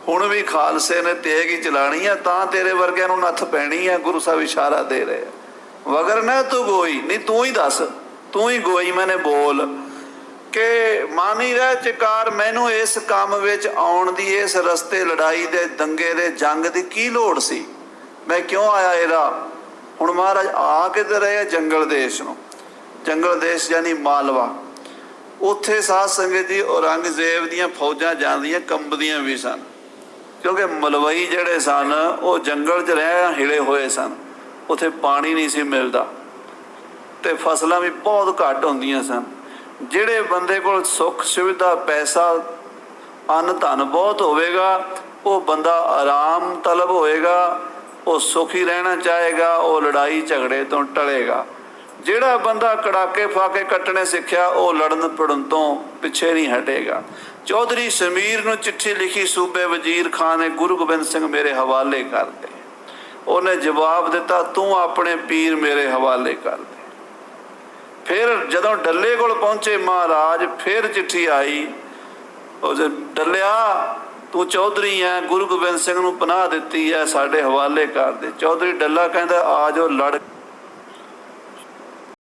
ਹੁਣ ਵੀ ਖਾਲਸੇ ਨੇ ਤੇਗ ਹੀ ਚਲਾਣੀ ਹੈ, ਤਾਂ ਤੇਰੇ ਵਰਗਿਆਂ ਨੂੰ ਨੱਥ ਪੈਣੀ ਹੈ। ਗੁਰੂ ਸਾਹਿਬ ਇਸ਼ਾਰਾ ਦੇ ਰਹੇ ਵਗਰ ਨਾ ਤੂੰ ਗੋਈ, ਨਹੀਂ ਤੂੰ ਹੀ ਦੱਸ, ਤੂੰ ਹੀ ਗੋਈ ਮੈਨੇ ਬੋਲ ਕਿ ਮਾਨੀ ਰਹਿ ਚਕਾਰ। ਮੈਨੂੰ ਇਸ ਕੰਮ ਵਿੱਚ ਆਉਣ ਦੀ, ਇਸ ਰਸਤੇ ਲੜਾਈ ਦੇ ਦੰਗੇ ਦੇ ਜੰਗ ਦੀ ਕੀ ਲੋੜ ਸੀ? ਮੈਂ ਕਿਉਂ ਆਇਆ ਇਹਦਾ? ਹੁਣ ਮਹਾਰਾਜ ਆ ਕਿੱਧਰ ਰਹੇ? ਜੰਗਲ ਦੇਸ਼ ਨੂੰ। ਜੰਗਲ ਦੇਸ਼ ਯਾਨੀ ਮਾਲਵਾ। ਉੱਥੇ ਸਾਧ ਸੰਗਤ ਜੀ ਔਰੰਗਜ਼ੇਬ ਦੀਆਂ ਫੌਜਾਂ ਜਾਂਦੀਆਂ ਕੰਬਦੀਆਂ ਵੀ ਸਨ, ਕਿਉਂਕਿ ਮਲਵਈ ਜਿਹੜੇ ਸਨ ਉਹ ਜੰਗਲ 'ਚ ਰਹਿ ਹਿਲੇ ਹੋਏ ਸਨ। ਉੱਥੇ ਪਾਣੀ ਨਹੀਂ ਸੀ ਮਿਲਦਾ ਤੇ ਫਸਲਾਂ ਵੀ ਬਹੁਤ ਘੱਟ ਹੁੰਦੀਆਂ ਸਨ। ਜਿਹੜੇ ਬੰਦੇ ਕੋਲ ਸੁੱਖ ਸੁਵਿਧਾ ਪੈਸਾ ਅੰਨ ਧਨ ਬਹੁਤ ਹੋਵੇਗਾ, ਉਹ ਬੰਦਾ ਆਰਾਮ ਤਲਬ ਹੋਏਗਾ, ਉਹ ਸੁਖੀ ਰਹਿਣਾ ਚਾਹੇਗਾ, ਉਹ ਲੜਾਈ ਝਗੜੇ ਤੋਂ ਟਲੇਗਾ। ਜਿਹੜਾ ਬੰਦਾ ਕੜਾਕੇ ਫਾਕੇ ਕੱਟਣੇ ਸਿੱਖਿਆ, ਉਹ ਲੜਨ ਪੜਨ ਤੋਂ ਪਿੱਛੇ ਨਹੀਂ ਹਟੇਗਾ। ਚੌਧਰੀ ਸਮੀਰ ਨੂੰ ਚਿੱਠੀ ਲਿਖੀ ਸੂਬੇ ਵਜ਼ੀਰ ਖਾਨ ਨੇ, ਗੁਰੂ ਗੋਬਿੰਦ ਸਿੰਘ ਮੇਰੇ ਹਵਾਲੇ ਕਰ ਦੇ। ਉਹਨੇ ਜਵਾਬ ਦਿੱਤਾ ਤੂੰ ਆਪਣੇ ਪੀਰ ਮੇਰੇ ਹਵਾਲੇ ਕਰ ਦੇ। ਫਿਰ ਜਦੋਂ ਡੱਲੇ ਕੋਲ ਪਹੁੰਚੇ ਮਹਾਰਾਜ, ਫਿਰ ਚਿੱਠੀ ਆਈ, ਉਹ ਡੱਲਿਆ ਤੂੰ ਚੌਧਰੀ ਹੈ, ਗੁਰੂ ਗੋਬਿੰਦ ਸਿੰਘ ਨੂੰ ਪਨਾਹ ਦਿੱਤੀ ਹੈ, ਸਾਡੇ ਹਵਾਲੇ ਕਰ ਦੇ। ਚੌਧਰੀ ਡੱਲਾ ਕਹਿੰਦਾ ਆ ਜਾਓ ਲੜ